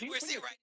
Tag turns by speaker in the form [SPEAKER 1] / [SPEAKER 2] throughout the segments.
[SPEAKER 1] We're seeing right.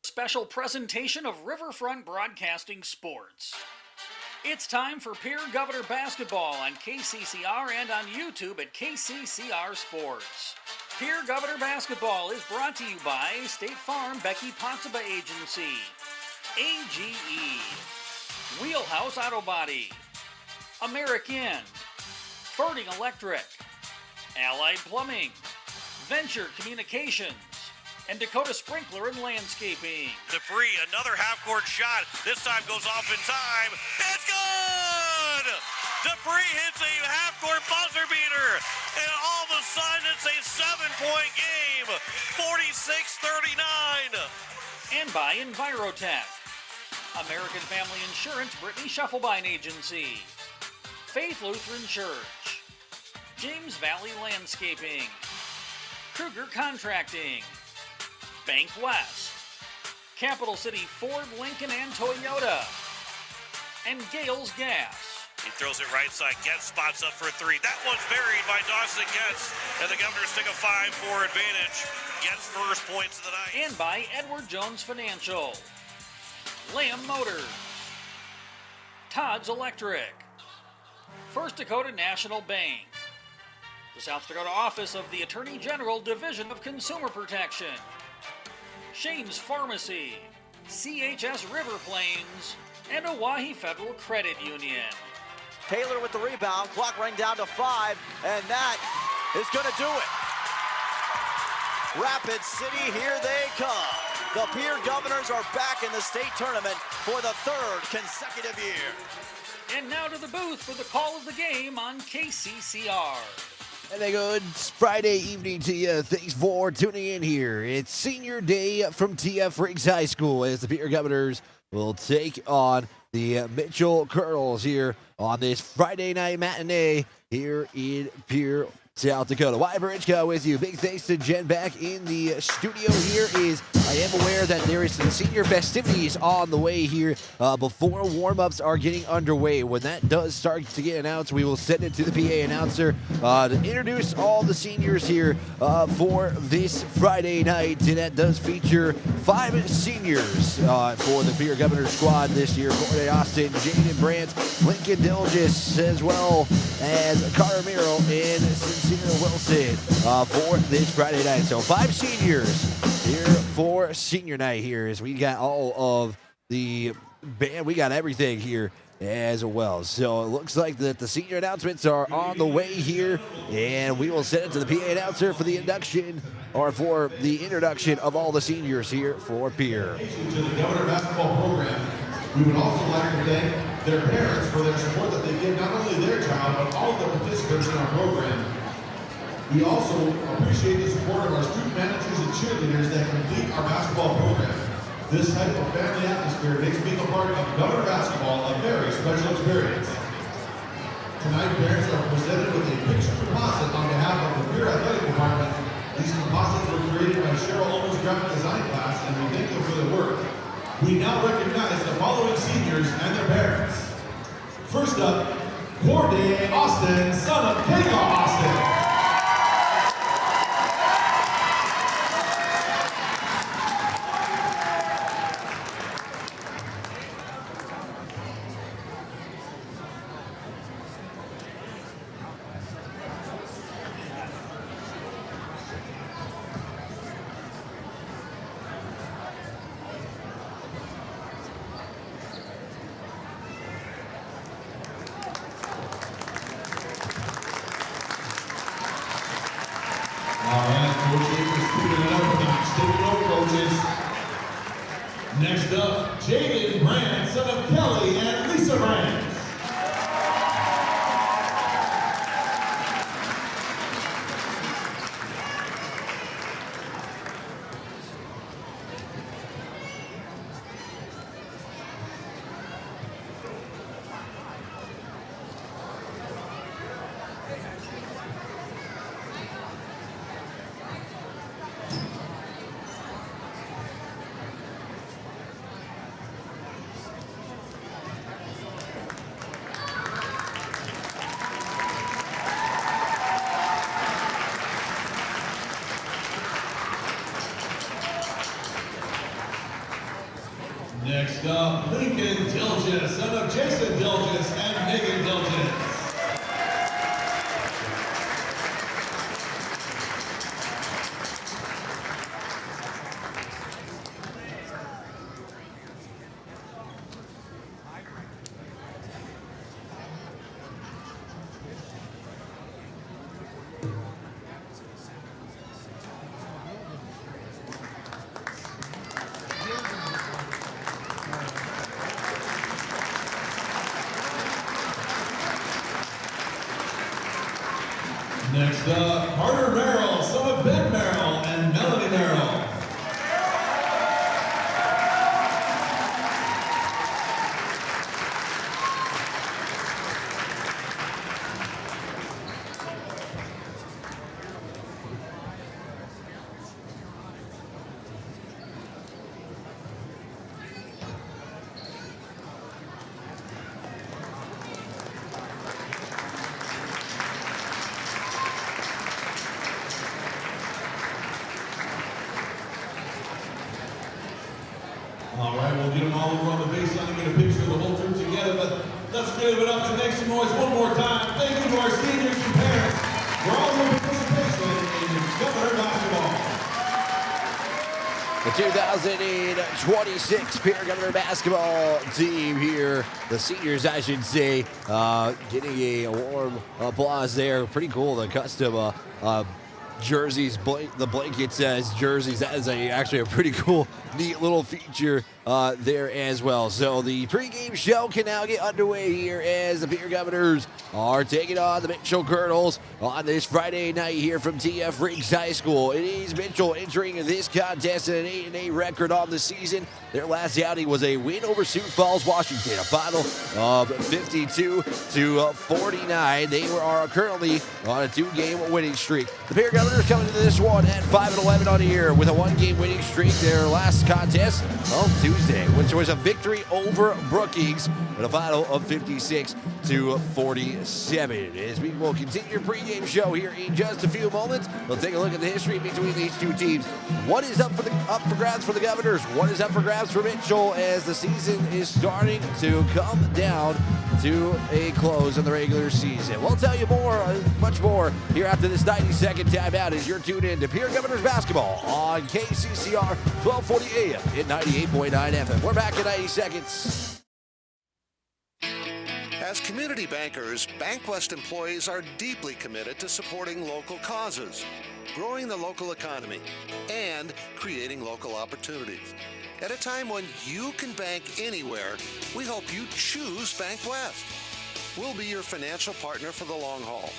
[SPEAKER 2] Special presentation of Riverfront Broadcasting Sports. It's time for Pierre Governor Basketball on KCCR and on YouTube at KCCR Sports. Pierre Governor Basketball is brought to you by State Farm Becky Ponsaba Agency, AGE, Wheelhouse Auto Body, American, Fording Electric, Allied Plumbing, Venture Communications, and Dakota Sprinkler and Landscaping.
[SPEAKER 3] Dupree, another half-court shot. This time goes off in time. It's good! Dupree hits a half-court buzzer beater, and all of a sudden it's a 7-point game, 46-39.
[SPEAKER 2] And by Envirotech, American Family Insurance Brittany Shufflebine Agency, Faith Lutheran Church, James Valley Landscaping, Kruger Contracting, Bank West, Capital City Ford, Lincoln, and Toyota, and Gales Gas.
[SPEAKER 3] He throws it right side. Getz spots up for three. That one's buried by Dawson Getz, and the Governors take a 5-4 advantage. Getz first points of the night.
[SPEAKER 2] And by Edward Jones Financial, Lamb Motors, Todd's Electric, First Dakota National Bank, the South Dakota Office of the Attorney General Division of Consumer Protection, Shane's Pharmacy, CHS River Plains, and Oahe Federal Credit Union.
[SPEAKER 4] Taylor with the rebound, clock running down to 5, and that is going to do it. Rapid City, here they come. The Pierre Governors are back in the state tournament for the 3rd consecutive year.
[SPEAKER 2] And now to the booth for the call of the game on KCCR.
[SPEAKER 5] And a good Friday evening to you. Thanks for tuning in here. It's senior day from TF Riggs High School as the Pierre Governors will take on the Mitchell Kernels here on this Friday night matinee here in Pierre, South Dakota. Wyatt Barichka with you. Big thanks to Jen back in the studio here. I am aware that there is some senior festivities on the way here before warm-ups are getting underway. When that does start to get announced, we will send it to the PA announcer to introduce all the seniors here for this Friday night. And that does feature 5 seniors for the Pierre Governors squad this year. Corday Austin, Jaden Brandt, Lincoln Dilgis, as well as Carter Merrill and Sincere Wilson for this Friday night. So 5 seniors here for senior night here as we got all of the band. We got everything here as well. So it looks like that the senior announcements are on the way here, and we will send it to the PA announcer for the induction or for the introduction of all the seniors here for Pierre.
[SPEAKER 6] To the Governor Basketball Program, we would also like to thank their parents for their support that they give not only their child, but all of the participants in our program. We also appreciate the support of our student managers and cheerleaders that complete our basketball program. This type of family atmosphere makes being a part of Governor Basketball a very special experience. Tonight, parents are presented with a picture composite on behalf of the Pierre Athletic Department. These composites were created by Cheryl Olmos' graphic design class, and we thank them for their work. We now recognize the following seniors and their parents. First up, Corday Austin, son of Kenny Austin. Next up, Jaden Brand, son of Kelly and Lisa Brand. Next up, Lincoln Dilgis, son of Jason Dilgis and Megan Dilgis. Next up, Carter Merrill, son of Ben Merrill and Melanie Merrill. All right, we'll get them all over on the baseline and get a picture of the whole group together, but let's give it up to make some noise one more time. Thank you to our seniors and parents for all your participation in Governor basketball.
[SPEAKER 5] The 2026 Pierre Governor basketball team here, the seniors I should say, getting a warm applause there. Pretty cool, the custom jerseys, the blanket says jerseys. That is actually a pretty cool, neat little feature there as well. So the pregame show can now get underway here as the Pierre Governors are taking on the Mitchell Kernels on this Friday night here from TF Riggs High School. It is Mitchell entering this contest at an 8-8 record on the season. Their last outing was a win over Sioux Falls, Washington, a final of 52-49. They are currently on a 2-game winning streak. The Pierre Governors coming into this one at 5-11 on the year with a 1-game winning streak. Their last contest on Tuesday, which was a victory over Brookings with a final of 56-47. As we will continue your pregame show here in just a few moments, we'll take a look at the history between these two teams. What is up for grabs for the Governors? What is up for grabs for Mitchell as the season is starting to come down to a close in the regular season? We'll tell you more, much more, here after this 90-second timeout as you're tuned in to Pierre Governors basketball on KCCR 1240 AM at 98.9 FM. We're back in 90 seconds.
[SPEAKER 1] As community bankers, BankWest employees are deeply committed to supporting local causes, growing the local economy, and creating local opportunities. At a time when you can bank anywhere, we hope you choose BankWest. We'll be your financial partner for the long haul,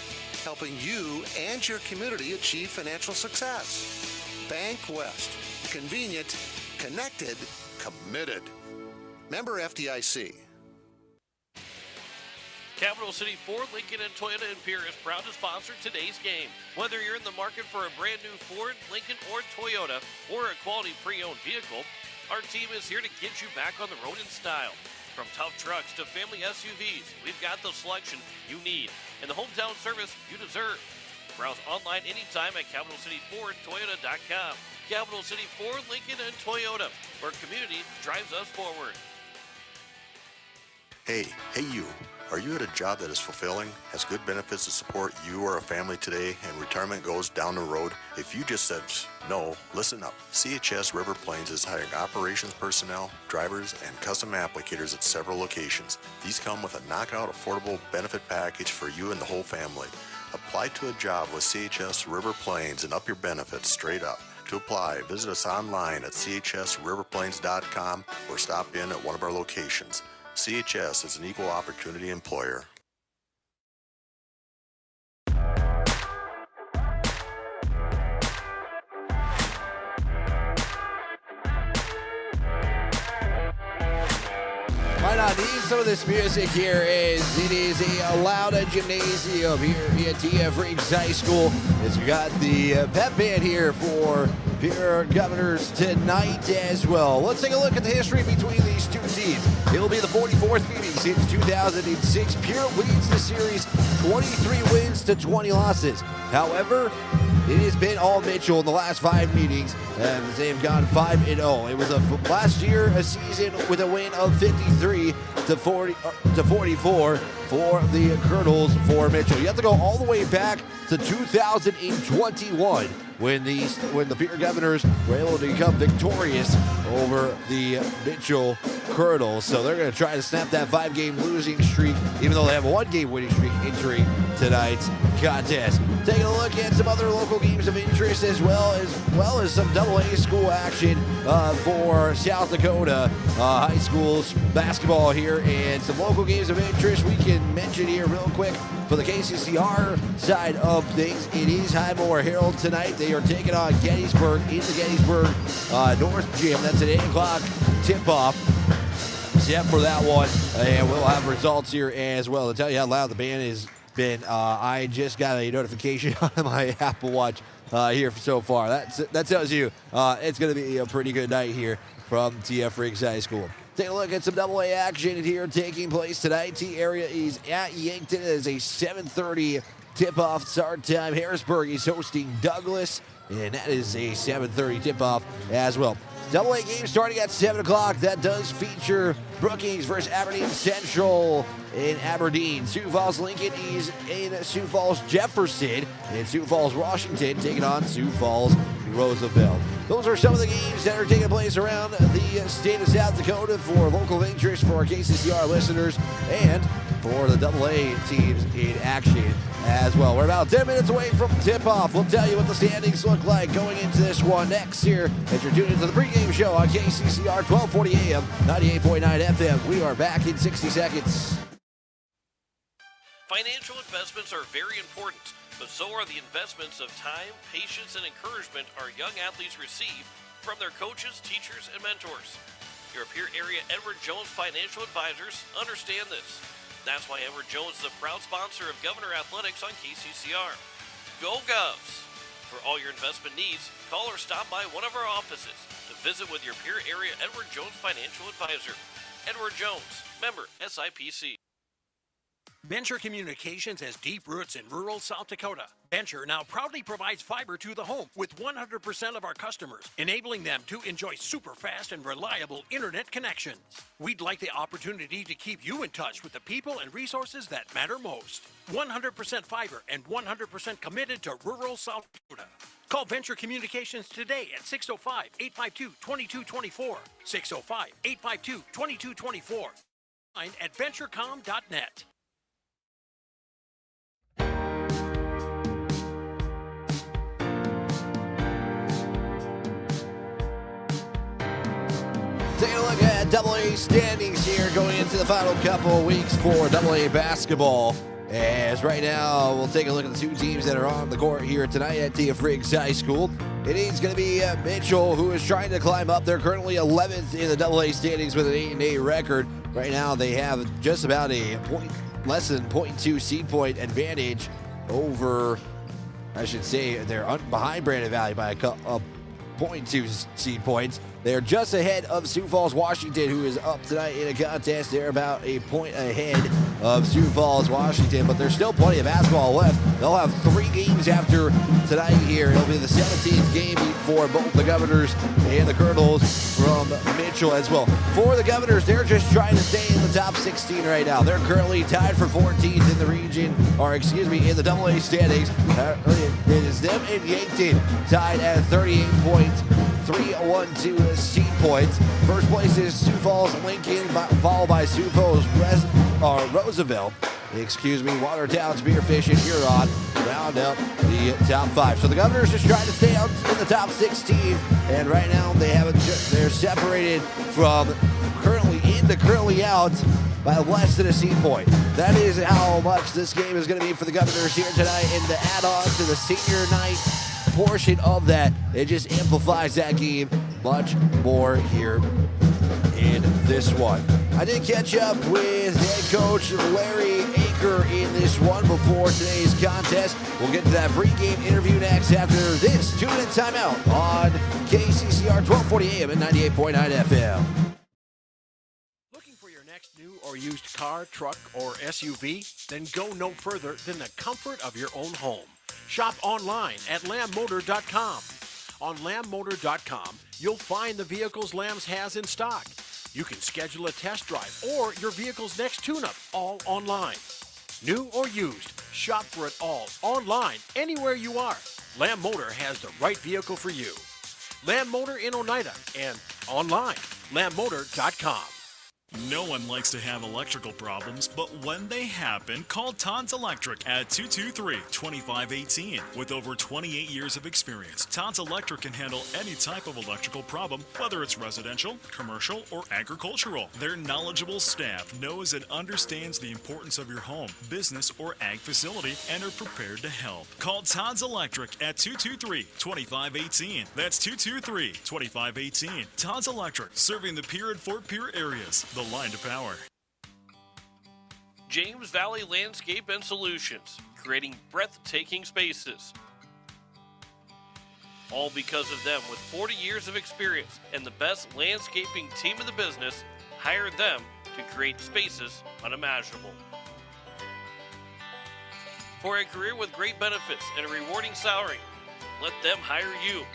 [SPEAKER 1] helping you and your community achieve financial success. BankWest. Convenient, connected, committed. Member FDIC.
[SPEAKER 3] Capital City Ford, Lincoln, and Toyota in Pierre is proud to sponsor today's game. Whether you're in the market for a brand new Ford, Lincoln, or Toyota, or a quality pre-owned vehicle, our team is here to get you back on the road in style. From tough trucks to family SUVs, we've got the selection you need and the hometown service you deserve. Browse online anytime at CapitalCityFordToyota.com. Capital City Ford, Lincoln, and Toyota, where community drives us forward.
[SPEAKER 7] Hey you. Are you at a job that is fulfilling, has good benefits to support you or a family today, and retirement goes down the road? If you just said no, listen up. CHS River Plains is hiring operations personnel, drivers, and custom applicators at several locations. These come with a knockout affordable benefit package for you and the whole family. Apply to a job with CHS River Plains and up your benefits straight up. To apply, visit us online at chsriverplains.com or stop in at one of our locations. CHS is an equal opportunity employer.
[SPEAKER 5] Might not need some of this music here, as it is a loud gymnasium here at TF Riggs High School. As we got the pep band here for Pierre Governors tonight as well. Let's take a look at the history between these two teams. It will be the 44th meeting since 2006. Pierre leads the series 23 wins to 20 losses. However, it has been all Mitchell in the last 5 meetings, and they've gone 5-0. It was last year a season with a win of 53 to 44 for the Kernels for Mitchell. You have to go all the way back to 2021 when the Pierre Governors were able to become victorious over the Mitchell Kernels. So they're going to try to snap that 5-game losing streak, even though they have a 1-game winning streak entering tonight's contest. Taking a look at some other local games of interest as well as some AA school action for South Dakota high school basketball here, and some local games of interest we can mention here real quick. For the KCCR side of things, it is Highmore Herald tonight. They are taking on Gettysburg in the Gettysburg North Gym. That's an 8 o'clock tip-off. Set for that one, and we'll have results here as well. To tell you how loud the band has been, I just got a notification on my Apple Watch here so far. That tells you it's going to be a pretty good night here from TF Riggs High School. Take a look at some AA action here taking place tonight. T-Area is at Yankton. It is a 7:30 tip-off start time. Harrisburg is hosting Douglas, and that is a 7:30 tip-off as well. AA game starting at 7 o'clock. That does feature Brookings versus Aberdeen Central in Aberdeen. Sioux Falls Lincoln is in Sioux Falls Jefferson, and Sioux Falls Washington taking on Sioux Falls Roosevelt. Those are some of the games that are taking place around the state of South Dakota for local interest for our KCCR listeners and for the AA teams in action as well. We're about 10 minutes away from tip-off. We'll tell you what the standings look like going into this one next here as you're tuned into the pregame show on KCCR 1240 AM, 98.9 FM. We are back in 60 seconds.
[SPEAKER 3] Financial investments are very important, but so are the investments of time, patience, and encouragement our young athletes receive from their coaches, teachers, and mentors. Your Pierre area Edward Jones Financial Advisors understand this. That's why Edward Jones is a proud sponsor of Governor Athletics on KCCR. Go Govs! For all your investment needs, call or stop by one of our offices to visit with your Pierre area Edward Jones Financial Advisor. Edward Jones, member SIPC.
[SPEAKER 8] Venture Communications has deep roots in rural South Dakota. Venture now proudly provides fiber to the home with 100% of our customers, enabling them to enjoy super fast and reliable internet connections. We'd like the opportunity to keep you in touch with the people and resources that matter most. 100% fiber and 100% committed to rural South Dakota. Call Venture Communications today at 605-852-2224. 605-852-2224. Find at venturecom.net.
[SPEAKER 5] Taking a look at AA standings here going into the final couple of weeks for AA basketball. As right now, we'll take a look at the two teams that are on the court here tonight at TF Riggs High School. It is going to be Mitchell, who is trying to climb up. They're currently 11th in the AA standings with an 8-8 record. Right now, they have just about a less than 0.2 seed point advantage over, I should say, they're behind Brandon Valley by a 0.2 seed points. They're just ahead of Sioux Falls, Washington, who is up tonight in a contest. They're about a point ahead of Sioux Falls, Washington, but there's still plenty of basketball left. They'll have 3 games after tonight here. It'll be the 17th game for both the Governors and the Kernels from Mitchell as well. For the Governors, they're just trying to stay in the top 16 right now. They're currently tied for 14th in the region, or excuse me, in the AA standings. It is them and Yankton tied at 38 points. 3-1-2 seed points. First place is Sioux Falls, Lincoln, followed by Sioux Falls, Roosevelt. Watertown, Spearfish, and Huron round up the top 5. So the Governors just trying to stay out in the top 16, and right now they're separated from currently in to currently out by less than a seed point. That is how much this game is going to be for the Governors here tonight, and the add-on to the senior night portion of that, it just amplifies that game much more here in this one. I did catch up with head coach Larry Aker in this one before today's contest. We'll get to that pregame interview next after this 2-minute timeout on KCCR 1240 AM and 98.9 FM.
[SPEAKER 8] Looking for your next new or used car, truck, or SUV? Then go no further than the comfort of your own home. Shop online at lambmotor.com. On lambmotor.com, you'll find the vehicles Lambs has in stock. You can schedule a test drive or your vehicle's next tune-up all online. New or used, shop for it all online anywhere you are. Lamb Motor has the right vehicle for you. Lamb Motor in Oneida and online, lambmotor.com.
[SPEAKER 9] No one likes to have electrical problems, but when they happen, call Todd's Electric at 223-2518. With over 28 years of experience, Todd's Electric can handle any type of electrical problem, whether it's residential, commercial, or agricultural. Their knowledgeable staff knows and understands the importance of your home, business, or ag facility and are prepared to help. Call Todd's Electric at 223-2518. That's 223-2518. Todd's Electric, serving the Pierre and Fort Pierre areas. The line to power.
[SPEAKER 3] James Valley Landscape and Solutions, creating breathtaking spaces. All because of them, with 40 years of experience and the best landscaping team in the business, hire them to create spaces unimaginable. For a career with great benefits and a rewarding salary, let them hire you.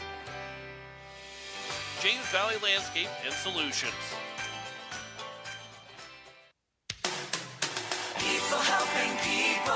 [SPEAKER 3] James Valley Landscape and Solutions.
[SPEAKER 10] People helping people.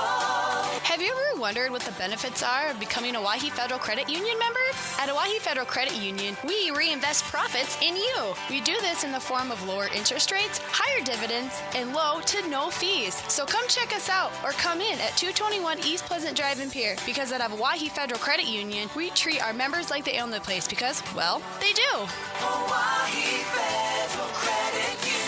[SPEAKER 10] Have you ever wondered what the benefits are of becoming a Owyhee Federal Credit Union member? At Owyhee Federal Credit Union, we reinvest profits in you. We do this in the form of lower interest rates, higher dividends, and low to no fees. So come check us out or come in at 221 East Pleasant Drive in Pierre, because at Owyhee Federal Credit Union, we treat our members like they own the place because, well, they do. Owyhee Federal Credit Union.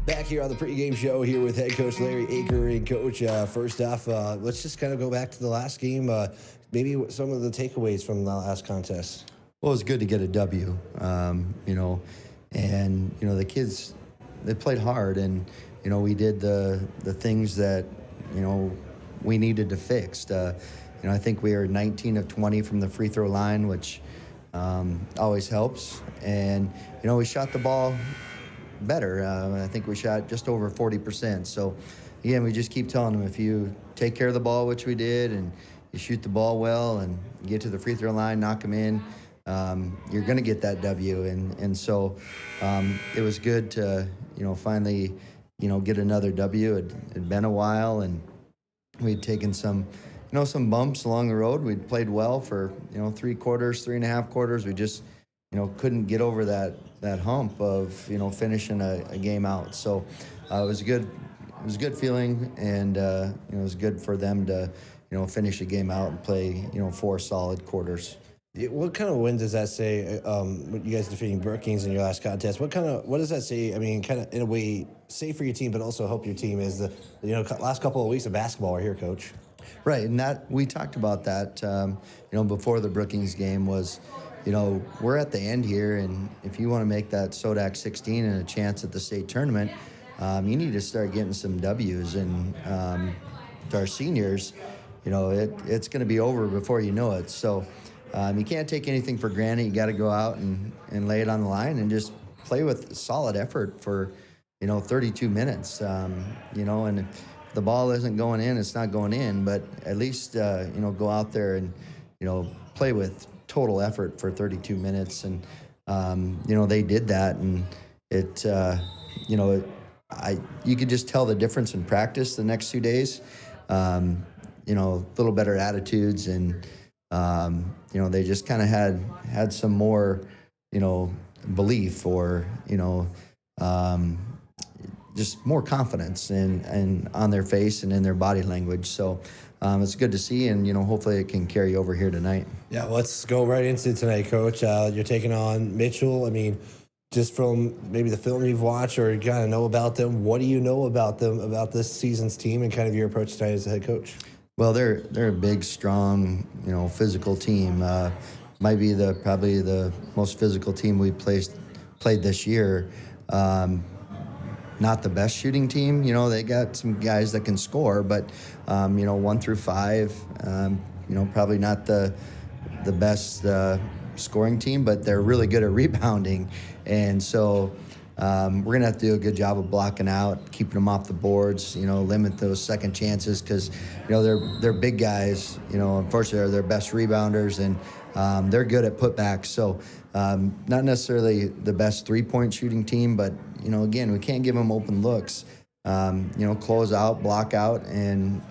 [SPEAKER 5] Back here on the pregame show here with head coach Larry Aker. And coach, first off, let's just kind of go back to the last game. Maybe some of the takeaways from the last contest.
[SPEAKER 11] Well, it was good to get a W, and, the kids, they played hard, and, we did the things that, we needed to fix. I think we were 19 of 20 from the free throw line, which always helps. And, we shot the ball better. I think we shot just over 40%. So, again, we just keep telling them, if you take care of the ball, which we did, and you shoot the ball well and get to the free throw line, knock them in, you're going to get that W. And so it was good to, finally, get another W. It had been a while, and we'd taken some bumps along the road. We'd played well for, 3 quarters, 3.5 quarters. We just, couldn't get over that hump of, finishing a game out. So it was good. It was a good feeling, and, it was good for them to, finish a game out and play, 4 solid quarters.
[SPEAKER 5] What kind of win does that say, you guys defeating Brookings in your last contest? What does that say, kind of in a way, say for your team, but also help your team as the, last couple of weeks of basketball are here, Coach?
[SPEAKER 11] Right, and that we talked about that, before the Brookings game was, we're at the end here, and if you want to make that SODAC 16 and a chance at the state tournament, you need to start getting some W's. And our seniors, it's going to be over before you know it. So you can't take anything for granted. You got to go out and lay it on the line and just play with solid effort for, 32 minutes. And if the ball isn't going in, it's not going in, but at least, go out there and, play with total effort for 32 minutes. And, they did that, and it, you could just tell the difference in practice the next 2 days. A little better attitudes, and they just kind of had some more, belief, or just more confidence and on their face and in their body language. So it's good to see, and hopefully it can carry over here tonight.
[SPEAKER 12] Yeah, let's go right into tonight, Coach. You're taking on Mitchell. I mean, just from maybe the film you've watched or you kind of know about them, what do you know about them, about this season's team, and kind of your approach tonight as a head coach?
[SPEAKER 11] Well, they're a big, strong, physical team. Might be probably the most physical team we played this year. Not the best shooting team. They got some guys that can score, but 1 through 5, probably not the best scoring team, but they're really good at rebounding. And so we're going to have to do a good job of blocking out, keeping them off the boards, limit those second chances, because, they're big guys. Unfortunately, they're their best rebounders, and they're good at putbacks. So not necessarily the best three-point shooting team, but, again, we can't give them open looks. Close out, block out, and,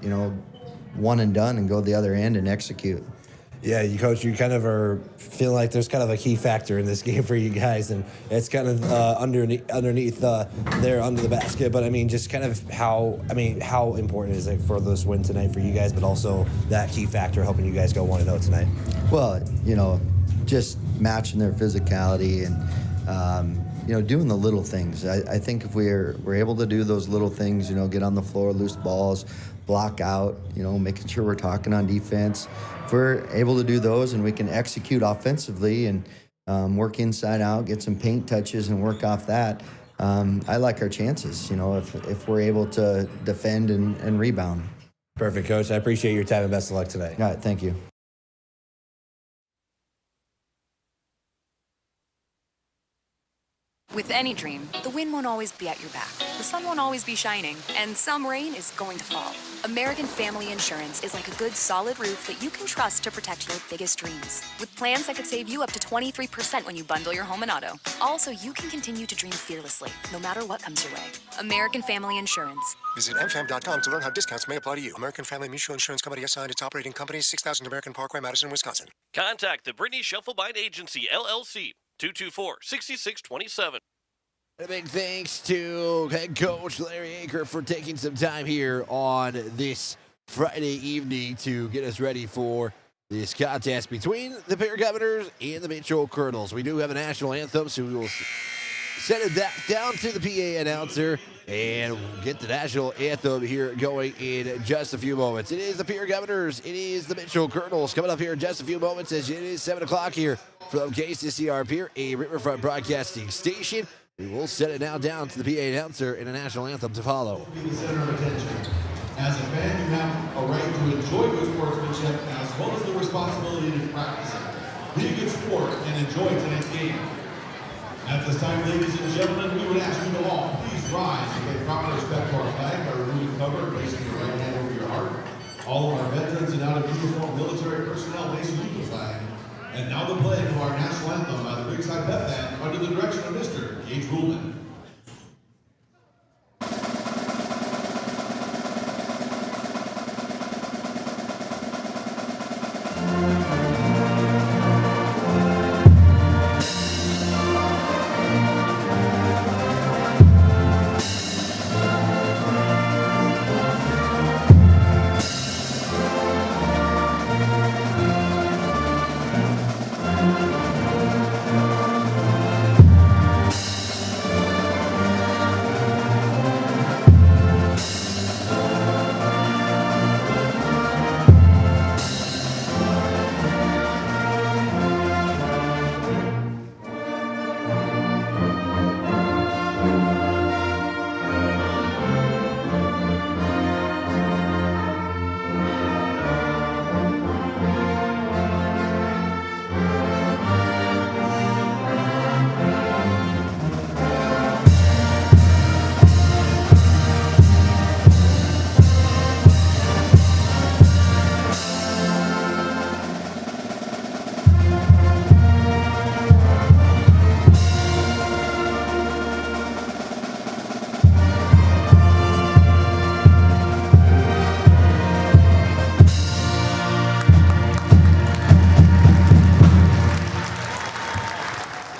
[SPEAKER 11] one and done, and go to the other end and execute.
[SPEAKER 12] Yeah, Coach, you kind of are feeling like there's kind of a key factor in this game for you guys, and it's kind of underneath there under the basket. But I mean, just kind of how important is it for this win tonight for you guys, but also that key factor helping you guys go 1-0 tonight?
[SPEAKER 11] Well, just matching their physicality and doing the little things. I think if we're able to do those little things, get on the floor, loose balls, block out, making sure we're talking on defense. If we're able to do those and we can execute offensively and work inside out, get some paint touches and work off that, I like our chances, if we're able to defend and rebound.
[SPEAKER 12] Perfect, Coach. I appreciate your time and best of luck tonight.
[SPEAKER 11] All right, thank you.
[SPEAKER 13] With any dream, the wind won't always be at your back, the sun won't always be shining, and some rain is going to fall. American Family Insurance is like a good, solid roof that you can trust to protect your biggest dreams. With plans that could save you up to 23% when you bundle your home and auto. Also, you can continue to dream fearlessly, no matter what comes your way. American Family Insurance.
[SPEAKER 14] Visit mfam.com to learn how discounts may apply to you. American Family Mutual Insurance Company assigned its operating company, 6000 American Parkway, Madison, Wisconsin.
[SPEAKER 3] Contact the Brittany Shufflebind Agency, LLC, 224-6627.
[SPEAKER 5] A big thanks to head coach Larry Aker for taking some time here on this Friday evening to get us ready for this contest between the Pierre Governors and the Mitchell Kernels. We do have a national anthem, so we will send it down to the PA announcer and we'll get the national anthem here going in just a few moments. It is the Pierre Governors. It is the Mitchell Kernels coming up here in just a few moments as it is 7 o'clock here from KCCR Pierre, a Riverfront broadcasting station. We will set it now down to the PA announcer and a national anthem to follow.
[SPEAKER 6] Be the center of attention. As a fan, you have a right to enjoy good sportsmanship as well as the responsibility to practice it. Be a good sport and enjoy tonight's game. At this time, ladies and gentlemen, we would ask you to all please rise and pay proper respect to our flag by removing cover, placing your right hand over your heart. All of our veterans and out of uniform military personnel may salute the flag. And now the playing of our national anthem by the Ringside Pep Band under the direction of Mr. Gage Ruhlman.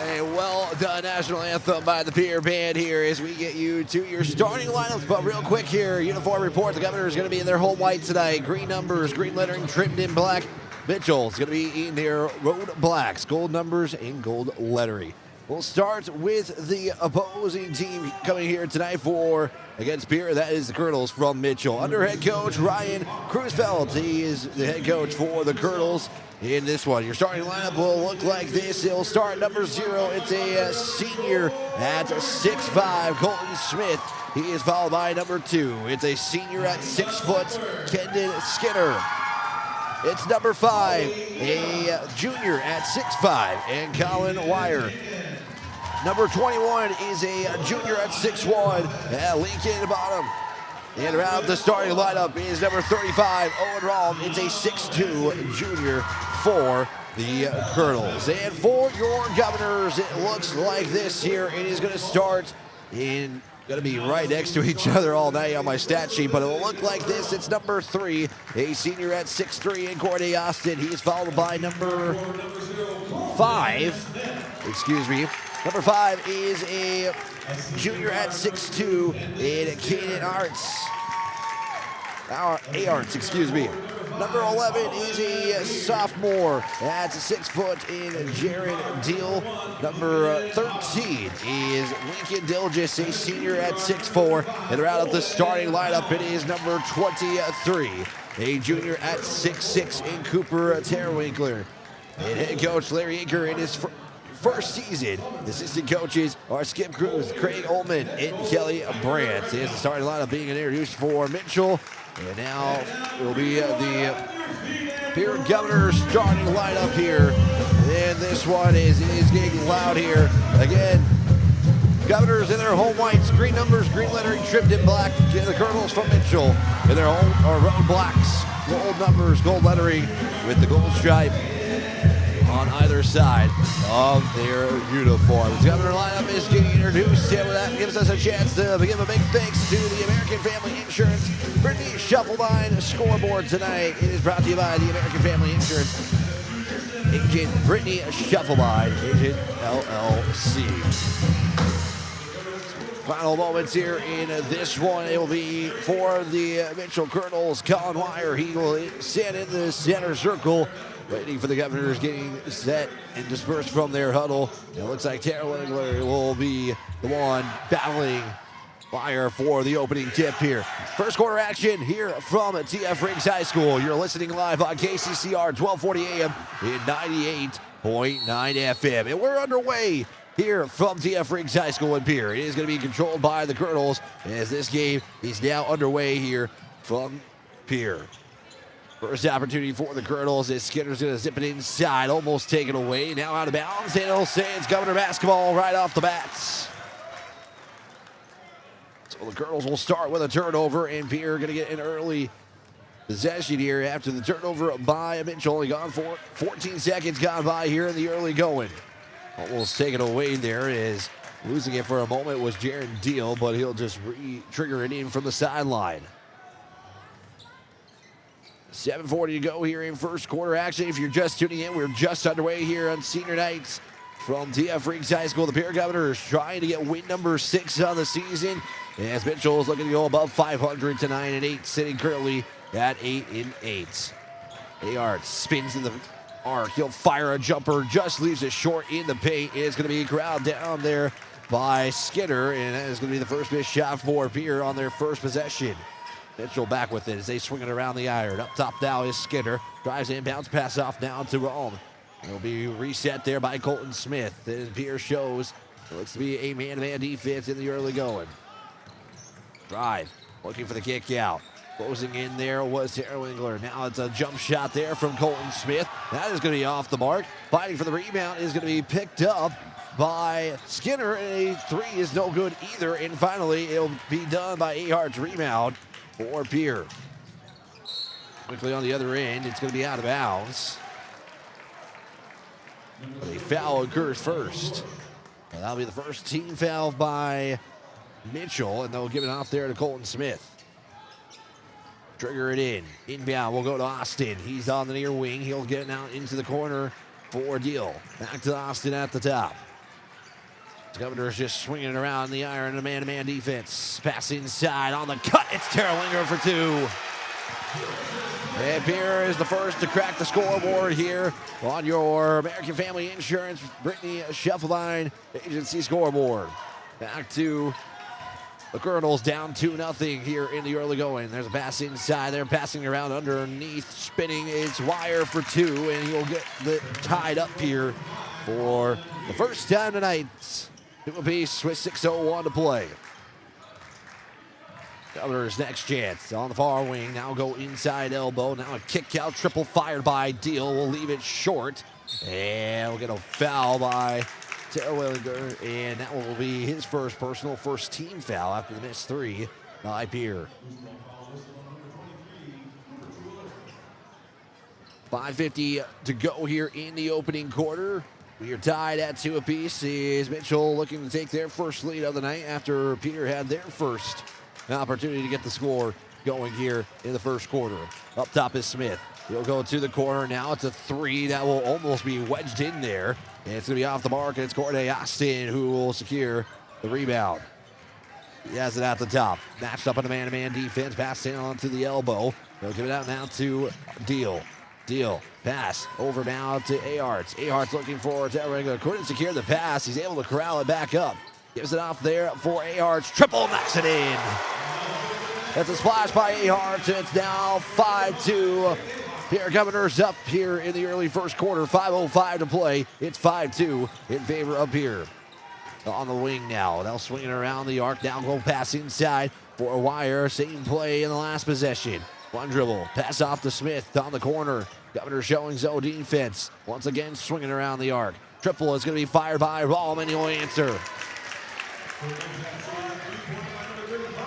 [SPEAKER 5] A well-done national anthem by the Pierre Band here as we get you to your starting lineups. But real quick here, uniform report. The Governor is going to be in their home white tonight. Green numbers, green lettering trimmed in black. Mitchell's going to be in their road blacks, gold numbers and gold lettering. We'll start with the opposing team coming here tonight for against Pierre. That is the Kernels from Mitchell. Under head coach Ryan Cruzfeld. He is the head coach for the Kernels in this one. Your starting lineup will look like this. It'll start number 0. It's a senior at 6'5", Colton Smith. He is followed by number 2. It's a senior at 6 foot, Kendon Skinner. It's number 5, a junior at 6'5", and Colin Wire. Number 21 is a junior at 6'1", Lincoln Bottom. And around the starting lineup is number 35, Owen Rahm. It's a 6'2", junior for the Kernels. And for your Governors, it looks like this here. It is going to start in, going to be right next to each other all night on my stat sheet, but it will look like this. It's number 3, a senior at 6'3", in Corday Austin. He is followed by number 5, excuse me. Number 5 is a junior at 6'2", in Caden Arts, excuse me. Number 11 is a sophomore at 6 foot in Jared Deal. Number 13 is Lincoln Dilgis, a senior at 6'4". And around up the starting lineup, it is number 23, a junior at 6'6", in Cooper Terwinkler. And head coach Larry Aker in his first season. The assistant coaches are Skip Cruz, Craig Ullman, and Kelly Brandt. Here's the starting lineup being introduced for Mitchell. And now it will be the Pierre Governor starting lineup here. And this one is getting loud here. Again, Governors in their home whites, green numbers, green lettering trimmed in black. The Kernels from Mitchell in their home road blacks, gold numbers, gold lettering with the gold stripe on either side of their uniforms. The Governor lineup is getting introduced, and with that gives us a chance to give a big thanks to the American Family Insurance Brittany Shufflebine scoreboard tonight. It is brought to you by the American Family Insurance agent Brittany Shufflebine, agent LLC. Final moments here in this one. It will be for the Mitchell Kernels. Colin Wire, he will stand in the center circle, waiting for the Governors getting set and dispersed from their huddle. It looks like Tara Wengler will be the one battling Wire for the opening tip here. First quarter action here from TF Riggs High School. You're listening live on KCCR 1240 AM in 98.9 FM. And we're underway here from TF Riggs High School in Pierre. It is going to be controlled by the Kernels as this game is now underway here from Pierre. First opportunity for the Kernels as Skinner's going to zip it inside, almost taken away. Now out of bounds, and it'll say it's Governor basketball right off the bats. So the Kernels will start with a turnover, and Pierre going to get an early possession here after the turnover by Mitchell. Only gone for 14 seconds gone by here in the early going. Almost taken away there is losing it for a moment was Jared Deal, but he'll just trigger it in from the sideline. 7:40 to go here in first quarter action. If you're just tuning in, we're just underway here on senior nights from TF Riggs High School. The Pierre Governors trying to get win number 6 on the season, as Mitchell is looking to go above 500 to 9-8, sitting currently at 8-8. Arts spins in the arc. He'll fire a jumper, just leaves it short in the paint. It's going to be ground down there by Skinner, and that is going to be the first missed shot for Pierre on their first possession. Mitchell back with it as they swing it around the iron. Up top now is Skinner. Drives in, bounce pass off down to Rome. It'll be reset there by Colton Smith. As Pierre shows it looks to be a man-to-man defense in the early going. Drive, looking for the kick out. Closing in there was Tara Wengler. Now it's a jump shot there from Colton Smith. That is going to be off the mark. Fighting for the rebound is going to be picked up by Skinner. And a 3 is no good either. And finally, it'll be done by Ahart's rebound for Pierre. Quickly on the other end, it's going to be out of bounds. A foul occurs first. And that'll be the first team foul by Mitchell, and they'll give it off there to Colton Smith. Trigger it in. Inbound will go to Austin. He's on the near wing. He'll get it out into the corner for Deal. Back to Austin at the top. The Governor's just swinging it around the iron in a man-to-man defense. Pass inside on the cut. It's Terrellinger for 2. And Pierre is the first to crack the scoreboard here on your American Family Insurance Brittany Scheffelbein Agency scoreboard. Back to the Kernels, down 2-0 here in the early going. There's a pass inside. They're passing around underneath, spinning. It's Wire for 2, and he'll get the tied up here for the first time tonight. It will be with 6:01 to play. Governor's next chance on the far wing. Now go inside elbow. Now a kick out, triple fired by Deal. We'll leave it short. And we'll get a foul by Terrellinger. And that will be his first personal, first team foul after the missed 3 by Pierre. 5:50 to go here in the opening quarter. We are tied at 2 apiece. Is Mitchell looking to take their first lead of the night after Peter had their first opportunity to get the score going here in the first quarter. Up top is Smith. He'll go to the corner. Now it's a 3 that will almost be wedged in there. And it's going to be off the mark, and it's Corday Austin who will secure the rebound. He has it at the top. Matched up on a man-to-man defense. Pass in onto the elbow. He'll give it out now to Deal. Deal. Pass over now to Aharts. Aharts looking for Terrellinger. Couldn't secure the pass. He's able to corral it back up. Gives it off there for Aharts. Triple knocks it in. That's a splash by Aharts, and it's now 5-2. Pierre Governor's up here in the early first quarter. 5:05 to play. It's 5-2 in favor of Pierre. On the wing now. They'll swing it around the arc. Now go pass inside for a Wire. Same play in the last possession. One dribble. Pass off to Smith on the corner. Governor showing zone defense. Once again swinging around the arc. Triple is going to be fired by Rahm, and he'll answer.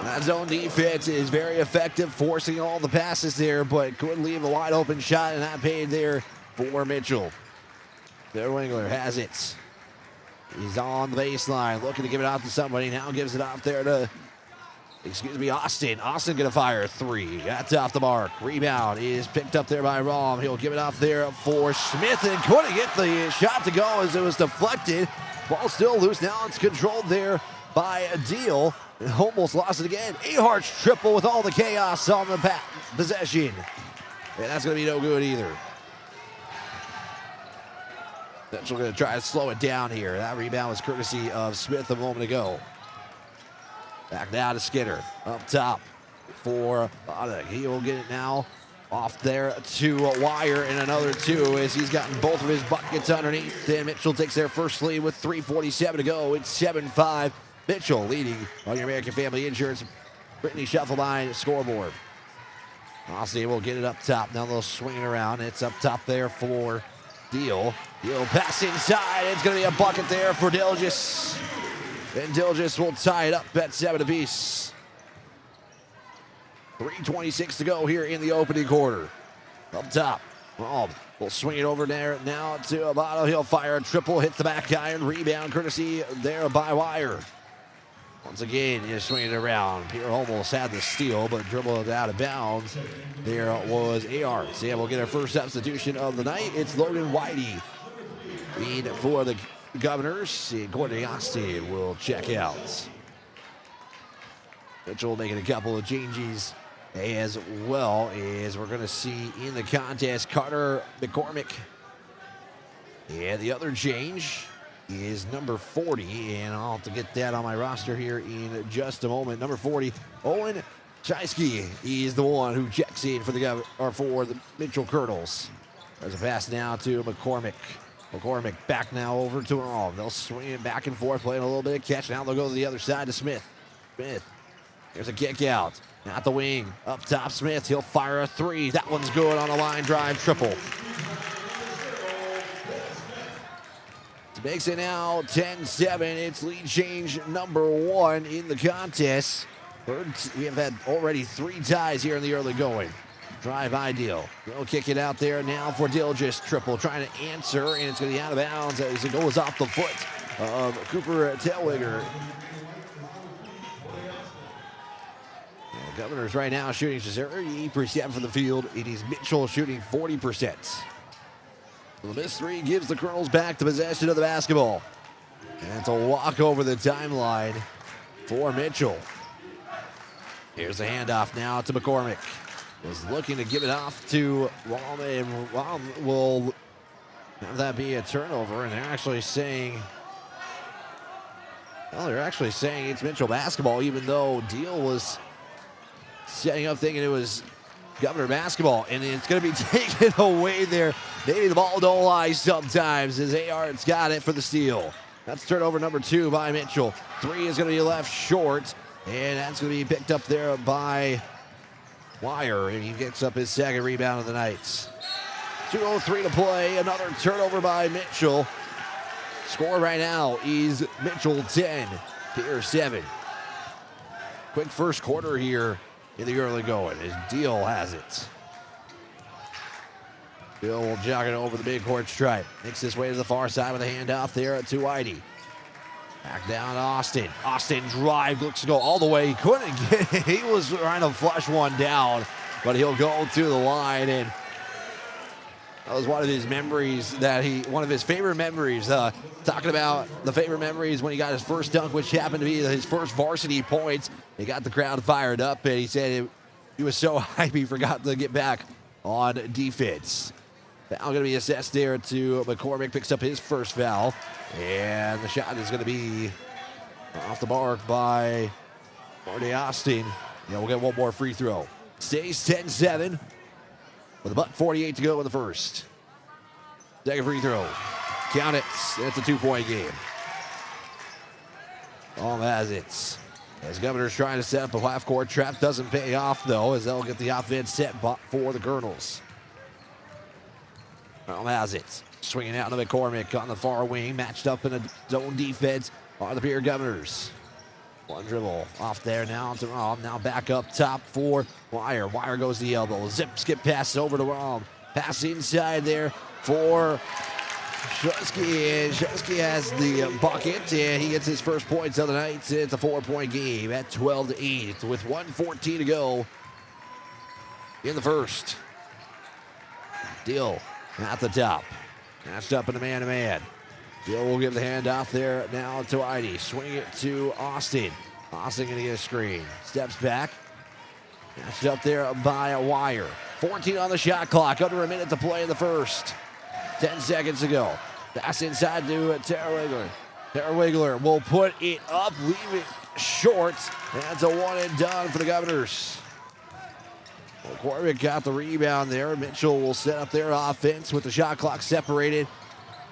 [SPEAKER 5] That zone defense is very effective, forcing all the passes there, but couldn't leave a wide open shot, and that paid there for Mitchell. Wingler has it. He's on the baseline, looking to give it out to somebody. Now gives it off there to, Austin. Austin going to fire 3. That's off the mark. Rebound is picked up there by Rahm. He'll give it off there for Smith, and couldn't get the shot to go as it was deflected. Ball still loose. Now it's controlled there by a Deal. Almost lost it again. Aharts triple with all the chaos on the possession. And that's going to be no good either. Mitchell going to try to slow it down here. That rebound was courtesy of Smith a moment ago. Back now to Skinner. Up top for Boddick. He will get it now off there to Wire, and another 2 as he's gotten both of his buckets underneath. And Mitchell takes their first lead with 3:47 to go. It's 7-5. Mitchell leading on your American Family Insurance Brittany Scheffelbein scoreboard. Austin will get it up top. Now they'll swing it around. It's up top there for Deal. Deal pass inside. It's going to be a bucket there for Dilgis. And Dilgis will tie it up at 7 apiece. 3:26 to go here in the opening quarter. Up top, Rahm will swing it over there now to Amato. He'll fire a triple, hits the back iron. Rebound courtesy there by Wire. Once again, he's swinging it around. Pierre almost had the steal, but dribbled out of bounds. There was Aharts. Yeah, we'll get our first substitution of the night. It's Logan Whitey in for the Governors. And Courtney Austin will check out. Mitchell making a couple of changes as well as we're going to see in the contest Carter McCormick. And the other change is number 40, and I'll have to get that on my roster here in just a moment. Number 40, Owen Chysky. He's the one who checks in for the Mitchell Kernels. There's a pass now to McCormick. McCormick back now over to Rahm. They'll swing it back and forth, playing a little bit of catch. Now they'll go to the other side to Smith. Smith. Here's a kick out. At the wing. Up top, Smith. He'll fire a 3. That one's good on a line drive triple. Makes it now 10-7. It's lead change number 1 in the contest. We have had already 3 ties here in the early going. Drive ideal. They'll kick it out there now for Dilgis. Triple trying to answer, and it's going to be out of bounds as it goes off the foot of Cooper Terrellinger. Governors right now shooting just 30% from the field. It is Mitchell shooting 40%. The missed 3 gives the Kernels back the possession of the basketball. And it's a walk over the timeline for Mitchell. Here's a handoff now to McCormick. Was looking to give it off to Rom, and Rom will have that be a turnover. And they're actually saying it's Mitchell basketball, even though Deal was setting up thinking it was Governor basketball, and it's going to be taken away there. Maybe the ball don't lie sometimes as Ayart's got it for the steal. That's turnover number 2 by Mitchell. 3 is going to be left short, and that's going to be picked up there by Wire, and he gets up his second rebound of the night. 2:03 to play. Another turnover by Mitchell. Score right now is Mitchell 10, Pierre 7. Quick first quarter here in the early going as Deal has it. Deal will jog it over the midcourt stripe. Makes his way to the far side with a handoff there to Whitey. Back down to Austin. Austin drive, looks to go all the way. He couldn't get it. He was trying to flush one down, but he'll go to the line, and that was one of his favorite memories. Talking about the favorite memories when he got his first dunk, which happened to be his first varsity points. He got the crowd fired up, and he said he was so hyped he forgot to get back on defense. Foul going to be assessed there to McCormick. Picks up his first foul, and the shot is going to be off the mark by Marty Austin. We'll get one more free throw. Stays 10-7 with about 48 to go in the first. Second free throw. Count it. It's a 2-point game. Has it. As Governor's trying to set up a half-court trap. Doesn't pay off, though, as they'll get the offense set for the Kernels. Has it. Swinging out to McCormick on the far wing. Matched up in a zone defense are the Pierre Governors. One dribble off there now to Rom. Now back up top for Wire. Wire goes to the elbow. Skip pass over to Rom. Pass inside there for Shusky. And Shusky has the bucket, and he gets his first points of the night. It's a 4-point game at 12-8 with 1:14 to go in the first. Deal at the top. Matched up in a man-to-man. Deal will give the handoff there now to Whitey. Swing it to Austin. Austin going to get a screen. Steps back. Matched up there by a Wire. 14 on the shot clock. Under a minute to play in the first. 10 seconds to go. Pass inside to Tara Wiggler. Tara Wiggler will put it up, leave it short. That's a one and done for the Governors. McCormick got the rebound there. Mitchell will set up their offense with the shot clock separated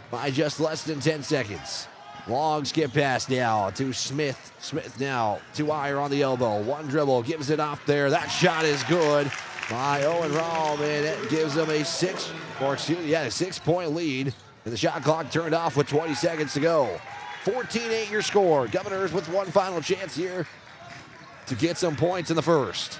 [SPEAKER 5] by just less than 10 seconds. Long skip pass now to Smith. Smith now to Wire on the elbow. One dribble, gives it off there. That shot is good by Owen Rahm, and it gives them a 6-point lead. And the shot clock turned off with 20 seconds to go. 14-8 your score. Governors with one final chance here to get some points in the first.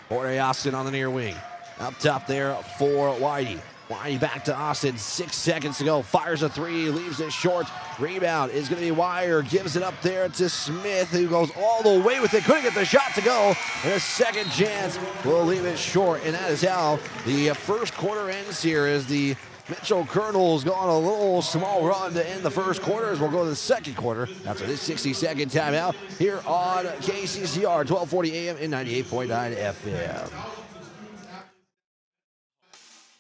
[SPEAKER 5] Jorge Austin on the near wing. Up top there for Whitey. Whitey back to Austin. 6 seconds to go. Fires a three. Leaves it short. Rebound is going to be Wire. Gives it up there to Smith, who goes all the way with it. Couldn't get the shot to go. And a second chance will leave it short. And that is how the first quarter ends here, as the Mitchell Kernels go on a little small run to end the first quarter, as we'll go to the second quarter after this 60-second timeout here on KCCR 1240 AM and 98.9 FM.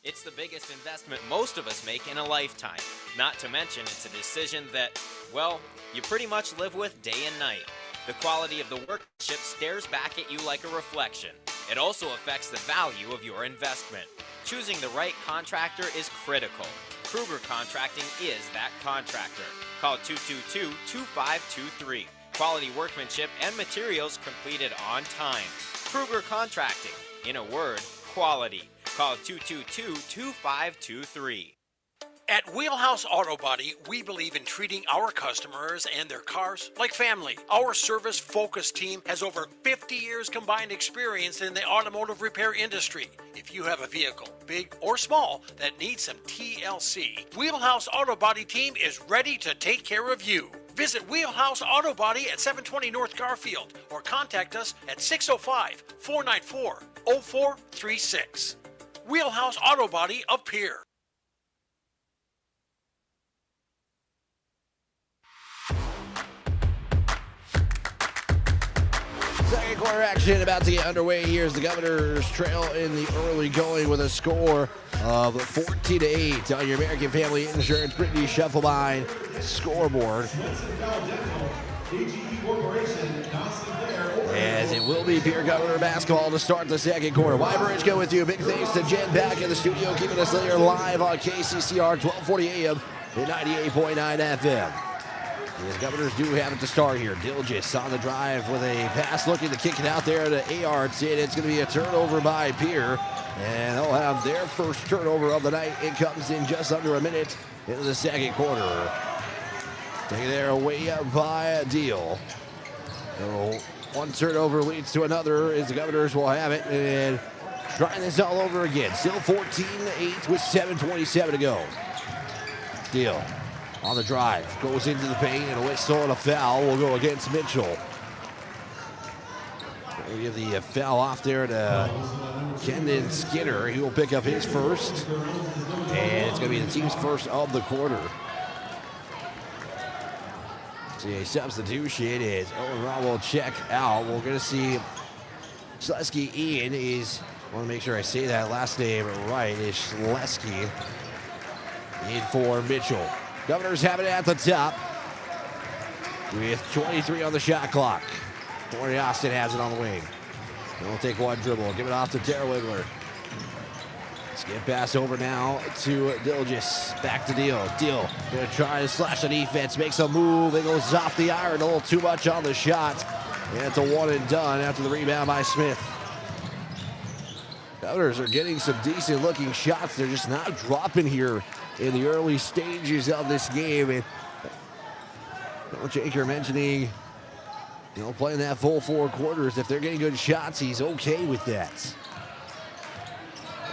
[SPEAKER 15] It's the biggest investment most of us make in a lifetime. Not to mention, it's a decision that, well, you pretty much live with day and night. The quality of the workmanship stares back at you like a reflection. It also affects the value of your investment. Choosing the right contractor is critical. Kruger Contracting is that contractor. Call 222-2523. Quality workmanship and materials completed on time. Kruger Contracting. In a word, quality. Call 222-2523.
[SPEAKER 8] At Wheelhouse Auto Body, we believe in treating our customers and their cars like family. Our service-focused team has over 50 years combined experience in the automotive repair industry. If you have a vehicle, big or small, that needs some TLC, Wheelhouse Auto Body team is ready to take care of you. Visit Wheelhouse Auto Body at 720 North Garfield or contact us at 605-494-0436. Wheelhouse Auto Body of Pierre.
[SPEAKER 5] Second quarter action about to get underway. Here's the Governors trail in the early going with a score of 14-8 on your American Family Insurance Brittany Shufflebine scoreboard. As it will be Pierre Governor basketball to start the second quarter. Weibridge go with you. Big thanks to Jen back in the studio, keeping us here live on KCCR 1240 AM and 98.9 FM. These Governors do have it to start here. Dilgis on the drive with a pass, looking to kick it out there to Ayards. It's going to be a turnover by Pierre, and they'll have their first turnover of the night. It comes in just under a minute into the second quarter. Taken there away by Deal. So one turnover leads to another as the Governors will have it, and trying this all over again. Still 14-8 with 7:27 to go. Deal on the drive, goes into the paint, and a whistle and a foul will go against Mitchell. We'll give the foul off there to Kendon Skinner. He will pick up his first, and it's going to be the team's first of the quarter. See a substitution is Owen Rob will check out. We're going to see Schlesky Ian is, I want to make sure I say that last name right, is Schlesky in for Mitchell. Governors have it at the top with 23 on the shot clock. Corey Austin has it on the wing. He'll take one dribble, give it off to Tara Wiggler. Skip pass over now to Dilgis. Back to Deal. Deal gonna try to slash the defense, makes a move. It goes off the iron, a little too much on the shot. And it's a one and done after the rebound by Smith. Governors are getting some decent looking shots. They're just not dropping here in the early stages of this game. And Coach Aker mentioning, playing that full 4 quarters. If they're getting good shots, he's okay with that.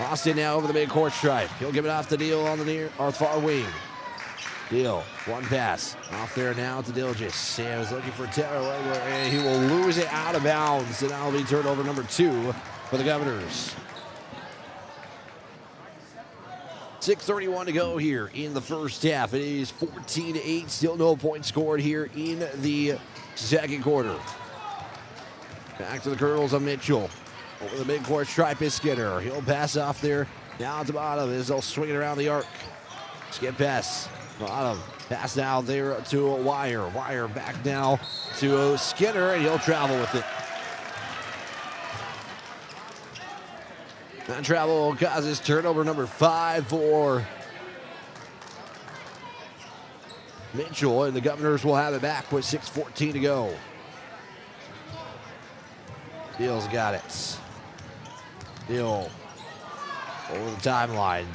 [SPEAKER 5] Austin now over the midcourt stripe. He'll give it off to Deal on the near or far wing. Deal, one pass. Off there now to Dilgis. Sam is looking for Taylor Legler, and he will lose it out of bounds. And that'll be turnover number 2 for the Governors. 6:31 to go here in the first half. It is 14-8. Still no points scored here in the second quarter. Back to the Kernels of Mitchell. Over the midcourt stripe is Skinner. He'll pass off there. Now at the bottom as they'll swing it around the arc. Skip pass. Bottom. Pass now there to Wire. Wire back now to Skinner, and he'll travel with it. That travel causes turnover number 5 for Mitchell, and the Governors will have it back with 6:14 to go. Deal's got it. Deal over the timeline.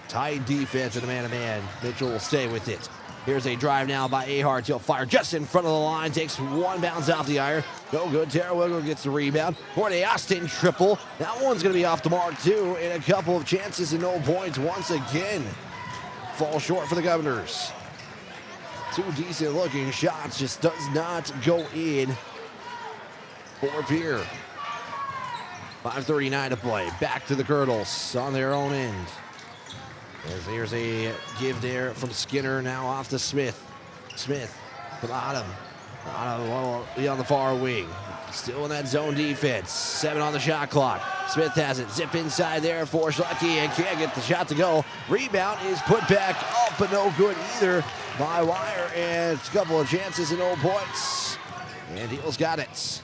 [SPEAKER 5] Tight defense and a man-to-man. Mitchell will stay with it. Here's a drive now by Ahart. He'll fire just in front of the line. Takes one bounce off the iron. No good. Tara Wiggle gets the rebound. For the Austin triple. That one's going to be off the mark, too. And a couple of chances and no points once again. Fall short for the Governors. 2 decent-looking shots. Just does not go in for Pierre. 5:39 to play. Back to the Kernels on their own end. As there's a give there from Skinner, now off to Smith. Smith, the bottom. Will be on the far wing. Still in that zone defense. 7 on the shot clock. Smith has it. Zip inside there for Schlecki and can't get the shot to go. Rebound is put back up, but no good either by Wire. And a couple of chances and no points. And Deal's got it.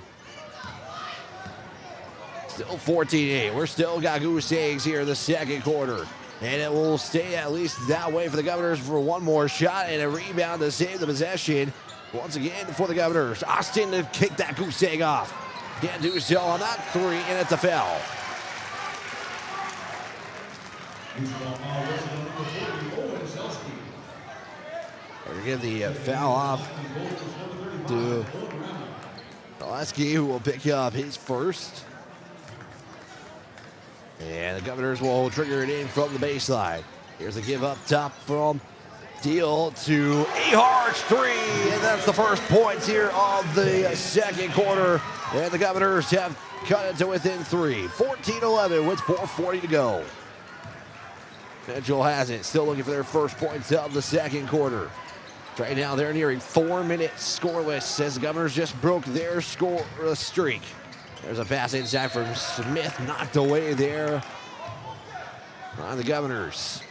[SPEAKER 5] Still 14-8. We're still got goose eggs here in the second quarter. And it will stay at least that way for the Governors for one more shot and a rebound to save the possession. Once again for the Governors. Austin to kick that goose egg off. Can't do so on that 3, and it's a foul. We're going to give the foul off to Oleski, who will pick up his first. And the Governors will trigger it in from the baseline. Here's a give up top from Deal to Ahart, 3, and that's the first points here of the second quarter. And the Governors have cut it to within 3. 14-11 with 4:40 to go. Mitchell has it, still looking for their first points of the second quarter. Right now they're nearing 4 minutes scoreless as the Governors just broke their score streak. There's a pass inside from Smith, knocked away there on the Governors.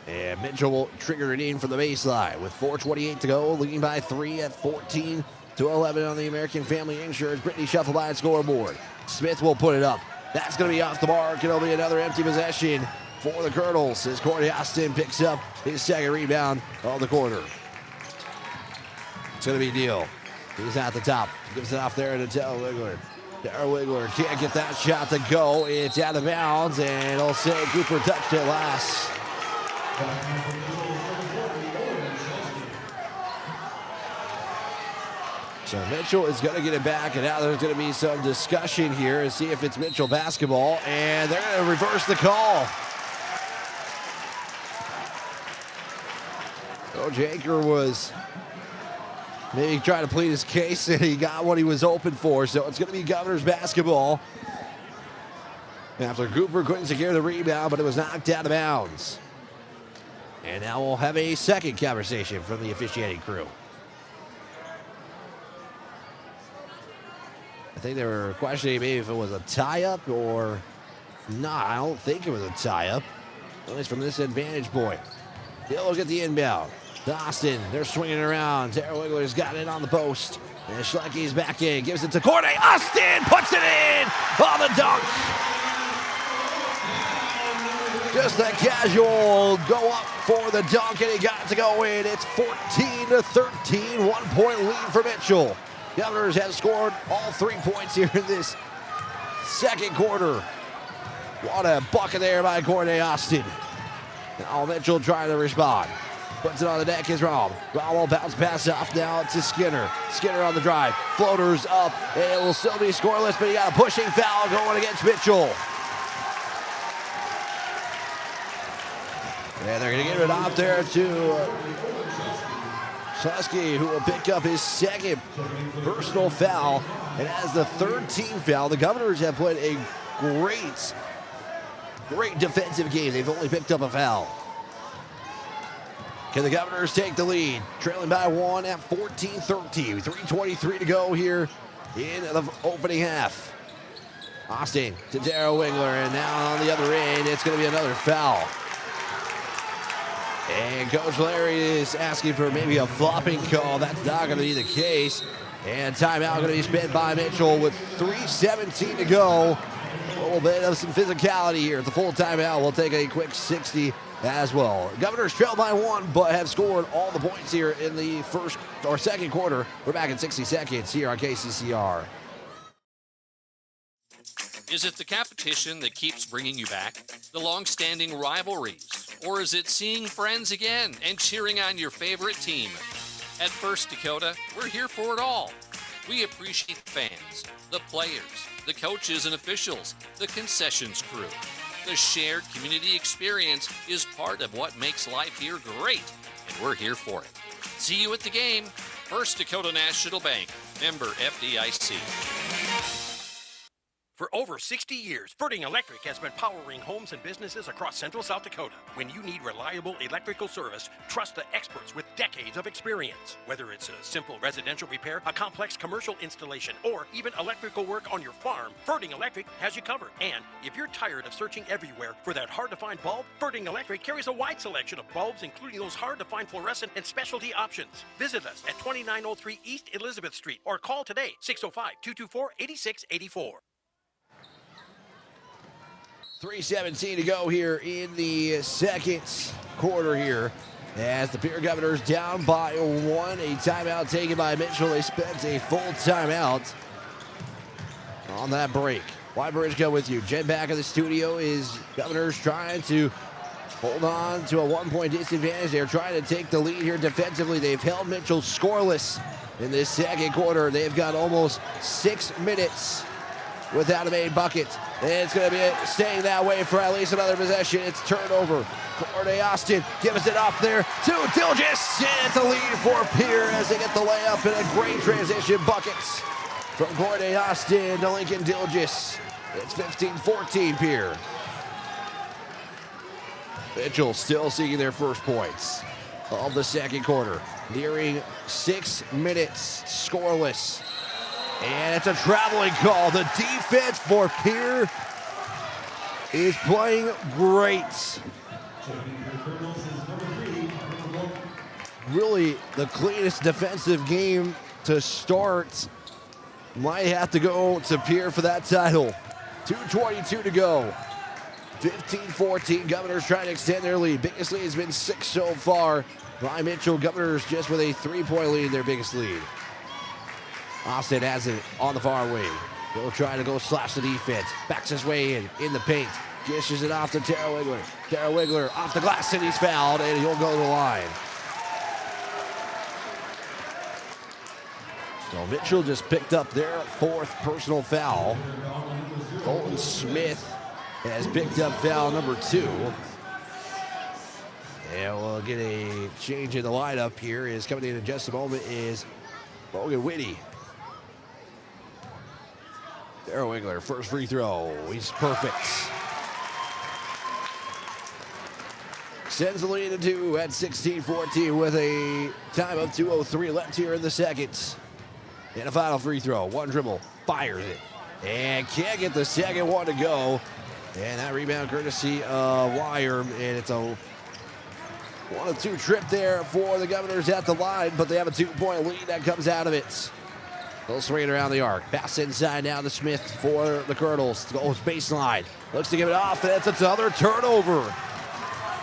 [SPEAKER 5] And Mitchell will trigger it in from the baseline with 4:28 to go, leading by 3 at 14-11 on the American Family Insurance Brittany Shufflebine scoreboard. Smith will put it up. That's going to be off the mark. It'll be another empty possession for the Kernels as Corey Austin picks up his second rebound on the quarter. It's going to be a deal. He's at the top. Gives it off there to Darryl Wiggler. Darryl Wiggler can't get that shot to go. It's out of bounds, and it'll say Cooper touched it last. So Mitchell is going to get it back, and now there's going to be some discussion here and see if it's Mitchell basketball, and they're going to reverse the call. Coach Anker was maybe trying to plead his case, and he got what he was open for, so it's going to be Governors basketball. After Cooper couldn't secure the rebound, but it was knocked out of bounds. And now we'll have a second conversation from the officiating crew. I think they were questioning maybe if it was a tie-up or not. I don't think it was a tie-up, at least from this advantage point. He'll look at the inbound. Austin, they're swinging around. Darryl Wiggler's got it on the post. And Schlecky's back in, gives it to Corday. Austin puts it in on the dunk. Just a casual go up for the dunk, and he got it to go in. It's 14-13, 1 point lead for Mitchell. Governors have scored all 3 points here in this second quarter. What a bucket there by Corday Austin. Now Mitchell trying to respond. Puts it on the deck is Rom. Rom will bounce pass off now to Skinner. Skinner on the drive. Floaters up. It will still be scoreless, but he got a pushing foul going against Mitchell. And they're going to get it off there to Susky, who will pick up his second personal foul. And as the third team foul, the Governors have played a great defensive game. They've only picked up a foul. Can the Governors take the lead? Trailing by 1 at 14-13. 3:23 to go here in the opening half. Austin to Darryl Wiggler, and now on the other end, it's going to be another foul. And Coach Larry is asking for maybe a flopping call. That's not going to be the case. And timeout going to be spent by Mitchell with 3:17 to go. A little bit of some physicality here. It's a full timeout. We'll take a quick 60 as well. Governors trail by 1, but have scored all the points here in the first or second quarter. We're back in 60 seconds here on KCCR.
[SPEAKER 16] Is it the competition that keeps bringing you back? The long-standing rivalries? Or is it seeing friends again and cheering on your favorite team? At First Dakota, we're here for it all. We appreciate fans, the players, the coaches and officials, the concessions crew. The shared community experience is part of what makes life here great, and we're here for it. See you at the game. First Dakota National Bank, member FDIC.
[SPEAKER 8] For over 60 years, Ferding Electric has been powering homes and businesses across central South Dakota. When you need reliable electrical service, trust the experts with decades of experience. Whether it's a simple residential repair, a complex commercial installation, or even electrical work on your farm, Ferding Electric has you covered. And if you're tired of searching everywhere for that hard-to-find bulb, Ferding Electric carries a wide selection of bulbs, including those hard-to-find fluorescent and specialty options. Visit us at 2903 East Elizabeth Street or call today, 605-224-8684.
[SPEAKER 5] 3:17 to go here in the second quarter here. As the Pierre Governors down by 1. A timeout taken by Mitchell. They spent a full timeout on that break. Wide Bridge with you. Jen back in the studio. Is Governors trying to hold on to a 1-point disadvantage. They're trying to take the lead here defensively. They've held Mitchell scoreless in this second quarter. They've got almost 6 minutes without a made bucket. And it's going to be staying that way for at least another possession. It's turnover. Corday Austin gives it off there to Dilgis. And it's a lead for Pierre as they get the layup and a great transition buckets from Corday Austin to Lincoln Dilgis. It's 15-14 Pierre. Mitchell still seeking their first points of the second quarter. Nearing 6 minutes scoreless. And it's a traveling call. The defense for Pierre is playing great. Really the cleanest defensive game to start. Might have to go to Pierre for that title. 2:22 to go. 15-14. Governors trying to extend their lead. Biggest lead has been 6 so far. Ryan Mitchell, Governors just with a 3-point lead in their biggest lead. Austin has it on the far wing. He'll try to go slash the defense. Backs his way in the paint. Dishes it off to Tara Wiggler. Tara Wiggler off the glass and he's fouled and he'll go to the line. So Mitchell just picked up their 4th personal foul. Colton Smith has picked up foul number 2. And we'll get a change in the lineup here. Is coming in just a moment is Logan Whitty. Tara Wiggler, first free throw. He's perfect. Sends the lead to 2 at 16-14 with a time of 2:03 left here in the second. And a final free throw. One dribble, fires it. And can't get the second one to go. And that rebound courtesy of Wire. And it's a 1-2 trip there for the Governors at the line. But they have a 2-point lead that comes out of it. They'll swing it around the arc. Pass inside now to Smith for the Kernels. Goes baseline. Looks to give it off. And it's another turnover.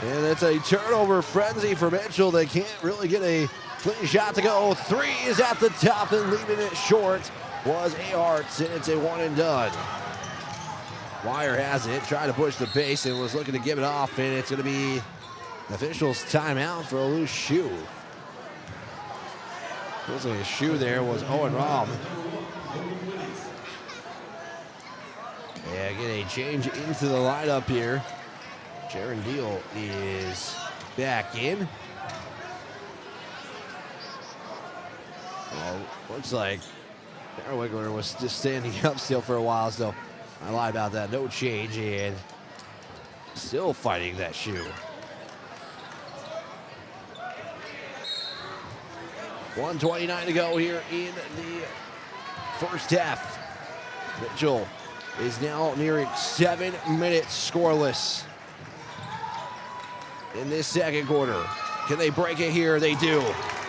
[SPEAKER 5] And it's a turnover frenzy for Mitchell. They can't really get a clean shot to go. 3 is at the top and leaving it short was Aharts, and it's a 1-and-done. Wire has it, trying to push the base and was looking to give it off, and it's going to be the officials' timeout for a loose shoe. Looks like a shoe there was Owen Rahm. Yeah, get a change into the lineup here. Jaron Deal is back in. Well, looks like Tara Wiggler was just standing up still for a while, so I lied about that. No change, and still fighting that shoe. 1:29 to go here in the first half. Mitchell is now nearing 7 minutes scoreless in this second quarter. Can they break it here? They do.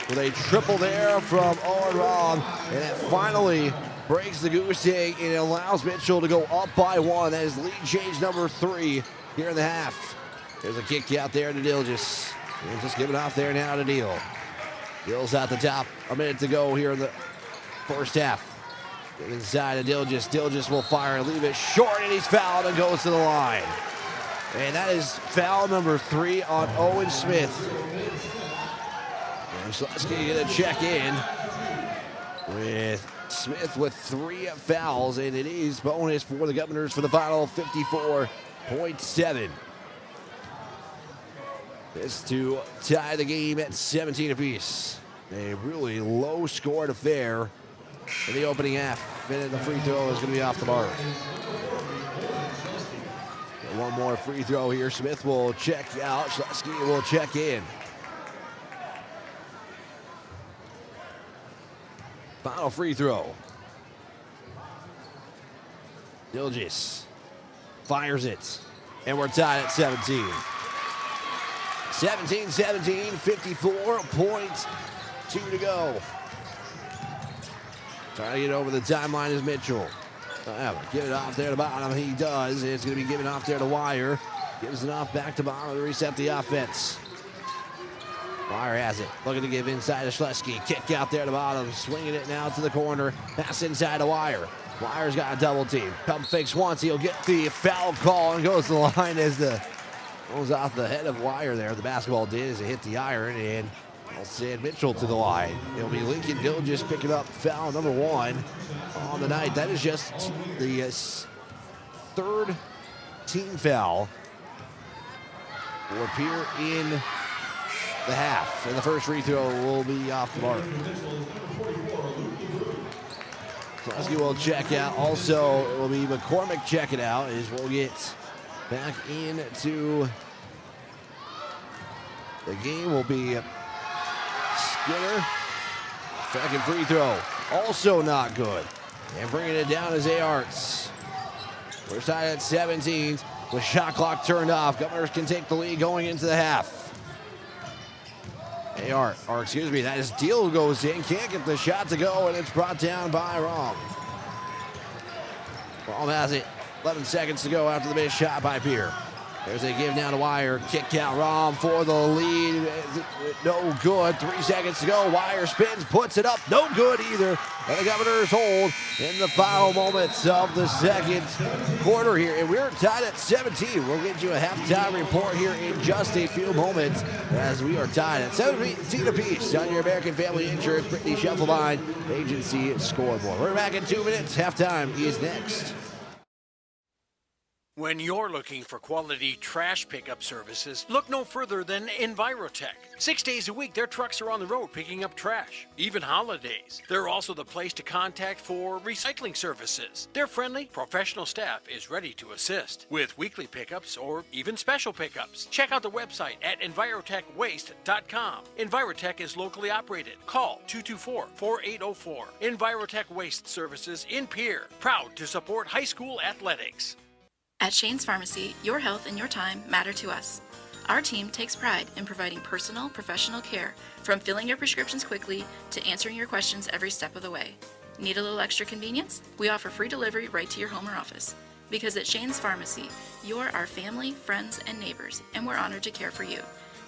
[SPEAKER 5] With a triple there from Owen Rahm, and it finally breaks the goose egg and it allows Mitchell to go up by 1. That is lead change number 3 here in the half. There's a kick out there to Dilgis. And just give it off there now to Deal. Deal's at the top. A minute to go here in the first half. Get inside to Dilgis. Dilgis will fire and leave it short, and he's fouled and goes to the line. And that is foul number 3 on Owen Smith. And Schleski going to check in with Smith with 3 fouls, and it is bonus for the Governors for the final 54.7. This to tie the game at 17 apiece. A really low-scored affair in the opening half, and the free throw is going to be off the mark. And one more free throw here. Smith will check out. Schleski will check in. Final free throw. Dilgis fires it, and we're tied at 17. 17-17, 54.2 to go. Trying to get over the timeline is Mitchell. Give it off there to bottom. He does. It's going to be given off there to Wire. Gives it off back to bottom to reset the offense. Wire has it. Looking to give inside to Schleski. Kick out there to bottom. Swinging it now to the corner. Pass inside to Wire. Wire's got a double team. Pump fakes once. He'll get the foul call and goes to the line as the goes off the head of Wire there. The basketball did as it hit the iron, and I'll send Mitchell to the line. It'll be Lincoln Dilgis picking up foul number 1 on the night. That is just the 3rd team foul for Pierre in the half. And the first free throw will be off the mark. Kleski will check out. Also, it will be McCormick checking out as we'll get back into the game. Will be Skinner. Second free throw, also not good. And bringing it down is A-Arts. We're tied at 17 with shot clock turned off. Governors can take the lead going into the half. That is Deal goes in, can't get the shot to go, and it's brought down by Rom. Rom has it, 11 seconds to go after the missed shot by Pierre. There's a give down to Wire, kick out Rom for the lead, no good, 3 seconds to go, Wire spins, puts it up, no good either, and the Governors hold in the final moments of the second quarter here, and we're tied at 17. We'll get you a halftime report here in just a few moments as we are tied at 17 apiece on your American Family Insurance Brittany Scheffelbein Agency scoreboard. We're back in 2 minutes. Halftime is next.
[SPEAKER 8] When you're looking for quality trash pickup services, look no further than Envirotech. 6 days a week, their trucks are on the road picking up trash, even holidays. They're also the place to contact for recycling services. Their friendly, professional staff is ready to assist with weekly pickups or even special pickups. Check out the website at envirotechwaste.com. Envirotech is locally operated. Call 224-4804. Envirotech Waste Services in Pierre, proud to support high school athletics.
[SPEAKER 17] At Shane's Pharmacy, your health and your time matter to us. Our team takes pride in providing personal, professional care, from filling your prescriptions quickly to answering your questions every step of the way. Need a little extra convenience? We offer free delivery right to your home or office. Because at Shane's Pharmacy, you're our family, friends, and neighbors, and we're honored to care for you.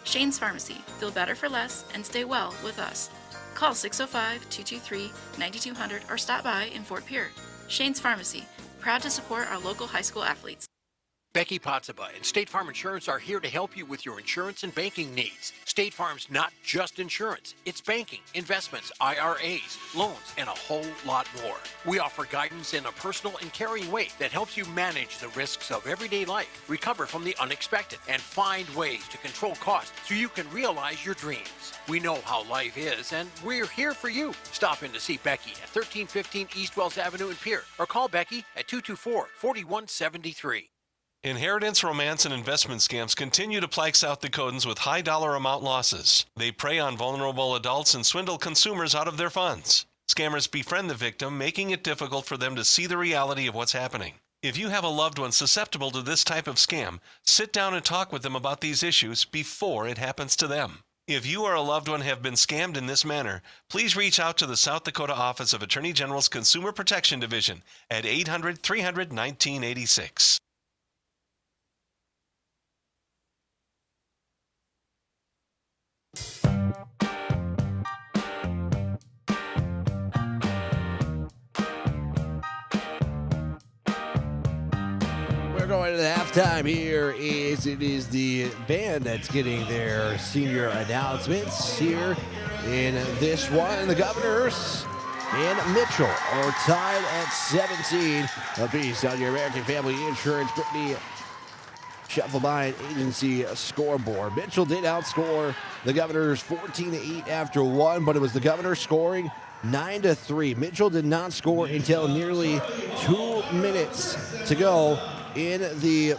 [SPEAKER 17] Shane's Pharmacy, feel better for less and stay well with us. Call 605-223-9200 or stop by in Fort Pierre. Shane's Pharmacy, proud to support our local high school athletes.
[SPEAKER 8] Becky Potsaba and State Farm Insurance are here to help you with your insurance and banking needs. State Farm's not just insurance, it's banking, investments, IRAs, loans, and a whole lot more. We offer guidance in a personal and caring way that helps you manage the risks of everyday life, recover from the unexpected, and find ways to control costs so you can realize your dreams. We know how life is, and we're here for you. Stop in to see Becky at 1315 East Wells Avenue in Pierre, or call Becky at 224-4173.
[SPEAKER 18] Inheritance, romance, and investment scams continue to plague South Dakotans with high dollar amount losses. They prey on vulnerable adults and swindle consumers out of their funds. Scammers befriend the victim, making it difficult for them to see the reality of what's happening. If you have a loved one susceptible to this type of scam, sit down and talk with them about these issues before it happens to them. If you or a loved one have been scammed in this manner, please reach out to the South Dakota Office of Attorney General's Consumer Protection Division at 800-300-1986.
[SPEAKER 5] We're going to the halftime here. It is the band that's getting their senior announcements here in this one. The Governors and Mitchell are tied at 17 apiece on your American Family Insurance Brittany Scheffelbein Agency scoreboard. Mitchell did outscore the Governors 14-8 after one, but it was the Governors scoring 9-3. Mitchell did not score until nearly 2 minutes to go in the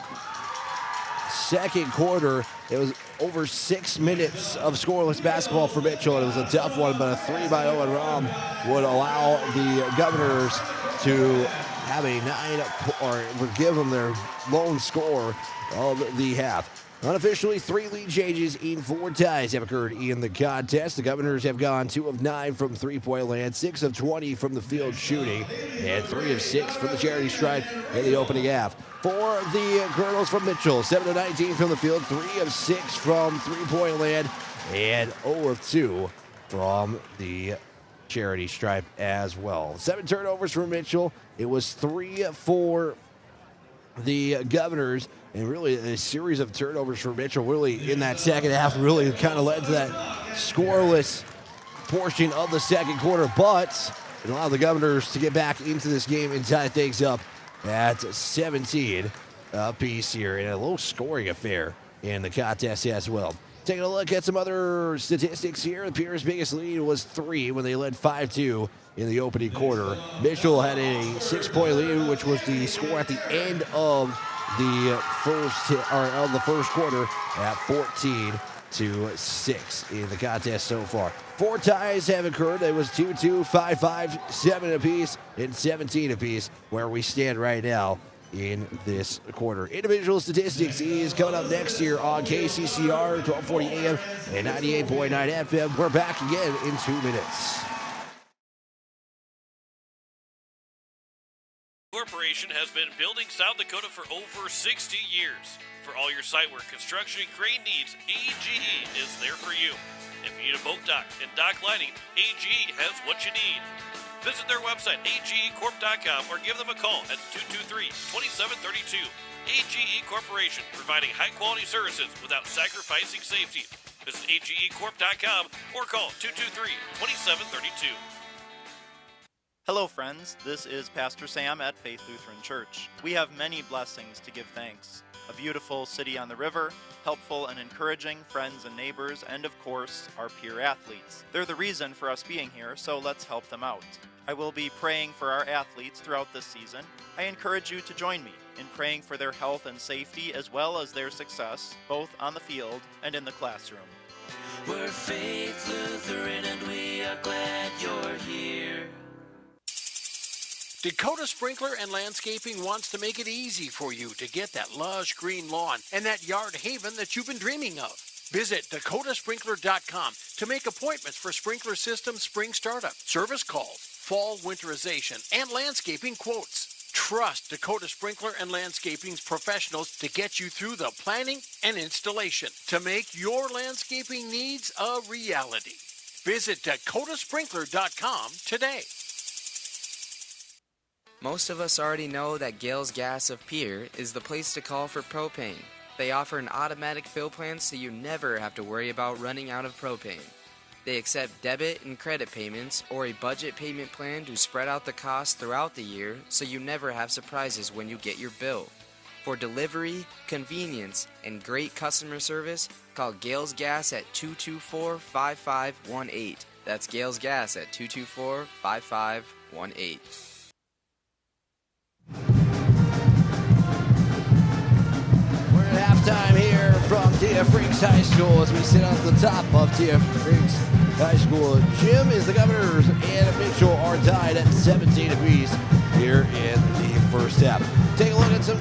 [SPEAKER 5] second quarter. It was over 6 minutes of scoreless basketball for Mitchell. It was a tough one, but a 3 by Owen Rom would allow the Governors to have a would give them their lone score of the half. Unofficially, 3 lead changes in 4 ties have occurred in the contest. The Governors have gone 2 of 9 from three-point land, 6 of 20 from the field shooting, and 3 of 6 from the charity stripe in the opening half. For the Kernels from Mitchell, 7 of 19 from the field, 3 of 6 from three-point land, and 0 of 2 from the charity stripe as well. 7 turnovers for Mitchell. It was 3 for the Governors, and really a series of turnovers for Mitchell really in that second half really kind of led to that scoreless portion of the second quarter, but it allowed the Governors to get back into this game and tie things up at 17 apiece here in a low scoring affair in the contest as well. Taking a look at some other statistics here, Pierre's biggest lead was 3 when they led 5-2 in the opening quarter. Mitchell had a 6-point lead, which was the score at the end of the first quarter at 14 7-6 in the contest so far. 4 ties have occurred. It was 2-2, 5-5, 7 apiece, and 17 apiece where we stand right now in this quarter. Individual statistics is coming up next here on KCCR, 1240 AM and 98.9 FM. We're back again in 2 minutes.
[SPEAKER 3] Corporation has been building South Dakota for over 60 years. For all your site work, construction, and crane needs, AGE is there for you. If you need a boat dock and dock lighting, AGE has what you need. Visit their website, agecorp.com, or give them a call at 223-2732. AGE Corporation, providing high-quality services without sacrificing safety. Visit agecorp.com or call 223-2732.
[SPEAKER 4] Hello, friends. This is Pastor Sam at Faith Lutheran Church. We have many blessings to give thanks. A beautiful city on the river, helpful and encouraging friends and neighbors, and of course, our peer athletes. They're the reason for us being here, so let's help them out. I will be praying for our athletes throughout this season. I encourage you to join me in praying for their health and safety as well as their success, both on the field and in the classroom.
[SPEAKER 19] We're Faith Lutheran and we are glad you're here.
[SPEAKER 8] Dakota Sprinkler and Landscaping wants to make it easy for you to get that lush green lawn and that yard haven that you've been dreaming of. Visit dakotasprinkler.com to make appointments for sprinkler system spring startup, service calls, fall winterization, and landscaping quotes. Trust Dakota Sprinkler and Landscaping's professionals to get you through the planning and installation to make your landscaping needs a reality. Visit dakotasprinkler.com today.
[SPEAKER 20] Most of us already know that Gales Gas of Pierre is the place to call for propane. They offer an automatic fill plan so you never have to worry about running out of propane. They accept debit and credit payments or a budget payment plan to spread out the cost throughout the year so you never have surprises when you get your bill. For delivery, convenience, and great customer service, call Gales Gas at 224-5518. That's Gales Gas at 224-5518.
[SPEAKER 5] Halftime here from TF Riggs High School as we sit on the top of TF Riggs High School. Jim is the Governors and Mitchell are tied at 17 apiece here in the first half. Take a look at some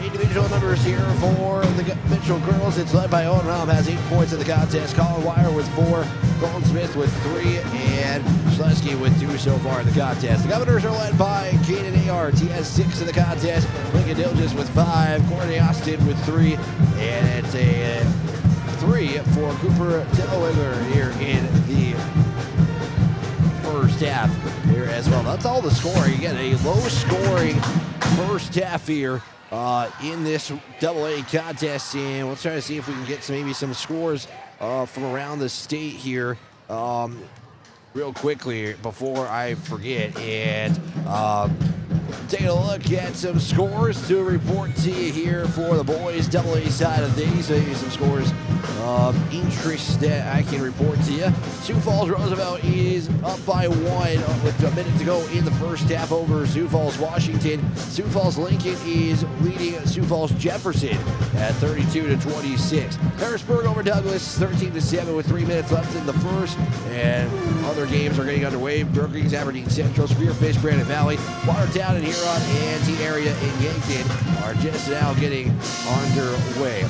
[SPEAKER 5] individual numbers here for the Mitchell girls. It's led by Owen Rahm, has 8 points in the contest. Colin Wire with 4, Colin Smith with 3, and Schlesky with 2 so far in the contest. The Governors are led by Caden Ayart. He has 6 in the contest. Lincoln Dilges with 5, Courtney Austin with 3, and it's a 3 for Cooper Tillwinger here in the first half here as well. That's all the scoring. You get a low-scoring first half here in this AA contest, and we'll try to see if we can get maybe some scores from around the state here real quickly before I forget. And taking a look at some scores to report to you here for the boys AA side of things. Maybe some scores of interest that I can report to you. Sioux Falls Roosevelt is up by 1 with a minute to go in the first half over Sioux Falls Washington. Sioux Falls Lincoln is leading Sioux Falls Jefferson at 32-26. Harrisburg over Douglas 13-7 with 3 minutes left in the first, and other games are getting underway. Brookings, Aberdeen Central, Spearfish, Brandon Valley, Watertown and Huron, and T-Area in Yankton are just now getting underway.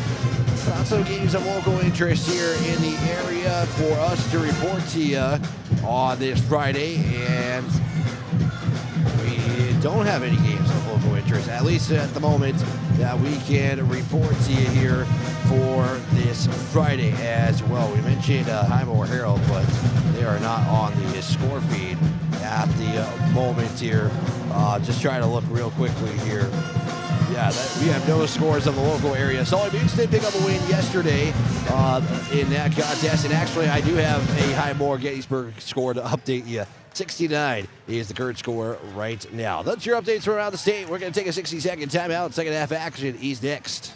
[SPEAKER 5] Lots of games of local interest here in the area for us to report to you on this Friday, and we don't have any games of local interest, at least at the moment, that we can report to you here for this Friday as well. We mentioned Highmore Herald, but they are not on the score feed at the moment here. Just trying to look real quickly here. Yeah, we have no scores of the local area. Solid Buttes did pick up a win yesterday in that contest, and actually I do have a Highmore Gettysburg score to update you. 69 is the current score right now. That's your updates from around the state. We're going to take a 60-second timeout. Second half action is next.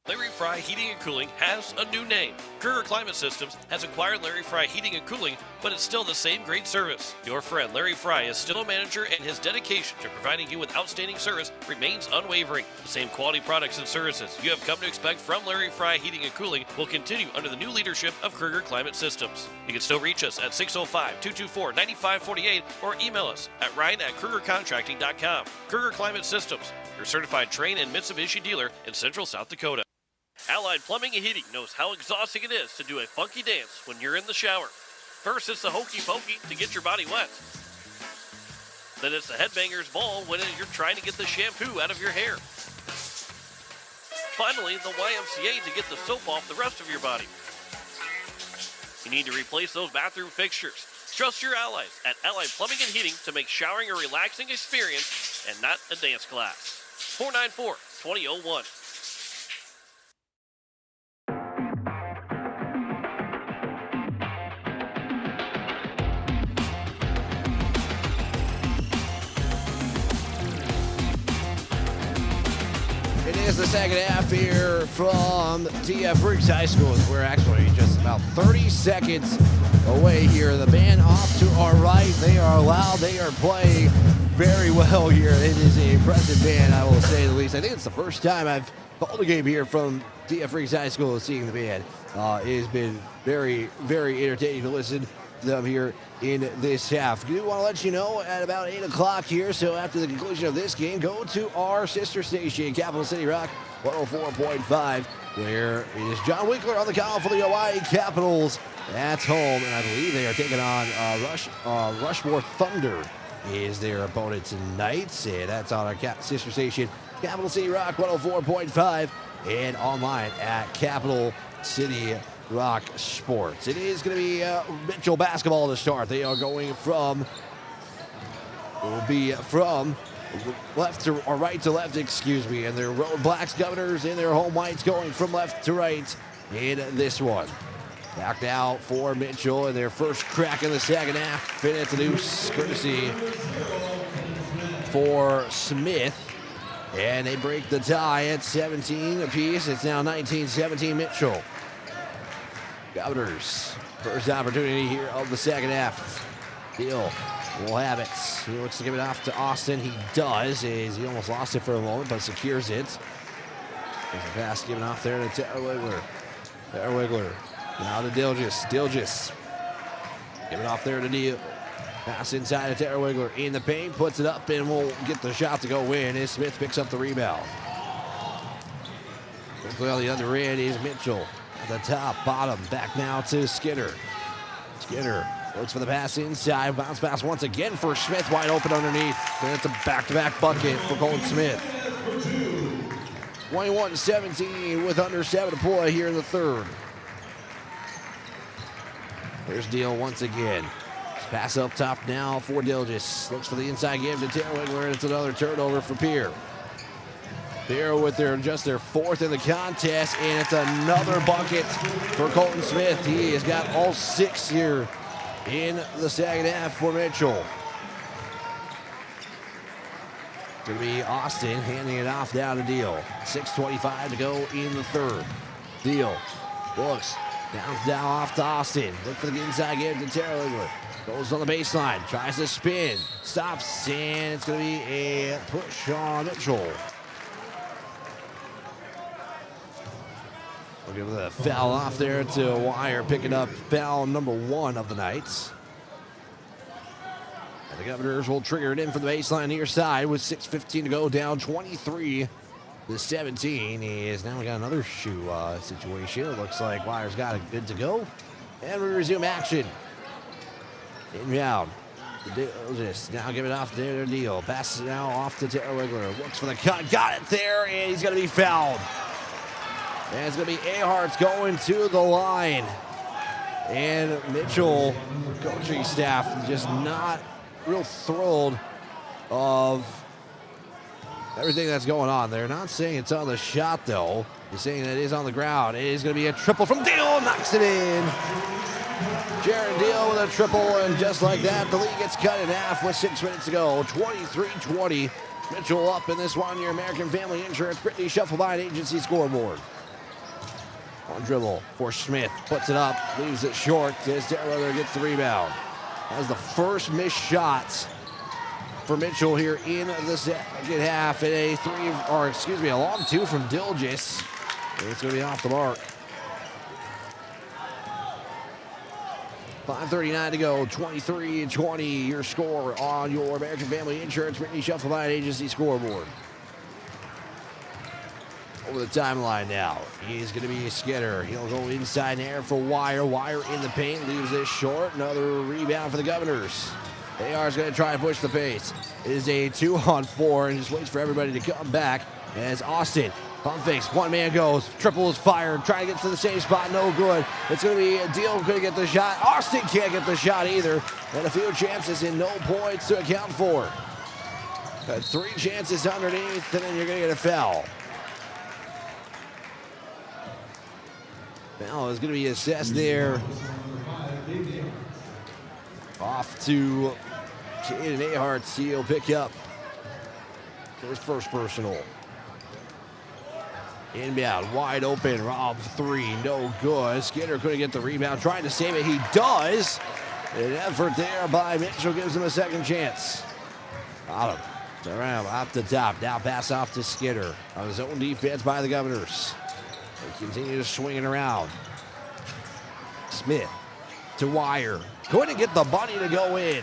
[SPEAKER 3] Larry Fry Heating and Cooling has a new name. Kruger Climate Systems has acquired Larry Fry Heating and Cooling, but it's still the same great service. Your friend Larry Fry is still a manager, and his dedication to providing you with outstanding service remains unwavering. The same quality products and services you have come to expect from Larry Fry Heating and Cooling will continue under the new leadership of Kruger Climate Systems. You can still reach us at 605-224-9548 or email us at ryan@krugercontracting.com. Kruger Climate Systems, your certified Trane and Mitsubishi dealer in Central South Dakota. Allied Plumbing and Heating knows how exhausting it is to do a funky dance when you're in the shower. First, it's the hokey pokey to get your body wet. Then it's the headbanger's ball when you're trying to get the shampoo out of your hair. Finally, the YMCA to get the soap off the rest of your body. You need to replace those bathroom fixtures. Trust your allies at Allied Plumbing and Heating to make showering a relaxing experience and not a dance class. 494-2001.
[SPEAKER 5] It is the second half here from TF Riggs High School. We're actually just about 30 seconds away here. The band off to our right. They are loud. They are playing very well here. It is an impressive band, I will say the least. I think it's the first time I've called a game here from TF Riggs High School seeing the band. It has been very, very entertaining to listen to them here in this half. I do want to let you know at about 8 o'clock here, so after the conclusion of this game, go to our sister station, Capital City Rock 104.5, where it is John Winkler on the call for the Hawaii Capitals. That's home, and I believe they are taking on Rushmore Thunder is their opponent tonight, and that's on our sister station, Capital City Rock 104.5, and online at Capital City Rock Sports. It is going to be Mitchell basketball to start. They are going from left to or right to left, excuse me, and their road blacks Governors and their home whites going from left to right in this one. Back now for Mitchell in their first crack in the second half. And it's a deuce courtesy for Smith. And they break the tie at 17 apiece. It's now 19-17 Mitchell. Governors, first opportunity here of the second half. Deal will have it. He looks to give it off to Austin. He does. He almost lost it for a moment, but secures it. There's a pass given off there to Taylor Wiggler. Taylor Wiggler. Now to Dilgis. Dilgis. Give it off there to Deal. Pass inside to Taylor Wiggler. In the paint. Puts it up and will get the shot to go in as Smith picks up the rebound. Quickly on the other end is Mitchell. At the top, bottom. Back now to Skinner. Skinner looks for the pass inside. Bounce pass once again for Smith. Wide open underneath. And it's a back-to-back bucket for Colton Smith. 21-17 with under 7 to play here in the third. There's Deal once again. Pass up top now for Dilgis. Looks for the inside give to Taylor Wiggler, and it's another turnover for Pierre. Pierre with just their fourth in the contest, and it's another bucket for Colton Smith. He has got all 6 here in the second half for Mitchell. It's going to be Austin handing it off down to Deal. 6:25 to go in the third. Deal looks. Bounce down off to Austin. Look for the inside give to Taylor Wiggler. Goes on the baseline. Tries to spin. Stops. And it's going to be a push on Mitchell. We'll give the foul off there to Wire. Picking up foul number 1 of the night. And the Governors will trigger it in from the baseline near side with 6:15 to go. Down 23. The 17 is now we got another shoe situation. It looks like Wire's got it good to go. And we resume action. Inbound. Just now give it off to their Deal. Passes it now off to Taylor Wiggler. Looks for the cut. Got it there, and he's going to be fouled. And it's going to be Ahart's going to the line. And Mitchell coaching staff just not real thrilled of everything that's going on. They're not saying it's on the shot, though. They're saying that it is on the ground. It is going to be a triple from Deal. Knocks it in. Jaron Deal with a triple, and just like that, the lead gets cut in half with 6 minutes to go. 23-20. Mitchell up in this one. Your American Family Insurance Brittany Shufflebine Agency scoreboard. On dribble for Smith. Puts it up. Leaves it short. Darrell gets the rebound. That's the first missed shot for Mitchell here in the second half. And a long two from Dilgis. It's going to be off the mark. 5:39 to go. 23-20. Your score on your American Family Insurance Brittany Shuffleline Agency scoreboard. Over the timeline now. He's going to be Skinner. He'll go inside there for Wire. Wire in the paint. Leaves it short. Another rebound for the Governors. AR's going to try and push the pace. It is a 2-on-4 and just waits for everybody to come back as Austin pump fakes. One man goes. Triple is fired. Trying to get to the same spot. No good. It's going to be a deal. Couldn't get the shot. Austin can't get the shot either. And a few chances and no points to account for. Got 3 chances underneath and then you're going to get a foul. Foul is going to be assessed there. Off to Caden Ahart. He'll pick up his first personal. Inbound, wide open. Rob 3, no good. Skinner couldn't get the rebound. Trying to save it. He does. An effort there by Mitchell gives him a second chance. Bottom. Around off the top. Now pass off to Skinner. On his own defense by the Governors. They continue to swing it around. Smith to Wire. Couldn't get the bunny to go in.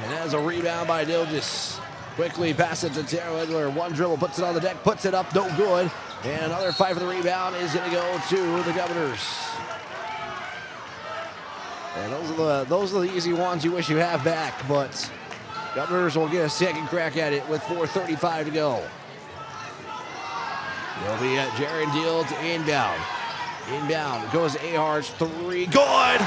[SPEAKER 5] And that's a rebound by Dilgis. Quickly pass it to Tara Wiggler. One dribble, puts it on the deck, puts it up, no good. And another fight for the rebound is going to go to the Governors. And those are the easy ones you wish you have back, but Governors will get a second crack at it with 4:35 to go. It'll be at Jaron Deal to inbound. Inbound goes Ahart's 3. Good!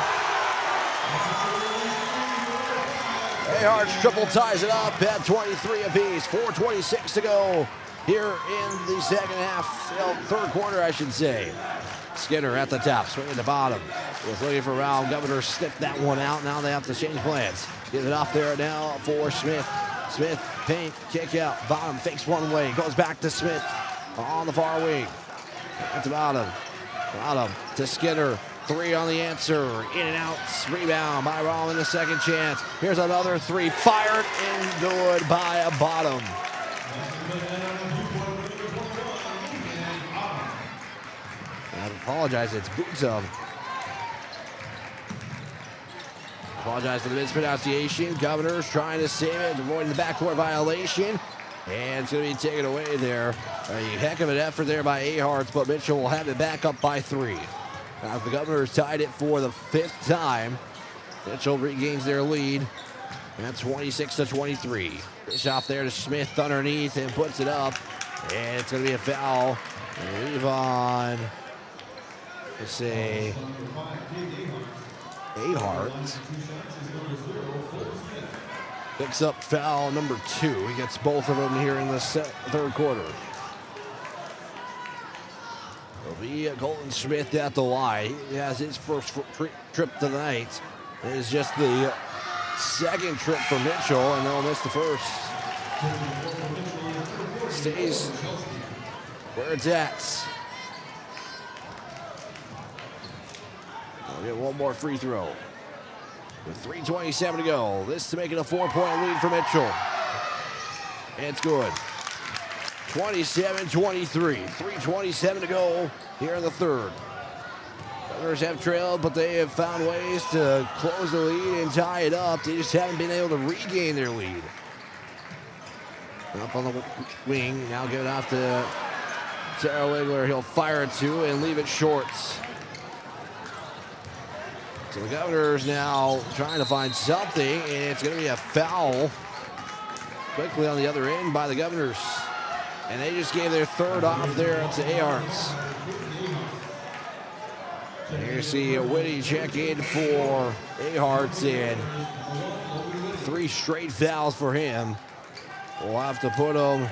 [SPEAKER 5] Ahart's triple ties it up at 23 apiece. 4:26 to go here in the second half, third quarter, I should say. Skinner at the top, swinging the bottom. Was looking for Raul. Governor sniffed that one out. Now they have to change plans. Get it off there now for Smith. Smith, paint, kick out. Bottom fakes one way. Goes back to Smith on the far wing. At the bottom. Bottom to Skinner. 3 on the answer. In and out. Rebound by Raul in the second chance. Here's another 3. Fired and good by a Bottom. I apologize. It's Bootsum. Apologize for the mispronunciation. Governors trying to save it, avoiding the backcourt violation. And it's going to be taken away there. A heck of an effort there by Ahart, but Mitchell will have it back up by 3. Now the Governors tied it for the 5th time. Mitchell regains their lead. And that's 26-23. Dish off there to Smith underneath and puts it up. And it's going to be a foul. And leave on, let's say, Ahart. Picks up foul number 2. He gets both of them here in the third quarter. It'll be Colton Smith at the line. He has his first trip tonight. It is just the second trip for Mitchell, and they'll miss the first. Stays where it's at. I'll get one more free throw. With 3:27 to go. This to make it a 4-point lead for Mitchell. It's good. 27-23. 3:27 to go here in the third. Governors have trailed, but they have found ways to close the lead and tie it up. They just haven't been able to regain their lead. Up on the wing. Now give it off to Sarah Wiggler. He'll fire it to and leave it short. So the Governors now trying to find something, and it's going to be a foul quickly on the other end by the Governors. And they just gave their third off there to Aharts. Here you see a Whitty check in for Aharts, and 3 straight fouls for him. We'll have to put him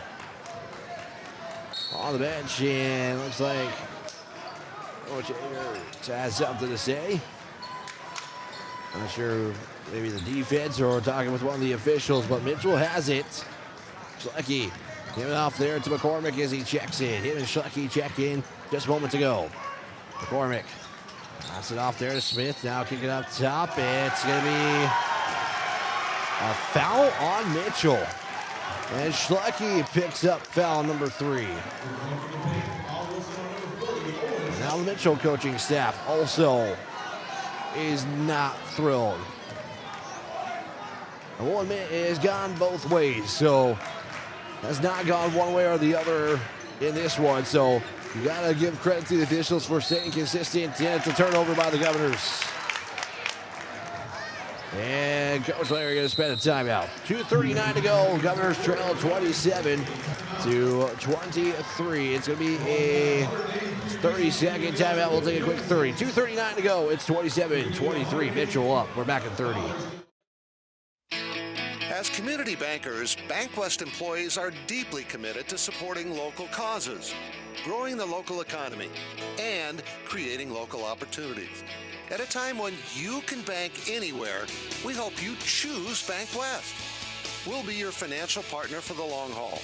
[SPEAKER 5] on the bench, and looks like Coach Aharts has something to say. Not sure, maybe the defense or talking with one of the officials, but Mitchell has it. Schlecki giving off there to McCormick as he checks in. Him and Schlecki check in Just a moment to go. McCormick. Pass it off there to Smith. Now kick it up top. It's going to be a foul on Mitchell. And Schlecke picks up foul number 3. Now the Mitchell coaching staff also is not thrilled. I will admit it has gone both ways, so has not gone one way or the other in this one. So you gotta give credit to the officials for staying consistent. And it's a turnover by the Governors. And Coach Larry going to spend a timeout. 2:39 to go. Governors trail 27 to 23. It's going to be a 30-second timeout. We'll take a quick 30. 2:39 to go. It's 27-23. Mitchell up. We're back at 30.
[SPEAKER 1] As community bankers, BankWest employees are deeply committed to supporting local causes, growing the local economy, and creating local opportunities. At a time when you can bank anywhere, we hope you choose BankWest. We'll be your financial partner for the long haul,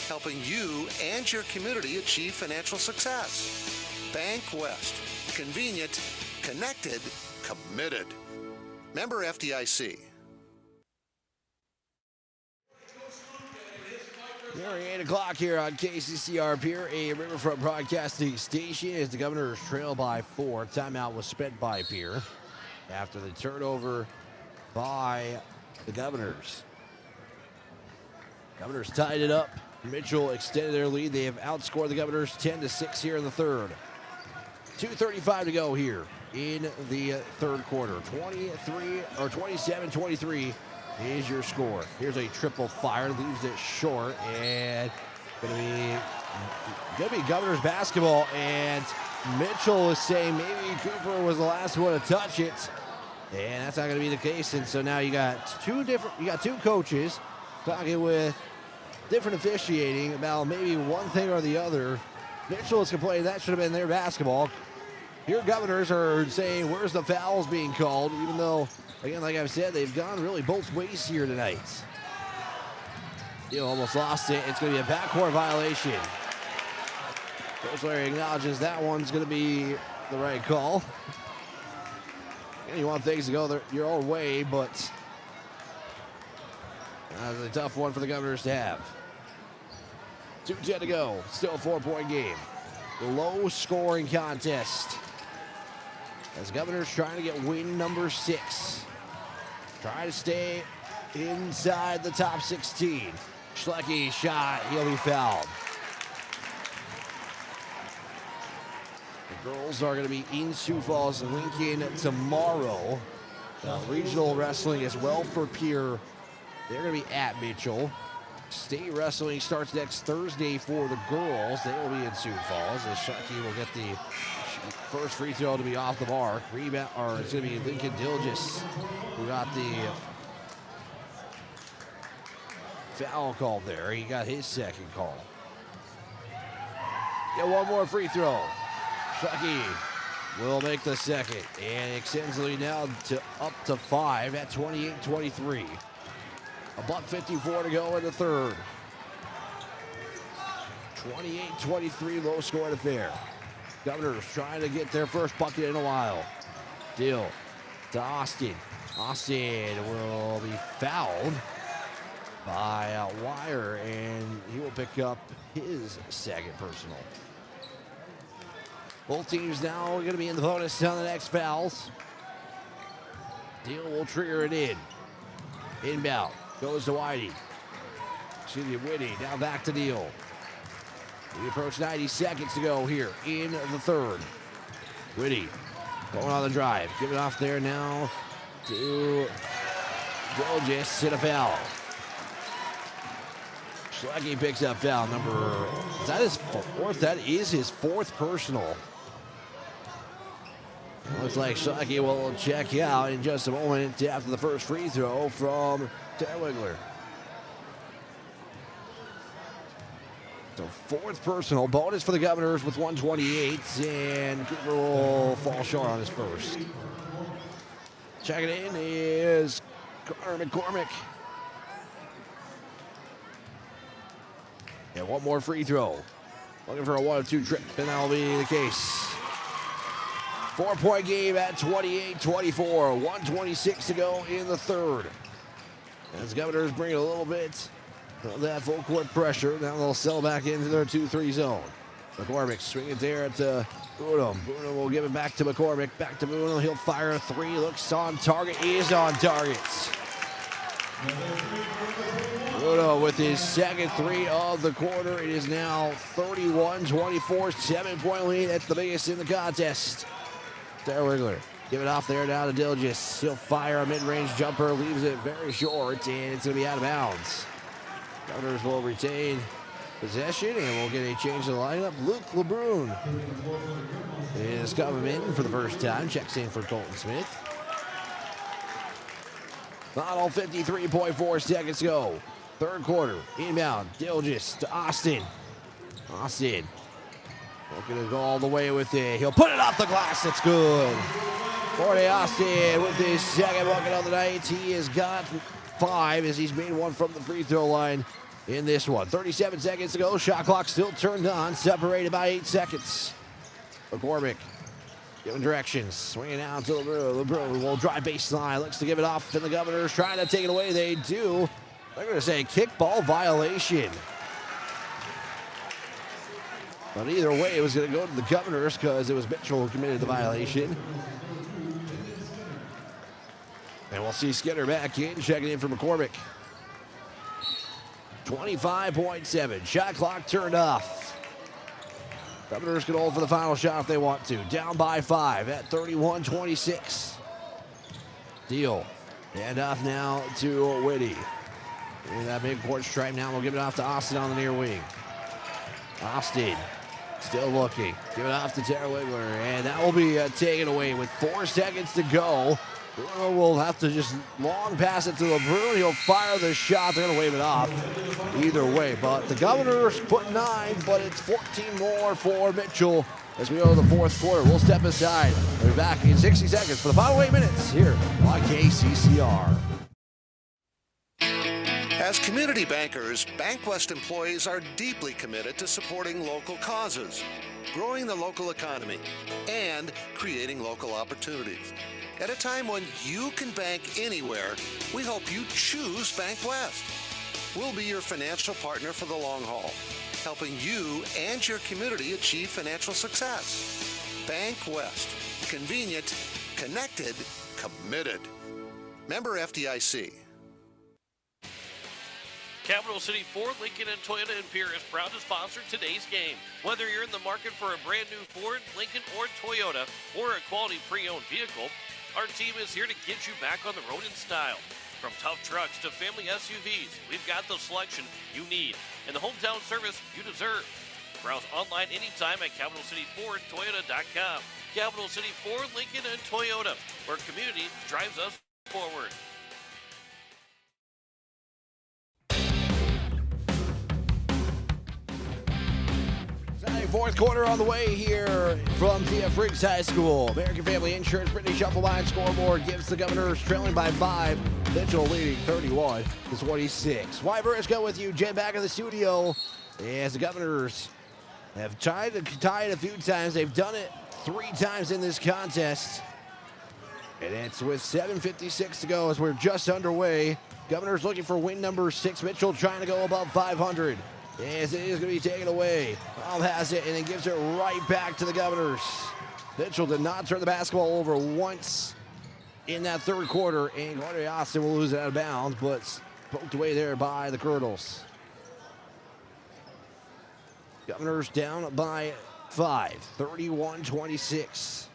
[SPEAKER 1] helping you and your community achieve financial success. BankWest. Convenient, connected, committed. Member FDIC.
[SPEAKER 5] Nearing 8 o'clock here on KCCR Pierre, a Riverfront Broadcasting station, as the Governors trail by 4. Timeout was spent by Pierre after the turnover by the Governors. Governors tied it up. Mitchell extended their lead. They have outscored the Governors 10-6 here in the third. 2:35 to go here in the third quarter. 27-23. Is your score. Here's a triple fire, leaves it short, and gonna be Governors basketball. And Mitchell is saying maybe Cooper was the last one to touch it, and that's not gonna be the case. And so now you got two coaches talking with different officiating about maybe one thing or the other. Mitchell is complaining that should have been their basketball. Your Governors are saying where's the fouls being called, even though, again, like I've said, they've gone really both ways here tonight. Steele almost lost it. It's going to be a backcourt violation. Coach Larry acknowledges that one's going to be the right call. And you want things to go your own way, but that's a tough one for the Governors to have. 2:10 to go. Still a 4-point game. Low-scoring contest. As Governors trying to get win number 6. Trying to stay inside the top 16. Schlecke shot. He'll be fouled. The girls are going to be in Sioux Falls and Lincoln tomorrow. Regional wrestling as well for Pierre. They're going to be at Mitchell. State wrestling starts next Thursday for the girls. They will be in Sioux Falls as Schlecke will get the first free throw to be off the mark. Rebound, or it's going to be Lincoln Dilgis who got the foul call there. He got his second call. Get one more free throw. Schlecke will make the second and extends the lead now to up to 5 at 28-23. $1:54 to go in the third. 28-23, low scoring affair. Governors trying to get their first bucket in a while. Deal to Austin. Austin will be fouled by Wire, and he will pick up his second personal. Both teams now are going to be in the bonus on the next fouls. Deal will trigger it in. Inbound. Goes to Whitey. Whitty. Now back to Deal. We approach 90 seconds to go here in the third. Whitty going on the drive. Give it off there now to Dilgis. Hit a foul. Schlecke picks up foul number. Is that his fourth? That is his fourth personal. Looks like Schlecke will check out in just a moment after the first free throw from Terwigler. So fourth personal. Bonus for the Governors with 128, and Cooper will fall short on his first. Checking in is Connor McCormick. And one more free throw. Looking for a 1-2 trip, and that'll be the case. 4-point game at 28-24. 1:26 to go in the third. As Governors bring a little bit of that full court pressure. Now they'll settle back into their 2-3 zone. McCormick swing it there at Bruno. Bruno will give it back to McCormick. Back to Bruno. He'll fire a three. Looks on target. He is on target. Bruno with his second three of the quarter. It is now 31-24, 7-point lead. That's the biggest in the contest. Sarah Wiggler. Give it off there now to Dilgis. He'll fire a mid-range jumper. Leaves it very short, and it's going to be out of bounds. Governors will retain possession, and we'll get a change in the lineup. Luke LeBrun is coming in for the first time. Checks in for Colton Smith. Final 53.4 seconds to go. Third quarter. Inbound. Dilgis to Austin. Austin looking to go all the way with it. He'll put it off the glass. It's good. Corey Austin with his second bucket of the night. He has got 5 as he's made one from the free throw line in this one. 37 seconds to go. Shot clock still turned on. Separated by 8 seconds. McCormick giving directions. Swinging out to LeBron. LeBron will drive baseline. Looks to give it off. And the Governors trying to take it away. They do. They're going to say kickball violation. But either way, it was going to go to the Governors because it was Mitchell who committed the violation. And we'll see Skinner back in, checking in for McCormick. 25.7. Shot clock turned off. Governors can hold for the final shot if they want to. Down by 5 at 31-26. Deal. Hand off now to Whitty. In that big court stripe now, we'll give it off to Austin on the near wing. Austin still looking. Give it off to Tara Wiggler, and that will be taken away with 4 seconds to go. Bruno will have to just long pass it to LeBrun. He'll fire the shot. They're going to wave it off either way. But the Governors put 9, but it's 14 more for Mitchell as we go to the fourth quarter. We'll step aside. We'll be back in 60 seconds for the final 8 minutes here on KCCR.
[SPEAKER 1] As community bankers, BankWest employees are deeply committed to supporting local causes, growing the local economy, and creating local opportunities. At a time when you can bank anywhere, we hope you choose BankWest. We'll be your financial partner for the long haul, helping you and your community achieve financial success. BankWest. Convenient, connected, committed. Member FDIC.
[SPEAKER 3] Capital City Ford, Lincoln, and Toyota in Pierre is proud to sponsor today's game. Whether you're in the market for a brand new Ford, Lincoln, or Toyota, or a quality pre-owned vehicle, our team is here to get you back on the road in style. From tough trucks to family SUVs, we've got the selection you need and the hometown service you deserve. Browse online anytime at CapitalCityFordToyota.com. Capital City Ford, Lincoln, and Toyota, where community drives us forward.
[SPEAKER 5] Fourth quarter on the way here from TF Riggs High School. American Family Insurance, Brittany Shufflebein scoreboard gives the Governors trailing by 5. Mitchell leading 31-26. Wyberishka with you. Jen back in the studio as the Governors have tried to tie it a few times. They've done it 3 times in this contest. And it's with 7:56 to go as we're just underway. Governors looking for win number 6. Mitchell trying to go above 500. As it is going to be taken away. Bob has it and then gives it right back to the Governors. Mitchell did not turn the basketball over once in that third quarter, and Corey Austin will lose it out of bounds, but poked away there by the Kernels. Governors down by 5, 31-26.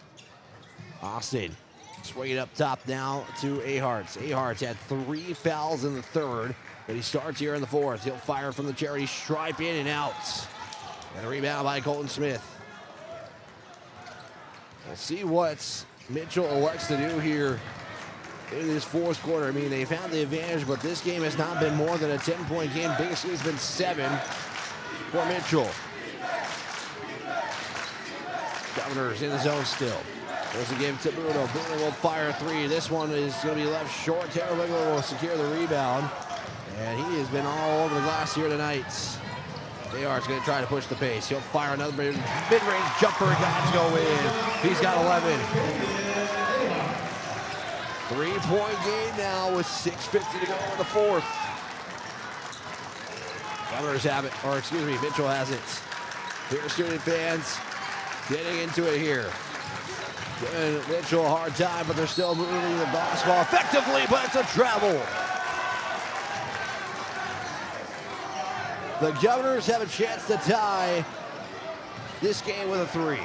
[SPEAKER 5] Austin swinging up top now to Aharts. Aharts had 3 fouls in the third. But he starts here in the fourth. He'll fire from the charity stripe in and out. And a rebound by Colton Smith. We'll see what Mitchell elects to do here in this fourth quarter. I mean, they've had the advantage, but this game has not been more than a 10-point game. Biggest lead has been 7 for Mitchell. Governors in the zone still. There's a give to Bruno. Bruno will fire 3. This one is going to be left short. Tara Wiggler will secure the rebound. And he has been all over the glass here tonight. AR's going to try to push the pace. He'll fire another mid-range jumper. Got to go in. He's got 11. 3-point game now with 6:50 to go in the fourth. Governors have it, or excuse me, Mitchell has it. Here, student fans getting into it here. Giving Mitchell a hard time, but they're still moving the basketball effectively, but it's a travel. The Governors have a chance to tie this game with a 3.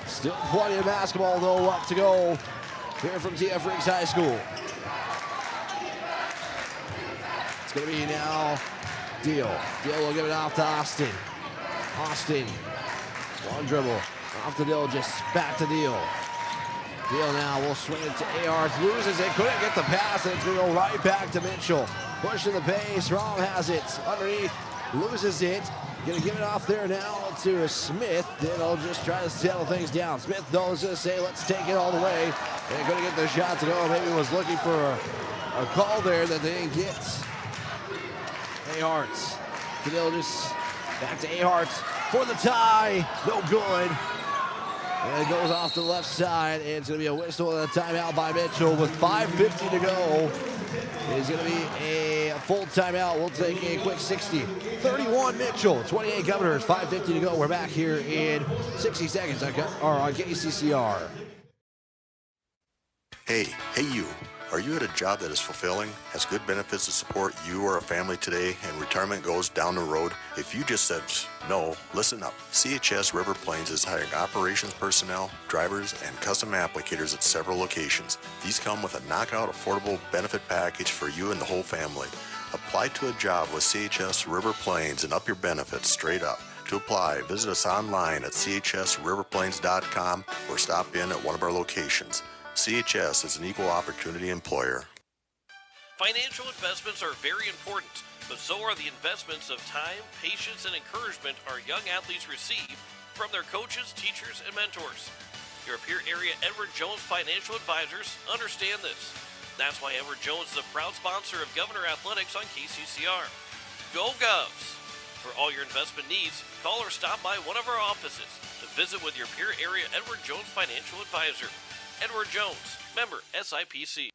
[SPEAKER 5] Still plenty of basketball, though, left to go here from TF Riggs High School. It's going to be now Deal. Deal will give it off to Austin. Austin, one dribble. Off the Deal, just back to Deal. Deal now will swing it to ARs. Loses it, couldn't get the pass, and it's going to go right back to Mitchell. Pushing the pace, Rom has it underneath, loses it. Gonna give it off there now to Smith. Then he'll just try to settle things down. Smith though is gonna say, let's take it all the way. They're gonna get the shot to go. Maybe was looking for a call there that they didn't get. A-Harts. They'll just back to A-Harts for the tie. No good. And it goes off to the left side. And it's gonna be a whistle and a timeout by Mitchell with 5:50 to go. It's going to be a full timeout. We'll take a quick 60. 31 Mitchell, 28 Governors, 5:50 to go. We're back here in 60 seconds on KCCR.
[SPEAKER 7] Hey you. Are you at a job that is fulfilling, has good benefits to support you or a family today, and retirement goes down the road? If you just said no, listen up. CHS River Plains is hiring operations personnel, drivers, and custom applicators at several locations. These come with a knockout affordable benefit package for you and the whole family. Apply to a job with CHS River Plains and up your benefits straight up. To apply, visit us online at chsriverplains.com or stop in at one of our locations. CHS is an equal opportunity employer.
[SPEAKER 3] Financial investments are very important, but so are the investments of time, patience, and encouragement our young athletes receive from their coaches, teachers, and mentors. Your Pierre area Edward Jones Financial Advisors understand this. That's why Edward Jones is a proud sponsor of Governor Athletics on KCCR. Go Govs! For all your investment needs, call or stop by one of our offices to visit with your Pierre area Edward Jones Financial Advisor. Edward Jones, member SIPC.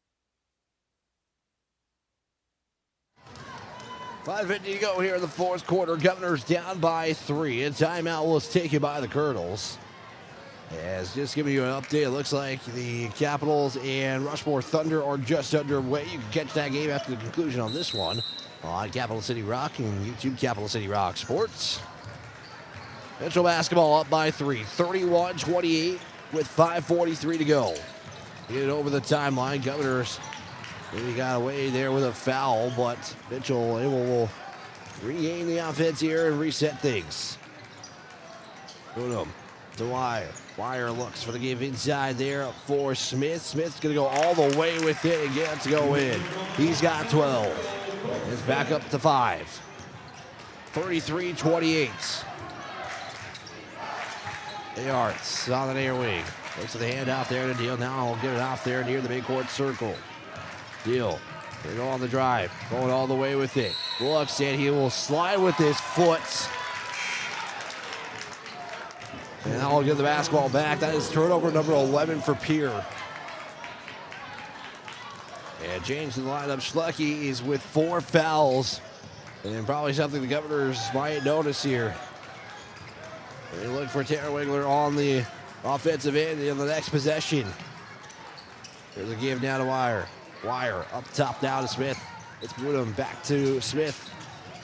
[SPEAKER 5] 5:50 to go here in the fourth quarter. Governors down by 3. A timeout was taken by the Kernels. As just giving you an update, it looks like the Capitals and Rushmore Thunder are just underway. You can catch that game after the conclusion on this one on Capital City Rock and YouTube Capital City Rock Sports. Mitchell basketball up by 3, 31-28 with 5:43 to go. Get it over the timeline. Governors maybe got away there with a foul, but Mitchell will regain the offense here and reset things. Boom to Wire. Wire looks for the give inside there for Smith. Smith's going to go all the way with it and get it to go in. He's got 12. It's back up to 5. 33-28. A-Harts on the near wing. Looks at the handoff there to Deal. Now he'll get it off there near the midcourt circle. Deal. They go on the drive. Going all the way with it. Looks and he will slide with his foot. And now he'll get the basketball back. That is turnover number 11 for Pierre. And changing the lineup. Schlecke is with 4 fouls. And probably something the Governors might notice here. They look for Tara Wigler on the offensive end in the next possession. There's a give down to Wire. Wire up top now to Smith. It's Boodham back to Smith.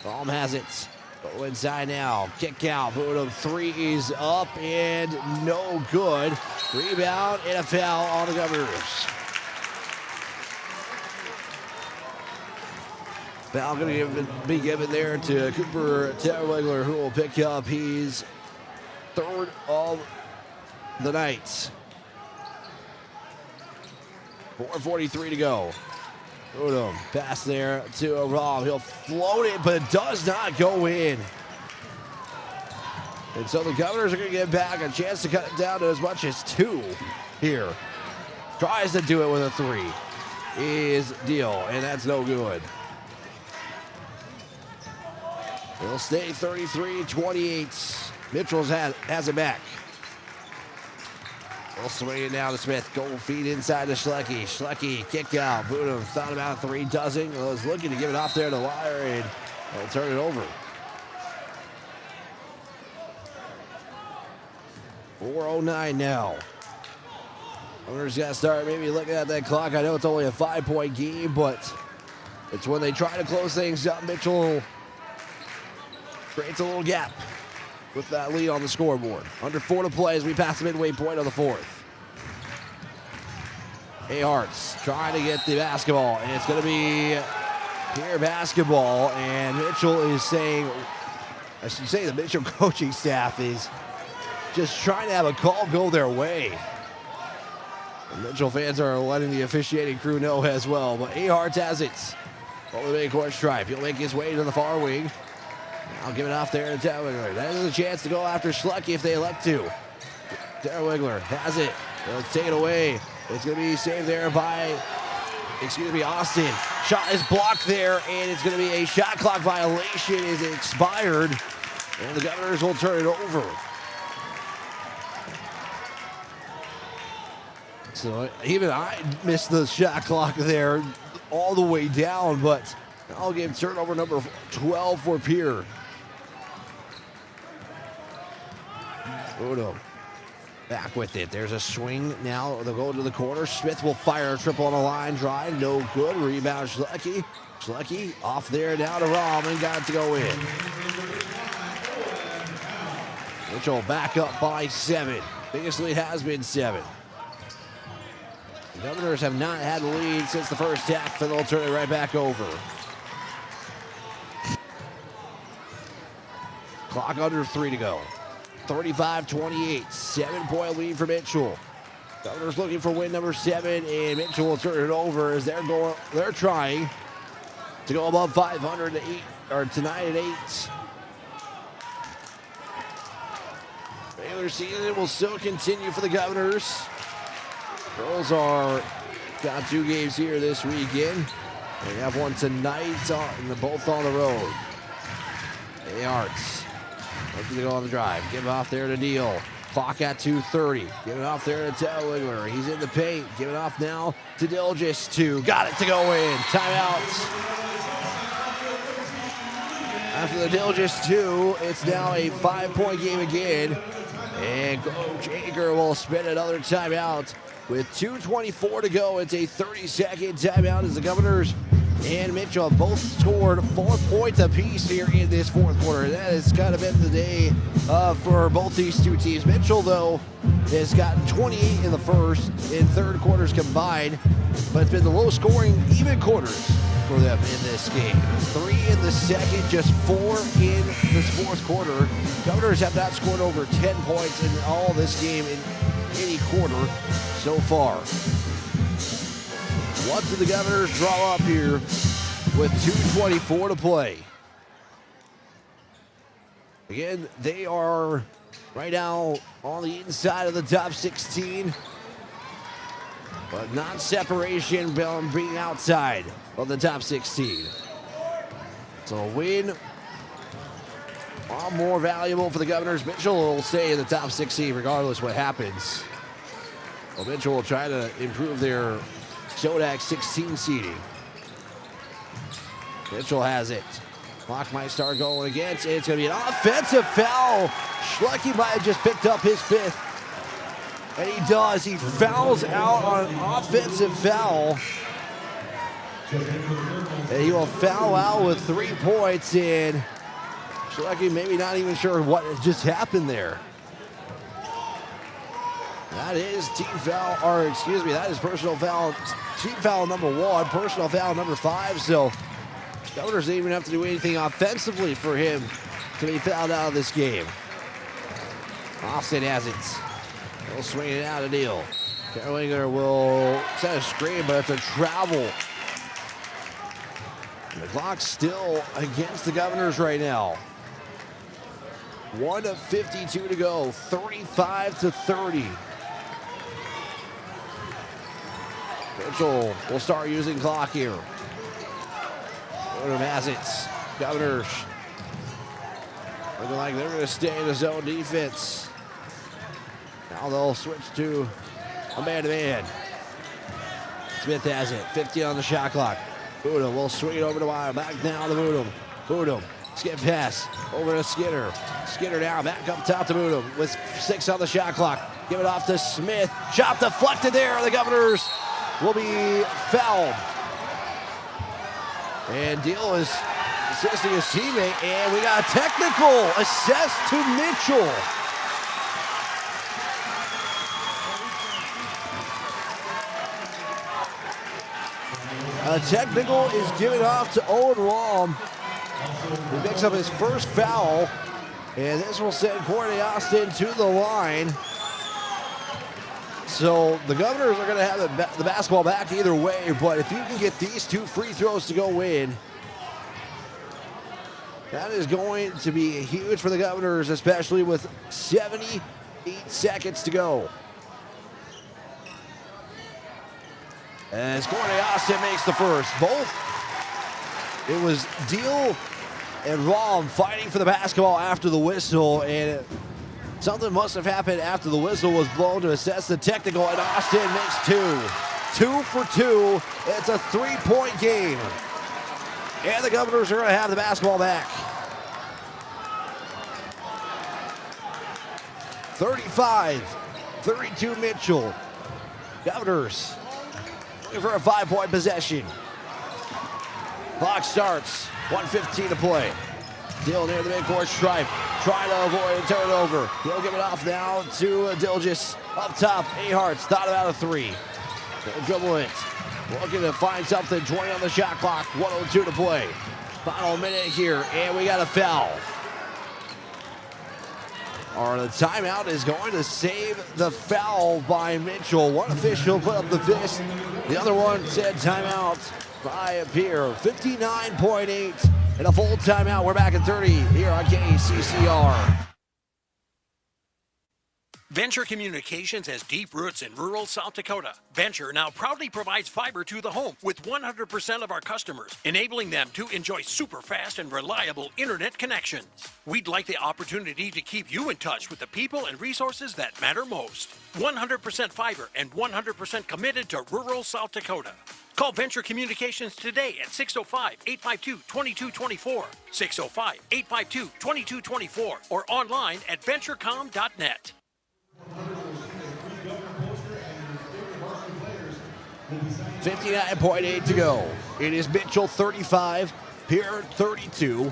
[SPEAKER 5] Baum has it. Go inside now. Kick out. Boodham 3 is up and no good. Rebound and a foul on the Governors. Foul going to be given there to Cooper Terwigler, who will pick up his 3rd of the night. 4:43 to go. Boodham pass there to Rob. He'll float it, but it does not go in. And so the Governors are going to get back a chance to cut it down to as much as 2 here. Tries to do it with a 3. Is Deal, and that's no good. They'll stay 33-28. Mitchell's has it back. They'll swing it now to Smith. Gold feed inside to Schlecke. Schlecke kick out. Boonham thought about three, doesn't. Was looking to give it off there to Wire, and they'll turn it over. 4:09 now. Owners got to start maybe looking at that clock. I know it's only a 5-point game, but it's when they try to close things up. Mitchell creates a little gap with that lead on the scoreboard. Under 4 to play as we pass the midway point of the fourth. Hart's trying to get the basketball, and it's going to be Pierre basketball, and Mitchell is saying, I should say the Mitchell coaching staff is just trying to have a call go their way. The Mitchell fans are letting the officiating crew know as well, but Hart's has it. Over the midcourt stripe. He'll make his way to the far wing. I'll give it off there to Terwigler. That is a chance to go after Schlecke if they elect to. Terwigler has it. Let's take it away. It's going to be saved there by, Austin. Shot is blocked there, and it's going to be a shot clock violation as it expired, and the Governors will turn it over. So even I missed the shot clock there all the way down, but I'll give turnover number 12 for Pierre. Udo back with it. There's a swing now. They'll go to the corner. Smith will fire a triple on the line drive. No good. Rebound Schlecke. Schlecke off there now to Rahman. Got it to go in. Mitchell back up by 7. Biggest lead has been 7. The Governors have not had the lead since the first half, and they'll turn it right back over. Clock under 3 to go. 35-28, 7-point lead for Mitchell. Governors looking for win number 7, and Mitchell will turn it over as they're trying to go above 500 to 9-8. Regular season will still continue for the Governors. Girls got 2 games here this weekend. They have one tonight, and they're both on the road. Arts looking to go on the drive. Give it off there to Deal. Clock at 2:30. Give it off there to Telligler. He's in the paint. Give it off now to Dilgis 2. Got it to go in. Timeout. After the Dilgis 2, it's now a 5-point game again. And Coach Aker will spin another timeout. With 2:24 to go, it's a 30-second timeout as the Governors and Mitchell have both scored 4 points apiece here in this fourth quarter. That has kind of been the day for both these two teams. Mitchell, though, has gotten 28 in the first and third quarters combined, but it's been the low-scoring even quarters for them in this game. 3 in the second, just 4 in this fourth quarter. Governors have not scored over 10 points in all this game in any quarter so far. What do the Governors draw up here with 2:24 to play? Again, they are right now on the inside of the top 16, but not separation being outside of the top 16. So a win, all more valuable for the Governors. Mitchell will stay in the top 16 regardless what happens. Well, Mitchell will try to improve their Sodak 16 seeding. Mitchell has it. Clock might start going against. It's going to be an offensive foul. Schlecke might have just picked up his 5th. And he does. He fouls out on an offensive foul. And he will foul out with 3 points in. Schlecke maybe not even sure what just happened there. That is that is personal foul. Team foul number 1, personal foul number 5. So Governors didn't even have to do anything offensively for him to be fouled out of this game. Austin has it. He'll swing it out of Deal. Terwigler will set a screen, but it's a travel. And the clock's still against the Governors right now. 1:52 to go. 35-30. Mitchell will start using clock here. Has it. Governors Looking like they're going to stay in the zone defense. Now they'll switch to a man-to-man. Smith has it. 15 on the shot clock. Boodum will swing it over to Wire. Back down to Boodum. Boodum. Skip pass over to Skinner. Skinner now back up top to Boodum with 6 on the shot clock. Give it off to Smith. Shot deflected there. The Governors will be fouled. And Deal is assisting his teammate, and we got a technical assessed to Mitchell. A technical is given off to Owen Rahm. He picks up his first foul, and this will send Courtney Austin to the line. So the Governors are going to have the basketball back either way, but if you can get these 2 free throws to go in, that is going to be huge for the Governors, especially with 78 seconds to go. As Courtney Austin makes the first. It was Deal and Rahm fighting for the basketball after the whistle, and something must have happened after the whistle was blown to assess the technical, and Austin makes 2. 2 for 2. It's a 3-point game. And the Governors are going to have the basketball back. 35-32 Mitchell. Governors looking for a 5-point possession. Clock starts. 1:15 to play. Dill near the midcourt stripe. Trying to avoid a turnover. He'll give it off now to Dilgis. Up top, Aharts thought about a 3. He'll dribble it. Looking to find something. 20 on the shot clock. 1:02 to play. Final minute here, and we got a foul. Or the timeout is going to save the foul by Mitchell. One official put up the fist. The other one said timeout by Pierre. 59.8 and a full timeout. We're back at 30 here on KCCR.
[SPEAKER 8] Venture Communications has deep roots in rural South Dakota. Venture now proudly provides fiber to the home with 100% of our customers, enabling them to enjoy super fast and reliable internet connections. We'd like the opportunity to keep you in touch with the people and resources that matter most. 100% fiber and 100% committed to rural South Dakota. Call Venture Communications today at 605-852-2224, 605-852-2224, or online at venturecom.net.
[SPEAKER 5] 59.8 to go. It is Mitchell 35, Pierre 32.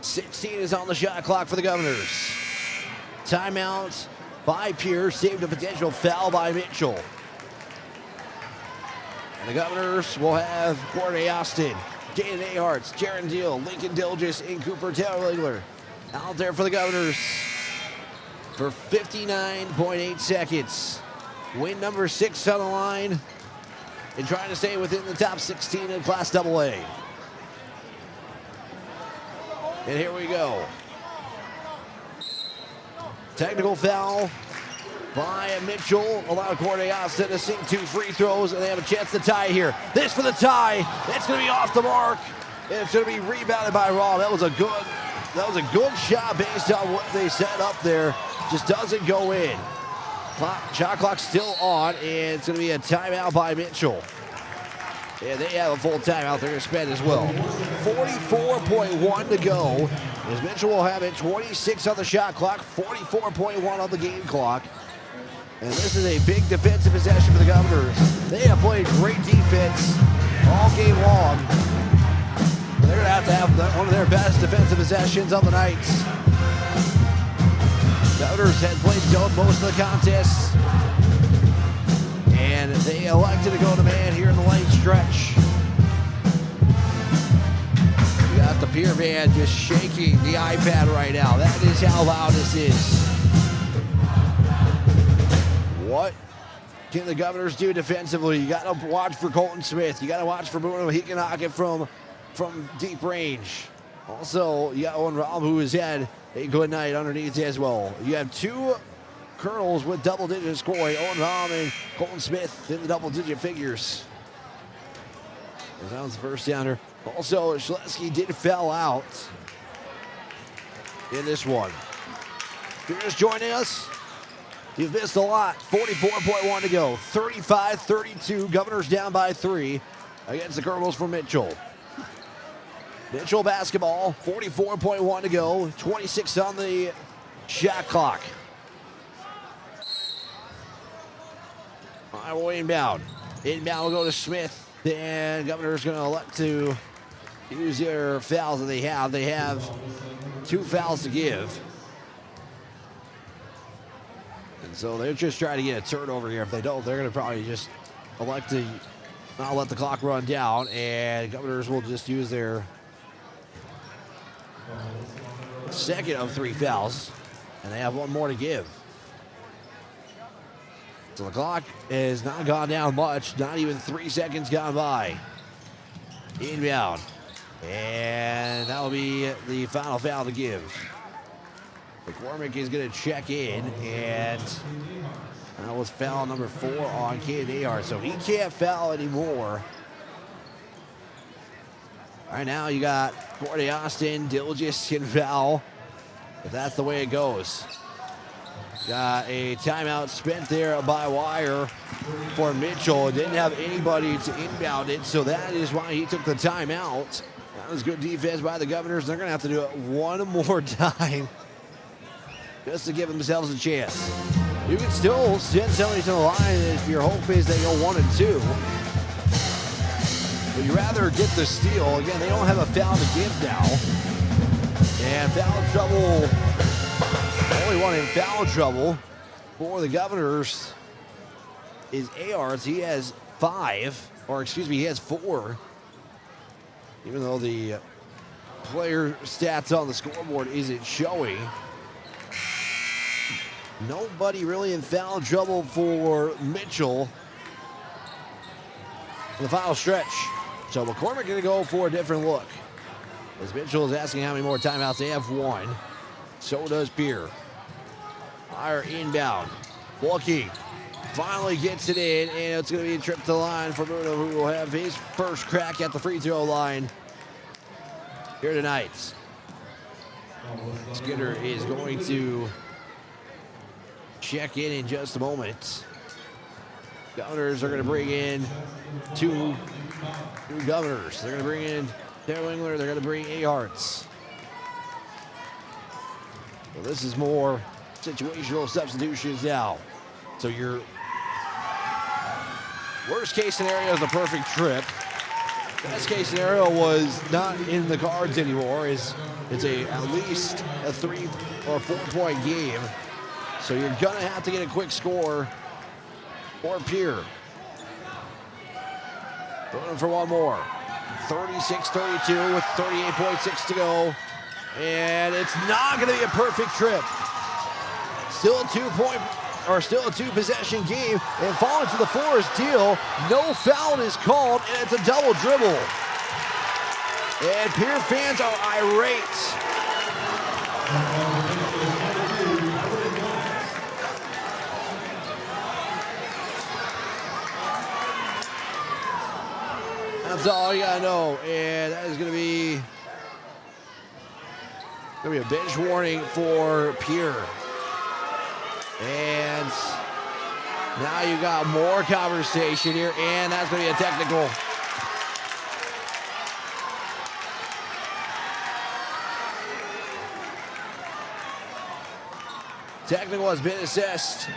[SPEAKER 5] 16 is on the shot clock for the Governors. Timeout by Pierre, saved a potential foul by Mitchell. And the Governors will have Courtney Austin, Jaden Aharts, Jaron Deal, Lincoln Dilgis, and Cooper Taylor Ligler out there for the Governors for 59.8 seconds. Win number 6 on the line and trying to stay within the top 16 in Class AA. And here we go. Technical foul by Mitchell. Allow Courtney Austin to sink 2 free throws, and they have a chance to tie here. This for the tie. It's going to be off the mark, and it's going to be rebounded by Raw. That was a good shot based on what they set up there. Just doesn't go in. Shot clock still on, and it's going to be a timeout by Mitchell. And they have a full timeout they're going to spend as well. 44.1 to go. As Mitchell will have it, 26 on the shot clock, 44.1 on the game clock. And this is a big defensive possession for the Governors. They have played great defense all game long. They're going to have one of their best defensive possessions of the night. Governors had played zone most of the contests, and they elected to go to man here in the late stretch. We got the Pierre band just shaking the iPad right now. That is how loud this is. What can the Governors do defensively? You got to watch for Colton Smith. You got to watch for Bruno. He can knock it from deep range. Also, you got one Rob who has had a good night underneath as well. You have 2 Kernels with double-digit scoring. Owen Rahm and Colton Smith in the double-digit figures. That was the first downer. Also, Schleski did foul out. in this one. If you're just joining us, you've missed a lot. 44.1 to go. 35-32. Governors down by 3 against the Kernels from Mitchell. Mitchell basketball. 44.1 to go. 26 on the shot clock. I will inbound. Inbound will go to Smith. And Governor's going to elect to use their fouls that they have. They have 2 fouls to give. And so they're just trying to get a turnover here. If they don't, they're going to probably just elect to not let the clock run down. And Governors will just use their second of 3 fouls. And they have 1 more to give. So the clock has not gone down much. Not even 3 seconds gone by. Inbound. And that will be the final foul to give. McCormick is going to check in. And that was foul number 4 on Caden Ahart. So he can't foul anymore. Right now you got Cordy Austin. Dilgis can foul. If that's the way it goes. Got a timeout spent there by Wire for Mitchell. Didn't have anybody to inbound it, so that is why he took the timeout. That was good defense by the Governors. They're going to have to do it one more time just to give themselves a chance. You can still send somebody to the line if your hope is they go 1 and 2. But you'd rather get the steal. Again, they don't have a foul to give now. And foul trouble. Only one in foul trouble for the Governors is Ahart. He has 5, or excuse me, he has 4. Even though the player stats on the scoreboard isn't showing. Nobody really in foul trouble for Mitchell in the final stretch. So McCormick going to go for a different look. As Mitchell is asking how many more timeouts, they have 1. So does Pierre. Fire inbound. Walkie finally gets it in, and it's going to be a trip to the line for Bruno, who will have his first crack at the free throw line here tonight. Skinner is going to check in just a moment. Governors are going to bring in two Governors. They're going to bring in Darryl Engler. They're going to bring Ahart. So this is more situational substitutions now. So your worst case scenario is a perfect trip. Best case scenario was not in the cards anymore. It's at least a 3 or 4 point game. So you're gonna have to get a quick score for Pierre. Going for 1 more. 36-32 with 38.6 to go. And it's not gonna be a perfect trip. Still a 2-possession game, and falling to the floor is Deal. No foul is called, and it's a double dribble. And Pierre fans are irate. That's all you gotta know, and that is gonna be a bench warning for Pierre. And now you got more conversation here, and that's going to be a technical. Technical has been assessed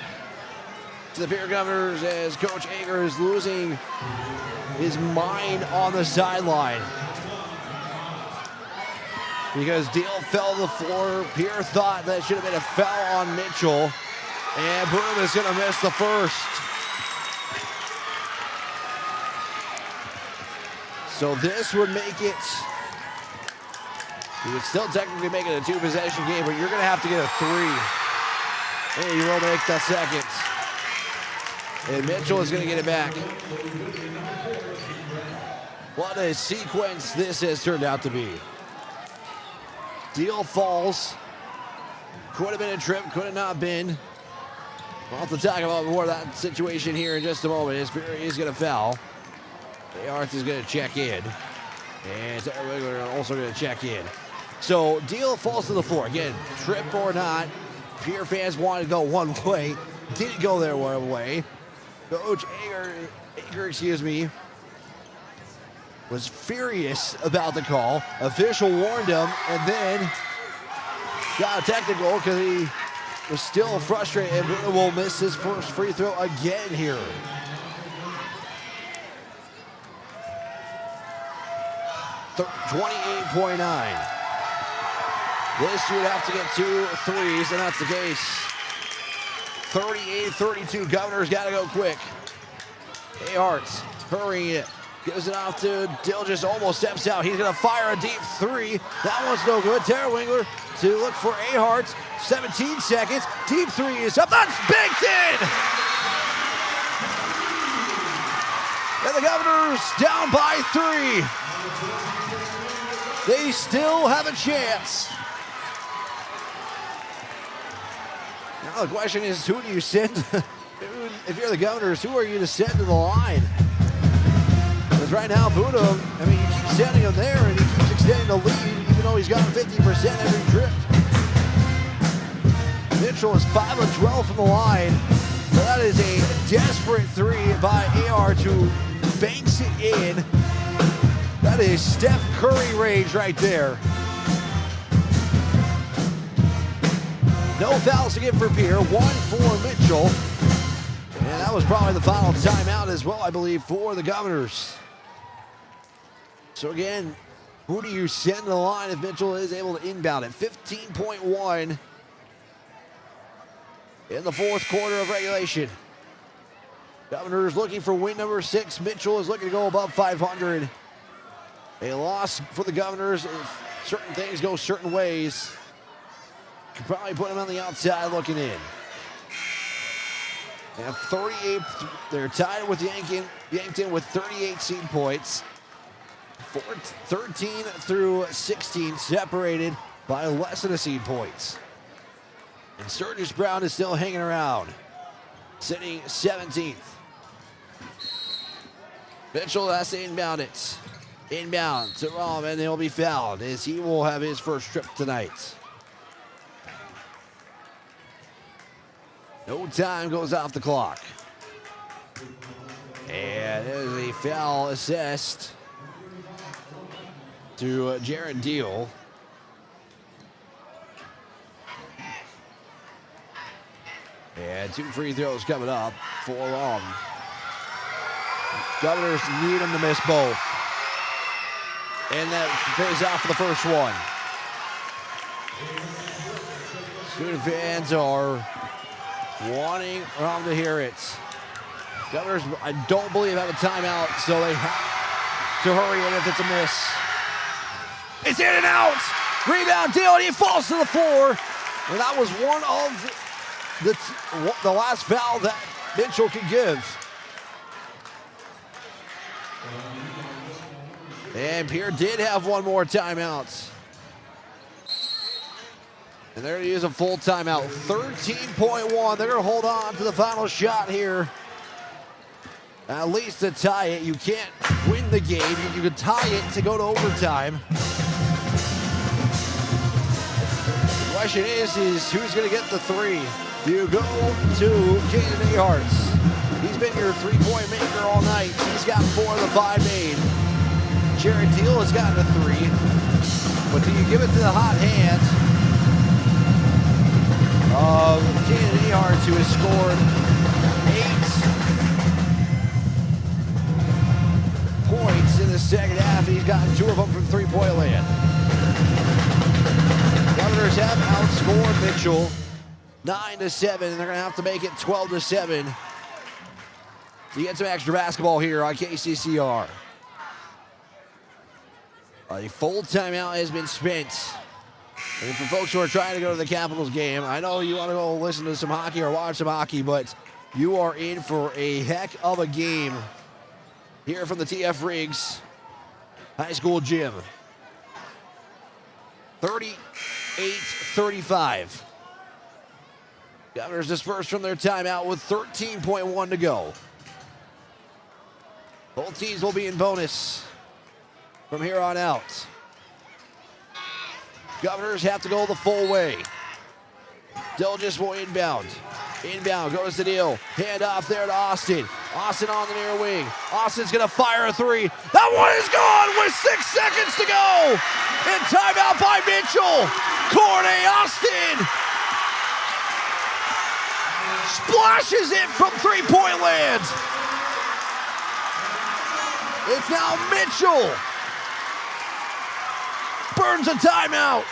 [SPEAKER 5] to the Pierre Governors as Coach Ager is losing his mind on the sideline. Because Deal fell to the floor. Pierre thought that should have been a foul on Mitchell. And Broom is going to miss the first. So this would make it, you would still technically make it a 2-possession game, but you're going to have to get a 3. And you will make the second. And Mitchell is going to get it back. What a sequence this has turned out to be. Deal falls. Could have been a trip, could have not been. We'll have to talk about more of that situation here in just a moment. As Pierre is going to foul. Ahart is going to check in. And Darryl Engler also going to check in. So Deal falls to the floor. Again, trip or not, Pierre fans wanted to go one way. Didn't go their one way. Coach Ager, was furious about the call. Official warned him and then got a technical because he was still frustrated and will miss his first free throw again here. Th 28.9. This you'd have to get 2 threes, and that's the case. 38-32. Governor's got to go quick. Hart's hurrying it. Gives it off to Dill, just almost steps out. He's going to fire a deep three. That one's no good. Tara Wingler to look for Hart's. 17 seconds. Deep three is up. That's baked in! And the Governors down by 3. They still have a chance. Now the question is, who do you send? If you're the Governors, who are you to send to the line? Because right now, Buddha, I mean, you keep sending him there, and he keeps extending the lead, even though he's got 50% every trip. Mitchell is 5 of 12 from the line. So that is a desperate three by AR to banks it in. That is Steph Curry range right there. No fouls again for Pierre, 1 for Mitchell. And that was probably the final timeout as well, I believe, for the Governors. So again, who do you send to the line if Mitchell is able to inbound it? 15.1 in the fourth quarter of regulation. Governors looking for win number 6. Mitchell is looking to go above 500. A loss for the Governors if certain things go certain ways. Could probably put them on the outside looking in. And 38, they're tied with Yankton with 38 seed points. 13 through 16 separated by less than a seed points. And Sturgis Brown is still hanging around, sitting 17th. Mitchell has to inbound it. Inbound to Rom, and he'll be fouled as he will have his first trip tonight. No time goes off the clock. And there's a foul assessed to Jared Deal. And 2 free throws coming up for Rom. Governors need him to miss both. And that pays off for the first one. Student fans are wanting Rom to hear it. Governors, I don't believe, have a timeout, so they have to hurry in if it's a miss. It's in and out! Rebound Deal, and he falls to the floor. And that was one of the last foul that Mitchell could give. And Pierre did have one more timeout. And they're going to use a full timeout. 13.1. They're going to hold on to the final shot here. At least to tie it. You can't win the game. You can tie it to go to overtime. The question is who's going to get the 3? Do you go to Caden Hart's? He's been your 3-point maker all night. He's got 4 of the 5 made. Jared Deal has gotten a 3. But do you give it to the hot hand of Caden Hart's, who has scored 8 points in the second half? He's gotten 2 of them from 3-point land. Governors have outscored Mitchell 9-7, and they're going to have to make it 12-7 to get some extra basketball here on KCCR. A full timeout has been spent. And for folks who are trying to go to the Capitals game, I know you want to go listen to some hockey or watch some hockey, but you are in for a heck of a game here from the TF Riggs High School gym. 38-35. Governors dispersed from their timeout with 13.1 to go. Both teams will be in bonus from here on out. Governors have to go the full way. Dilges will inbound. Inbound goes to Deal. Hand off there to Austin. Austin on the near wing. Austin's going to fire a three. That one is gone with 6 seconds to go. And timeout by Mitchell. Corday Austin splashes it from three-point land. It's now Mitchell. Burns a timeout.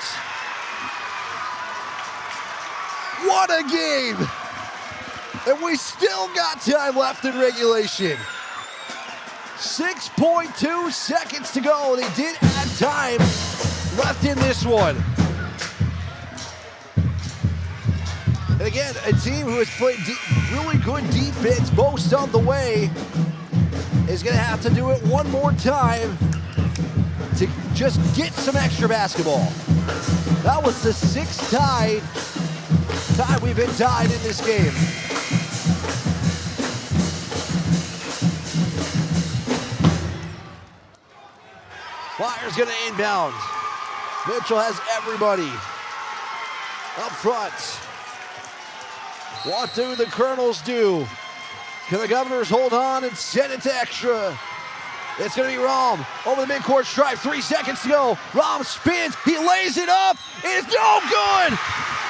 [SPEAKER 5] What a game. And we still got time left in regulation. 6.2 seconds to go. They did add time left in this one. And again, a team who has played really good defense most of the way is going to have to do it one more time to just get some extra basketball. That was the sixth time we've been tied in this game. Flyers going to inbound. Mitchell has everybody up front. What do the Kernels do? Can the Governors hold on and send it to extra? It's going to be Rom over the midcourt stripe. 3 seconds to go. Rom spins. He lays it up. It's no good.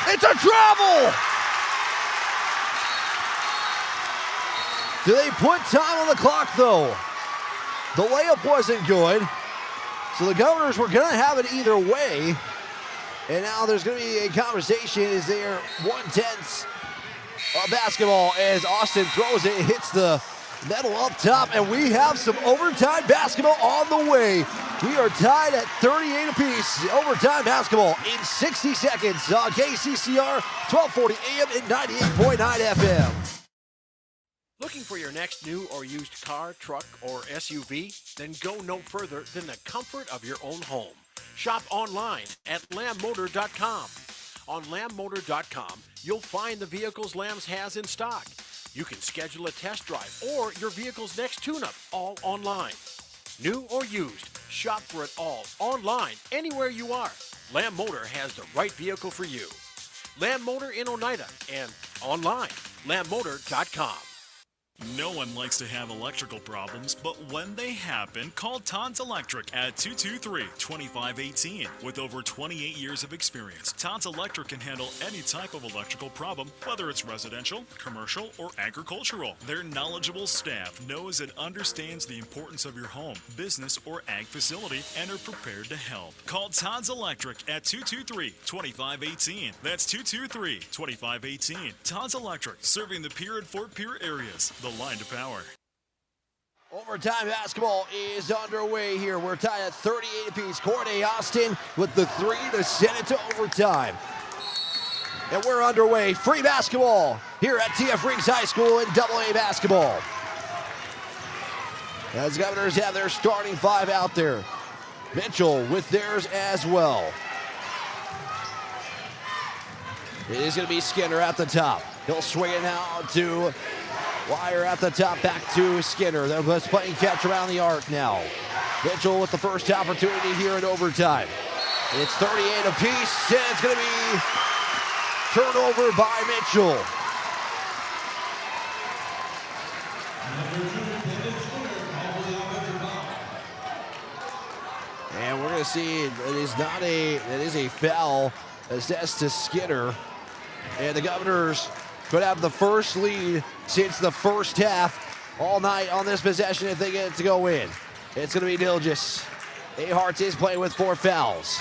[SPEAKER 5] It's a travel. Do they put time on the clock, though? The layup wasn't good. So the Governors were going to have it either way. And now there's going to be a conversation as they are 1/10 of basketball as Austin throws it, hits the metal up top, and we have some overtime basketball on the way. We are tied at 38 apiece. Overtime basketball in 60 seconds on KCCR, 1240 AM and 98.9 FM.
[SPEAKER 8] Looking for your next new or used car, truck, or SUV? Then go no further than the comfort of your own home. Shop online at lambmotor.com. On lambmotor.com, you'll find the vehicles Lambs has in stock. You can schedule a test drive or your vehicle's next tune-up, all online. New or used, shop for it all online, anywhere you are. Lamb Motor has the right vehicle for you. Lamb Motor in Oneida and online, lambmotor.com.
[SPEAKER 9] No one likes to have electrical problems, but when they happen, call Tons Electric at 223-2518. With over 28 years of experience, Tons Electric can handle any type of electrical problem, whether it's residential, commercial, or agricultural. Their knowledgeable staff knows and understands the importance of your home, business, or ag facility and are prepared to help. Call Tons Electric at 223-2518. That's 223-2518. Tons Electric, serving the Pierre and Fort Pierre areas. The line to power.
[SPEAKER 5] Overtime basketball is underway here. We're tied at 38 apiece. Corday Austin with the three to send it to overtime. And we're underway. Free basketball here at TF Riggs High School in AA basketball. As Governors have their starting five out there. Mitchell with theirs as well. It is going to be Skinner at the top. He'll swing it now to Wire at the top, back to Skinner. They're just playing catch around the arc now. Mitchell with the first opportunity here in overtime. It's 38 apiece, and it's going to be turnover by Mitchell. And we're going to see it is a foul assessed to Skinner. And the Governors could have the first lead since the first half all night on this possession if they get it to go in. It's going to be Dilges. Ahart is playing with 4 fouls.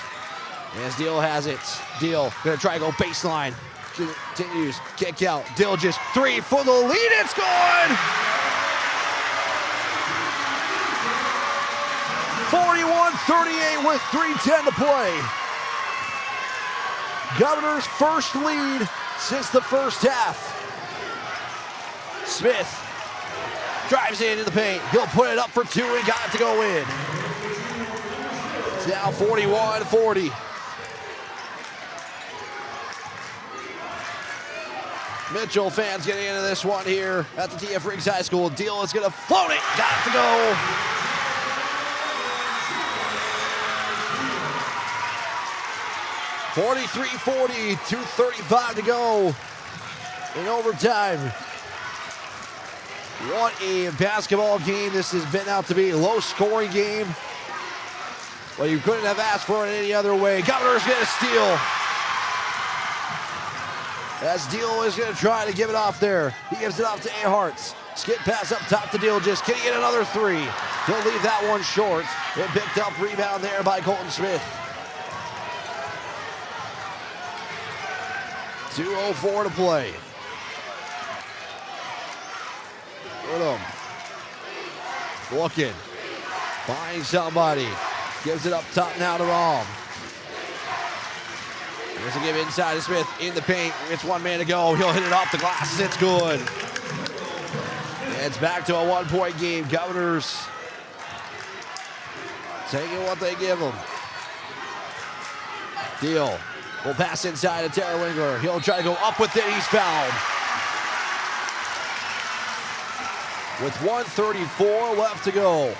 [SPEAKER 5] As Deal has it. Deal going to try to go baseline. Continues. Kick out. Dilges. 3 for the lead. It's good! 41-38 with 3:10 to play. Governors' first lead since the first half. Smith drives into the paint. He'll put it up for 2 and got it to go in. It's now 41-40. Mitchell fans getting into this one here at the TF Riggs High School. Deal is going to float it. Got it to go. 43-40, 2:35 to go in overtime. What a basketball game this has been out to be. Low-scoring game. Well, you couldn't have asked for it any other way. Governor's going to steal. As Deal is going to try to give it off there. He gives it off to A-Harts. Skip pass up top to Deal. Just can he get another three? He'll leave that one short. It picked up rebound there by Colton Smith. 2:04 to play. Woodham looking, finds somebody, gives it up top now to Rahm. There's a give inside to Smith in the paint. It's 1 man to go. He'll hit it off the glass. It's good. It's back to a 1-point game. Governors taking what they give them. Deal. Will pass inside to Tara Winkler. He'll try to go up with it. He's fouled. With 1:34 left to go.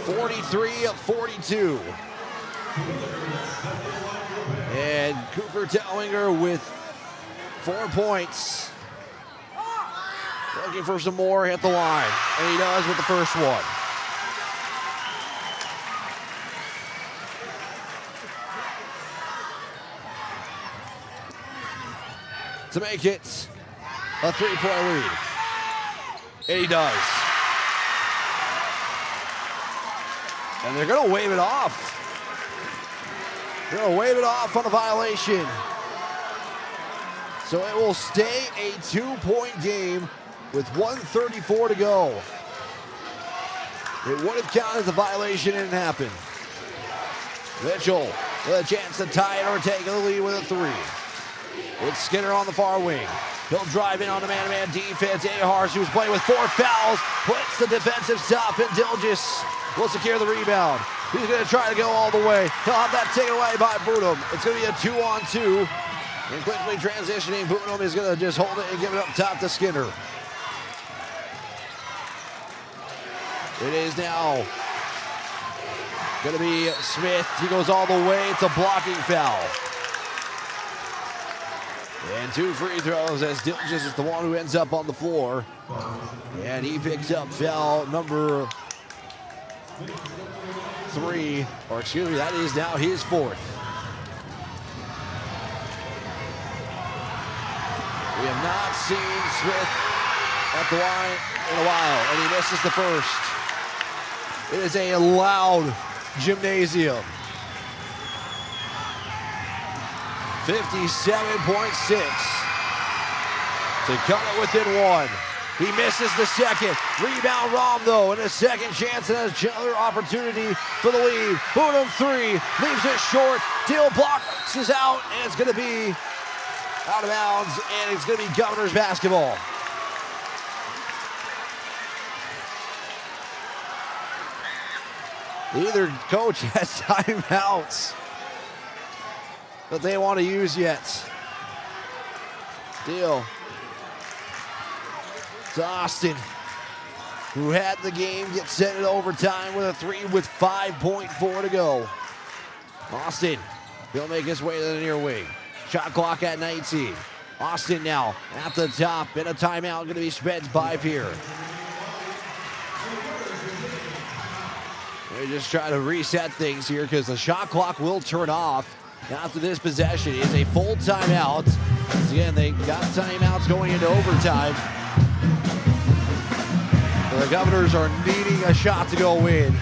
[SPEAKER 5] 43-42. And Cooper Tellinger with 4 points. Looking for some more, hit the line. And he does with the first one. To make it a 3-point lead. And he does. And they're going to wave it off. They're going to wave it off on a violation. So it will stay a 2-point game with 1:34 to go. It would have counted as a violation, and it happened. Mitchell with a chance to tie it or take the lead with a three. It's Skinner on the far wing. He'll drive in on the man-to-man defense. A-Harts, who's playing with 4 fouls, puts the defensive stop, and Dilgis will secure the rebound. He's going to try to go all the way. He'll have that taken away by Boonham. It's going to be a 2-on-2. And quickly transitioning, Boonham is going to just hold it and give it up top to Skinner. It is now going to be Smith. He goes all the way. It's a blocking foul. And 2 free throws as Dilgis is the one who ends up on the floor. And he picks up foul number 3, or excuse me, that is now his 4th. We have not seen Smith at the line in a while, and he misses the first. It is a loud gymnasium. 57.6 to cut it within 1. He misses the second. Rebound Rahm, though, and a second chance and another opportunity for the lead. Boonham 3, leaves it short. Deal blocks is out, and it's going to be out of bounds, and it's going to be Governors basketball. Neither coach has timeouts that they want to use yet. Deal. It's Austin, who had the game get set in overtime with a 3 with 5.4 to go. Austin, he'll make his way to the near wing. Shot clock at 19. Austin now at the top, and a timeout going to be spent by Pierre. They just try to reset things here because the shot clock will turn off after this possession. It's a full timeout. Once again, they got timeouts going into overtime. The Governors are needing a shot to go in.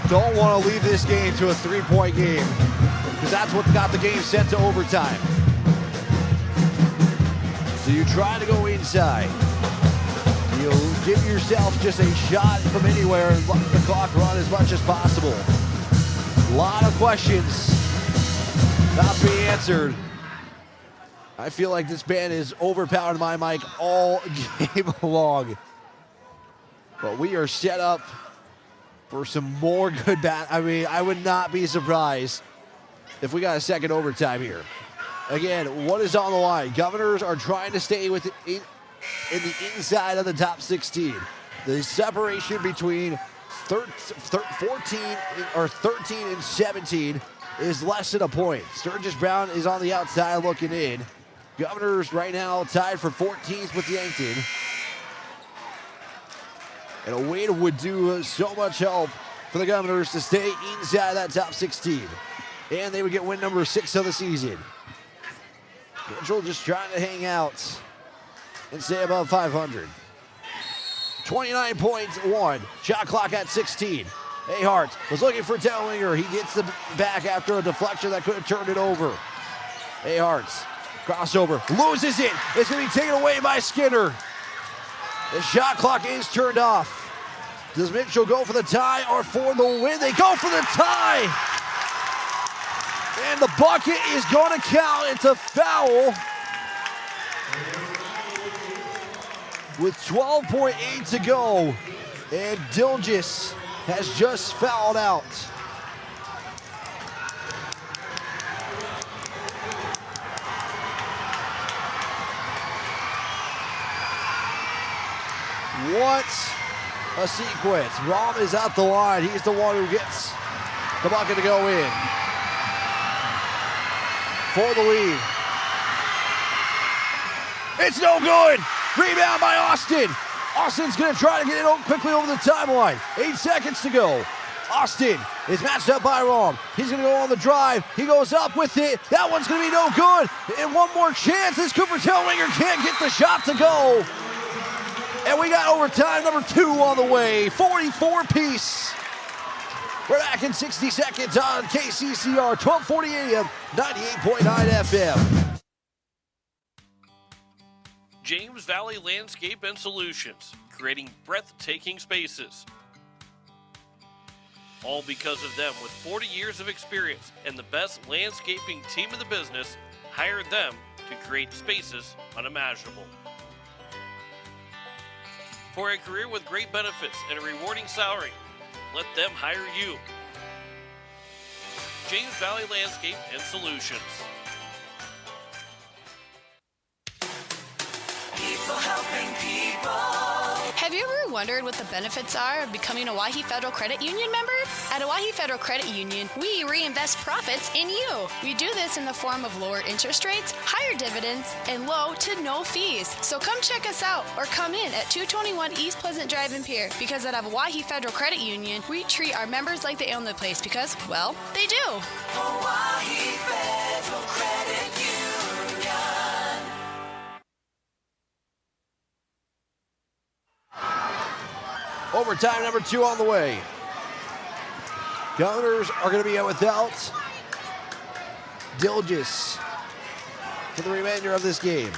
[SPEAKER 5] Don't want to leave this game to a 3-point game because that's what's got the game set to overtime. So you try to go inside. You give yourself just a shot from anywhere and let the clock run as much as possible. A lot of questions not to be answered. I feel like this band is overpowered my mic all game long. But we are set up for some more good I mean, I would not be surprised if we got a second overtime here. Again, what is on the line? Governors are trying to stay in the inside of the top 16. The separation between 13 and 17 is less than a point. Sturgis Brown is on the outside looking in. Governors right now tied for 14th with Yankton. And a win would do so much help for the Governors to stay inside that top 16. And they would get win number 6 of the season. Mitchell just trying to hang out and stay above 500. 29.1, shot clock at 16. Ahart was looking for Dellinger. He gets the back after a deflection that could have turned it over. Ahart's crossover, loses it. It's going to be taken away by Skinner. The shot clock is turned off. Does Mitchell go for the tie or for the win? They go for the tie. And the bucket is going to count. It's a foul. With 12.8 to go. And Dilgis has just fouled out. What a sequence. Rom is at the line. He's the one who gets the bucket to go in. For the lead. It's no good. Rebound by Austin. Austin's going to try to get it quickly over the timeline. 8 seconds to go. Austin is matched up by Rom. He's going to go on the drive. He goes up with it. That one's going to be no good. And one more chance. This Cooper Tellinger can't get the shot to go. And we got overtime number 2 on the way. 44-piece. We're back in 60 seconds on KCCR, 1240 AM, 98.9 FM.
[SPEAKER 21] James Valley Landscape and Solutions, creating breathtaking spaces. All because of them, with 40 years of experience and the best landscaping team in the business, hired them to create spaces unimaginable. For a career with great benefits and a rewarding salary, let them hire you. James Valley Landscape and Solutions.
[SPEAKER 19] People helping people.
[SPEAKER 10] Have you ever wondered what the benefits are of becoming a Owyhee Federal Credit Union member? At Owyhee Federal Credit Union, we reinvest profits in you. We do this in the form of lower interest rates, higher dividends, and low to no fees. So come check us out or come in at 221 East Pleasant Drive in Pierre, because at Owyhee Federal Credit Union, we treat our members like they own the place because, well, they do.
[SPEAKER 19] Owyhee Federal Credit Union.
[SPEAKER 5] Overtime number 2 on the way. Governors are going to be without Dilgis for the remainder of this game.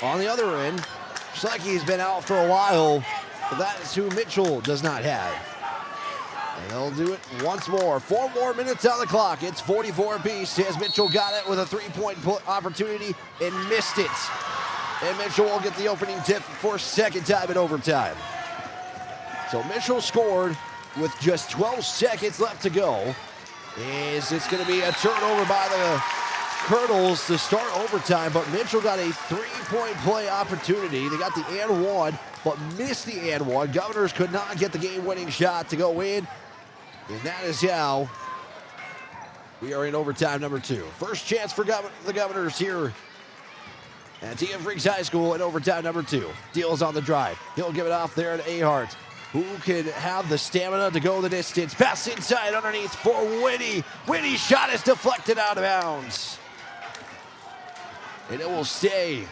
[SPEAKER 5] On the other end, Schlecky's been out for a while, but that is who Mitchell does not have. And they'll do it once more. 4 more minutes on the clock. It's 44 apiece as Mitchell got it with a 3-point opportunity and missed it. And Mitchell will get the opening tip for second time in overtime. So Mitchell scored with just 12 seconds left to go. It's going to be a turnover by the Kernels to start overtime, but Mitchell got a 3-point play opportunity. They got the and one, but missed the and one. Governors could not get the game-winning shot to go in, and that is how we are in overtime number 2. First chance for the Governors here at TF Riggs High School in overtime number 2. Deals on the drive. He'll give it off there to Ahart, who can have the stamina to go the distance. Pass inside underneath for Whitty. Whitty's shot is deflected out of bounds. And it will stay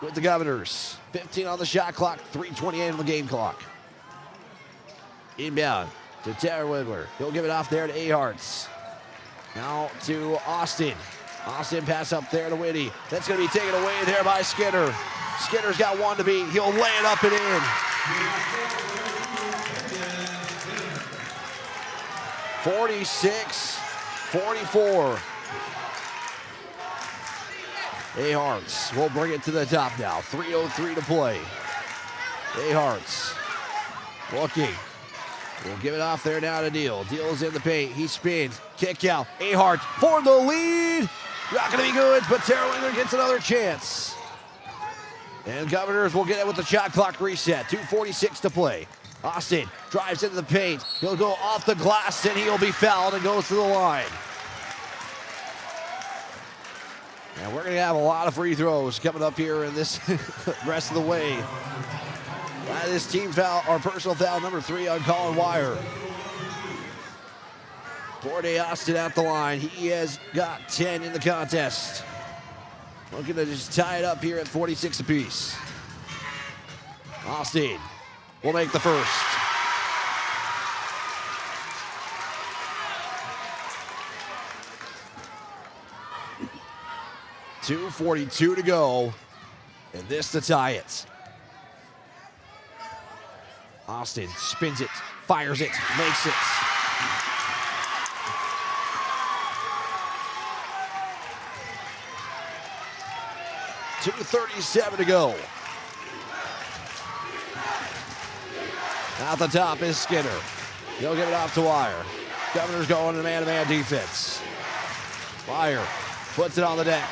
[SPEAKER 5] with the Governors. 15 on the shot clock, 3:28 on the game clock. Inbound to Tara Whittler. He'll give it off there to Aharts. Now to Austin. Austin pass up there to Whitty. That's going to be taken away there by Skinner. Skinner's got one to beat. He'll lay it up and in. 46-44. Aharts will bring it to the top now. 3:03 to play. Aharts looking. We'll give it off there now to Deal. Deal's in the paint. He spins. Kick out. Ahart for the lead. Not going to be good, but Terwilliger gets another chance. And Governors will get it with the shot clock reset. 2:46 to play. Austin drives into the paint. He'll go off the glass and he'll be fouled and goes to the line. And we're going to have a lot of free throws coming up here in this rest of the way. That is team foul, or personal foul number 3 on Colin Wire. Corday Austin at the line. He has got 10 in the contest. Looking to just tie it up here at 46 apiece. Austin will make the first. .242 to go, and this to tie it. Austin spins it, fires it, makes it. .237 to go. At the top is Skinner. He'll give it off to Wire. Governor's going to man-to-man defense. Wire puts it on the deck.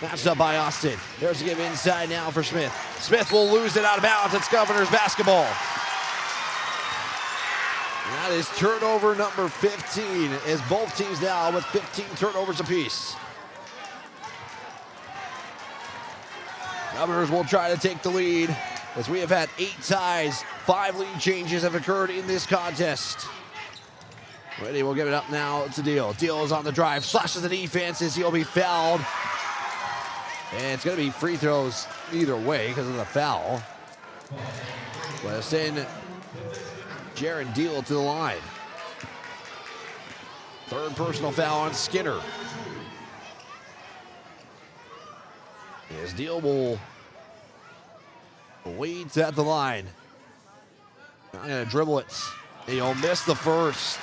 [SPEAKER 5] Matched up by Austin. There's a give inside now for Smith. Smith will lose it out of bounds. It's Governor's basketball. And that is turnover number 15, as both teams now with 15 turnovers apiece. Governors will try to take the lead, as we have had 8 ties. 5 lead changes have occurred in this contest. Ready, we'll give it up now to Deal. Deal is on the drive, slashes the defense as he'll be fouled. And it's going to be free throws either way because of the foul. But send Jaron Deal to the line. 3rd personal foul on Skinner. As Deal will leads at the line. Not going to dribble it. He'll miss the first.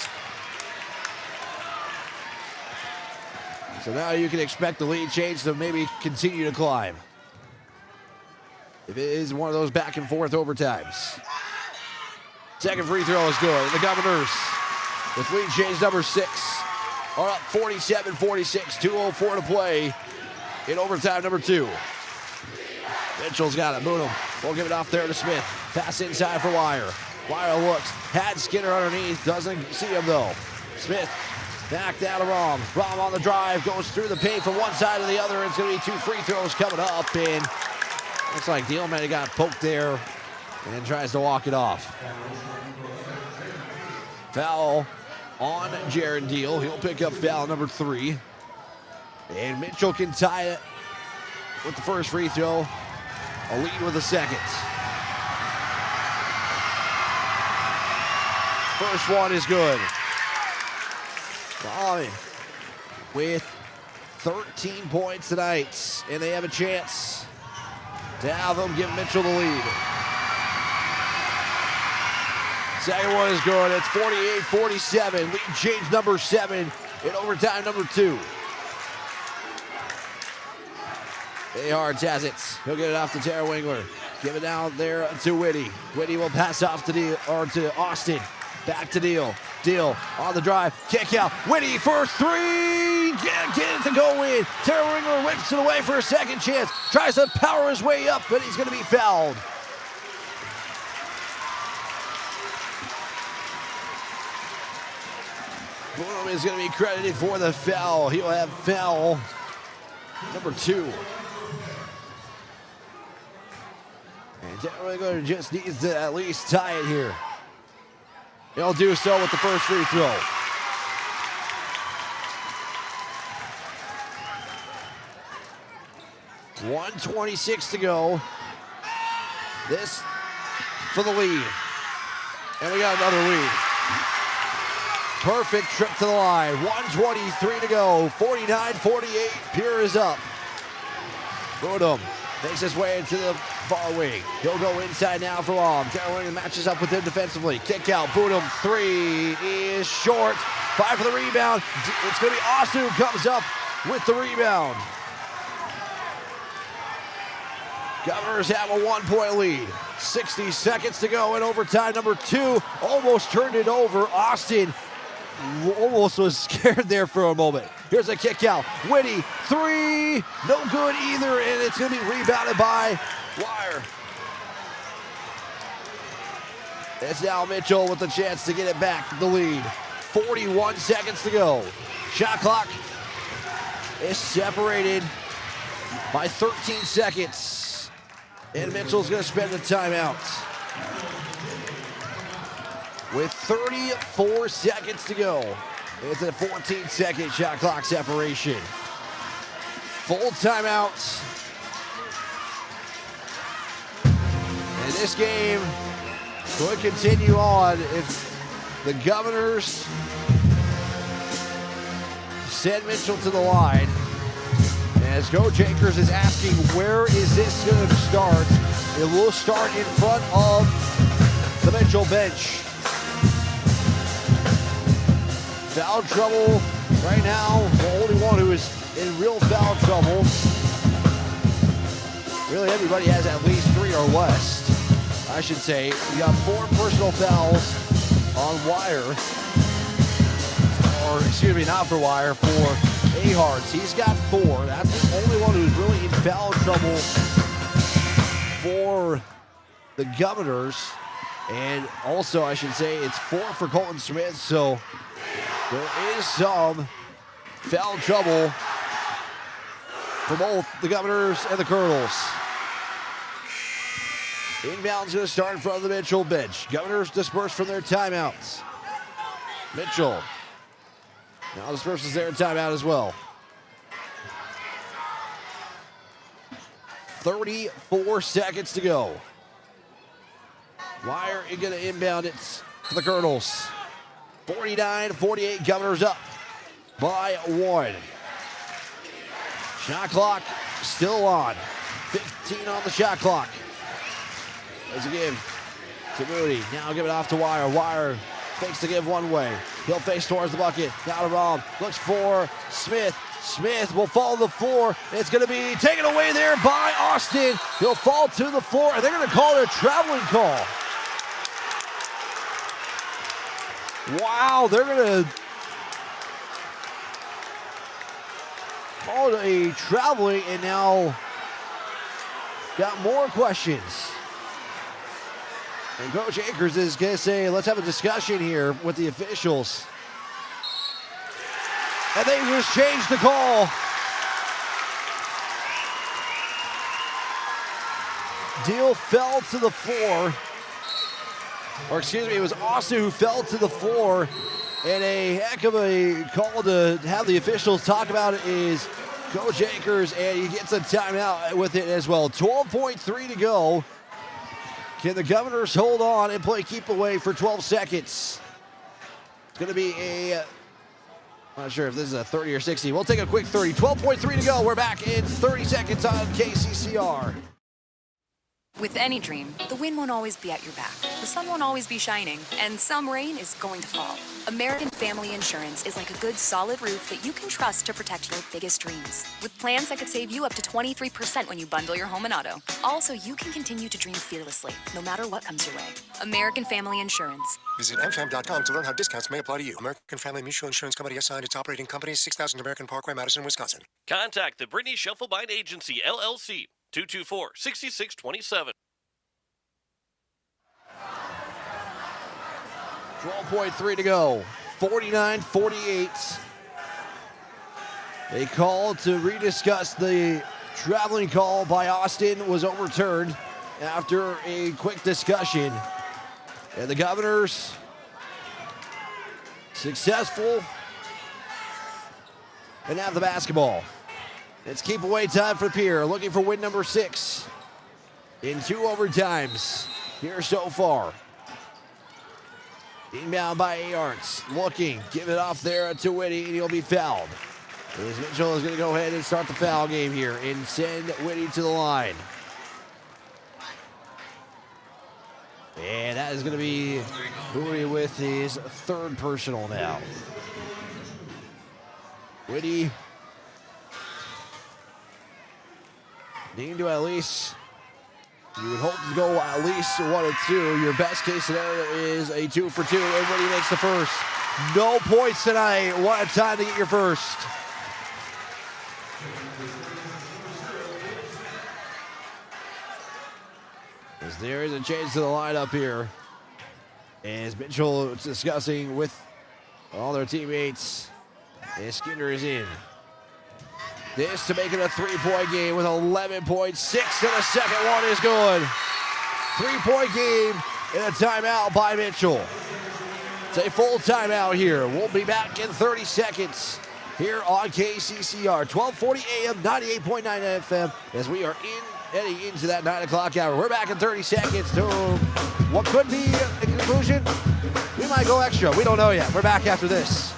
[SPEAKER 5] So now you can expect the lead change to maybe continue to climb. If it is one of those back and forth overtimes. Second free throw is good. The Governors, with lead change number 6, are up 47-46, 2:04 to play in overtime number 2. Mitchell's got it. Boonham will give it off there to Smith. Pass inside for Wire. Wire looks. Had Skinner underneath. Doesn't see him though. Smith back down to Rom. Rom on the drive. Goes through the paint from one side to the other. It's going to be 2 free throws coming up. And looks like Deal might have got poked there and tries to walk it off. Foul on Jaron Deal. He'll pick up foul number 3. And Mitchell can tie it with the first free throw. A lead with the second. First one is good. Volley with 13 points tonight, and they have a chance to have them give Mitchell the lead. Second one is good. It's 48-47. Lead change number 7 in overtime number 2. Hards has it. He'll get it off to Tara Wingler. Give it down there to Whitty. Whitty will pass off to Austin. Back to Deal. Deal on the drive. Kick out. Whitty for 3. Get it to go in. Tara Wingler whips it away for a second chance. Tries to power his way up, but he's going to be fouled. Boom is going to be credited for the foul. He'll have foul number 2. And Tara Wingler just needs to at least tie it here. He'll do so with the first free throw. .126 to go. This for the lead. And we got another lead. Perfect trip to the line. 1:23 to go. 49-48. Pierre is up. Boodham makes his way into the far wing. He'll go inside now for Rom. Taylor matches up with him defensively. Kick out. Boodham 3 is short. 5 for the rebound. It's going to be Austin who comes up with the rebound. Governors have a 1-point lead. 60 seconds to go in overtime number 2. Almost turned it over. Austin almost was scared there for a moment. Here's a kick out. Whitty, 3. No good either, and it's going to be rebounded by Wire. It's now Mitchell with the chance to get it back, the lead. 41 seconds to go. Shot clock is separated by 13 seconds. And Mitchell's going to spend the timeout. With 34 seconds to go. It's a 14-second shot clock separation. Full timeout. And this game could continue on if the Governors send Mitchell to the line. As Coach Akers is asking, where is this going to start? It will start in front of the Mitchell bench. Foul trouble right now. The only one who is in real foul trouble. Really, everybody has at least 3 or less, I should say. We got 4 personal fouls on Wire. Or, excuse me, not for Wire, for Ahards. He's got 4. That's the only one who's really in foul trouble for the Governors. And also, I should say, it's 4 for Colton Smith, so there is some foul trouble for both the Governors and the Kernels. Inbound's going to start in front of the Mitchell bench. Governors dispersed from their timeouts. Mitchell now disperses their timeout as well. 34 seconds to go. Wire is going to inbound it for the Kernels. 49-48, Governors up by 1. Shot clock still on. 15 on the shot clock. As a give to Moody. Now give it off to Wire. Wire fakes the give one way. He'll face towards the bucket. Now to Rob. Looks for Smith. Smith will fall to the floor. It's going to be taken away there by Austin. He'll fall to the floor, and they're going to call it a traveling call. Wow, they're going to call it a traveling, and now got more questions. And Coach Akers is going to say, let's have a discussion here with the officials. And they just changed the call. Deal fell to the floor. Or excuse me, it was Austin who fell to the floor. And a heck of a call to have the officials talk about it is Coach Akers, and he gets a timeout with it as well. 12.3 to go. Can the Governors hold on and play keep away for 12 seconds? It's going to be a, I'm not sure if this is a 30 or 60. We'll take a quick 30. 12.3 to go. We're back in 30 seconds on KCCR.
[SPEAKER 13] With any dream, the wind won't always be at your back. The sun won't always be shining, and some rain is going to fall. American Family Insurance is like a good, solid roof that you can trust to protect your biggest dreams. With plans that could save you up to 23% when you bundle your home and auto. Also, you can continue to dream fearlessly, no matter what comes your way. American Family Insurance.
[SPEAKER 14] Visit mfam.com to learn how discounts may apply to you. American Family Mutual Insurance Company assigned its operating company, 6000 American Parkway, Madison, Wisconsin.
[SPEAKER 3] Contact the Brittany Shufflebind Agency, LLC, 224-6627.
[SPEAKER 5] 12.3 to go. 49-48. A call to rediscuss the traveling call by Austin was overturned after a quick discussion. And the Governors successful and have the basketball. It's keep away time for Pierre, looking for win number 6 in 2 overtimes here so far. Inbound by Ahards, looking, give it off there to Whitty, and he'll be fouled. As Mitchell is going to go ahead and start the foul game here and send Whitty to the line. And that is going to be Bowie with his 3rd personal now. Whitty needing to at least, you would hope to go at least 1 or 2. Your best case scenario is a 2 for 2, and Whitty makes the first. No points tonight. What a time to get your first. As there is a change to the lineup here. As Mitchell discussing with all their teammates. And Skinner is in. This to make it a 3-point game with 11.6, and the second one is good. 3-point game and a timeout by Mitchell. It's a full timeout here. We'll be back in 30 seconds here on KCCR. 1240 AM, 98.9 FM as we are heading into that 9 o'clock hour. We're back in 30 seconds to what could be a conclusion. We might go extra. We don't know yet. We're back after this.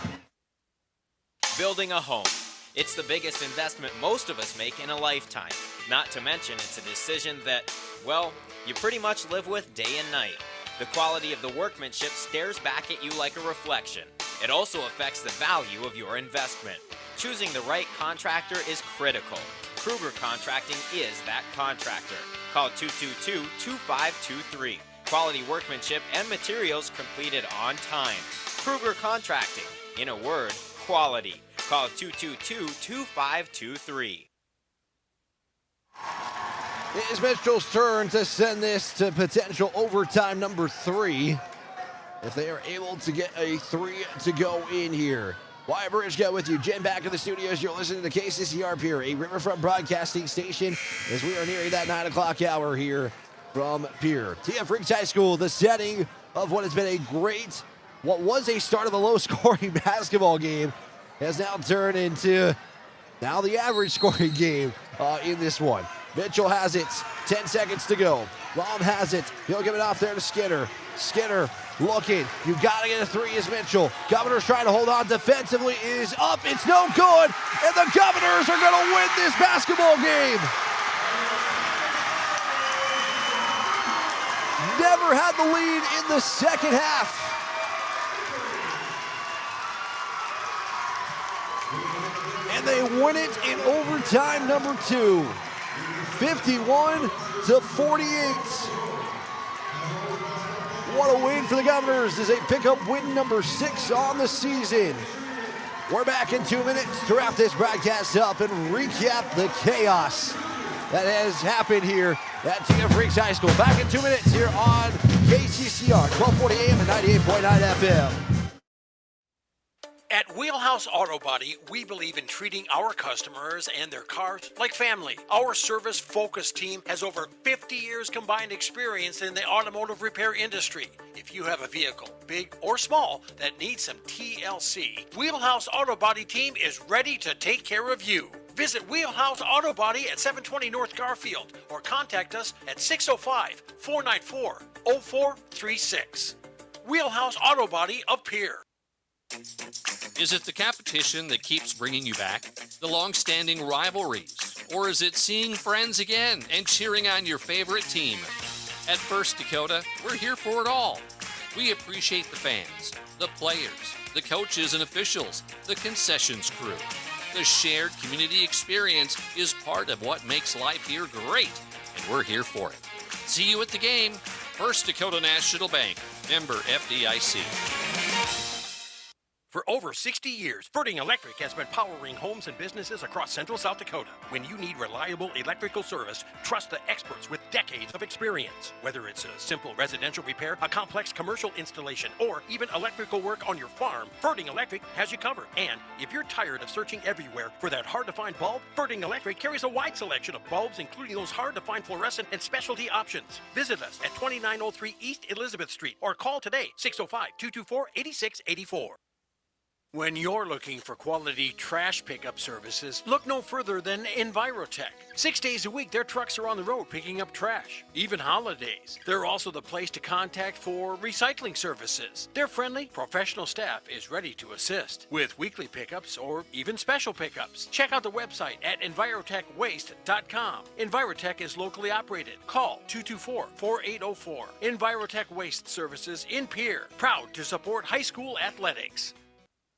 [SPEAKER 15] Building a home. It's the biggest investment most of us make in a lifetime. Not to mention, it's a decision that, well, you pretty much live with day and night. The quality of the workmanship stares back at you like a reflection. It also affects the value of your investment. Choosing the right contractor is critical. Kruger Contracting is that contractor. Call 222-2523. Quality workmanship and materials completed on time. Kruger Contracting. In a word, quality. Call 222-2523.
[SPEAKER 5] It is Mitchell's turn to send this to potential overtime number 3. If they are able to get a 3 to go in here. Wyatt Bridgegett with you. Jim back in the studios. You're listening to KCCR Pierre, a Riverfront broadcasting station as we are nearing that 9 o'clock hour here from Pierre. TF Riggs High School, the setting of what has been a great, what was a start of a low-scoring basketball game has now turned into now the average scoring game in this one. Mitchell has it. 10 seconds to go. Lom has it. He'll give it off there to Skinner. Skinner looking. You got to get a 3 as Mitchell. Governor's trying to hold on defensively. It is up. It's no good. And the Governors are going to win this basketball game. Never had the lead in the second half. And they win it in overtime number 2. 51-48. What a win for the Governors as they pick up win number 6 on the season. We're back in 2 minutes to wrap this broadcast up and recap the chaos that has happened here at TF Riggs High School. Back in 2 minutes here on KCCR, 1240 AM and 98.9 FM.
[SPEAKER 8] At Wheelhouse Auto Body, we believe in treating our customers and their cars like family. Our service-focused team has over 50 years combined experience in the automotive repair industry. If you have a vehicle, big or small, that needs some TLC, Wheelhouse Auto Body team is ready to take care of you. Visit Wheelhouse Auto Body at 720 North Garfield or contact us at 605-494-0436. Wheelhouse Auto Body of Pierre.
[SPEAKER 16] Is it the competition that keeps bringing you back? The long-standing rivalries? Or is it seeing friends again and cheering on your favorite team? At First Dakota, we're here for it all. We appreciate the fans, the players, the coaches and officials, the concessions crew. The shared community experience is part of what makes life here great, and we're here for it. See you at the game. First Dakota National Bank, member FDIC.
[SPEAKER 8] For over 60 years, Ferding Electric has been powering homes and businesses across central South Dakota. When you need reliable electrical service, trust the experts with decades of experience. Whether it's a simple residential repair, a complex commercial installation, or even electrical work on your farm, Ferding Electric has you covered. And if you're tired of searching everywhere for that hard-to-find bulb, Ferding Electric carries a wide selection of bulbs, including those hard-to-find fluorescent and specialty options. Visit us at 2903 East Elizabeth Street or call today, 605-224-8684. When you're looking for quality trash pickup services, look no further than Envirotech. 6 days a week, their trucks are on the road picking up trash, even holidays. They're also the place to contact for recycling services. Their friendly, professional staff is ready to assist with weekly pickups or even special pickups. Check out the website at envirotechwaste.com. Envirotech is locally operated. Call 224-4804. Envirotech Waste Services in Pierre, proud to support high school athletics.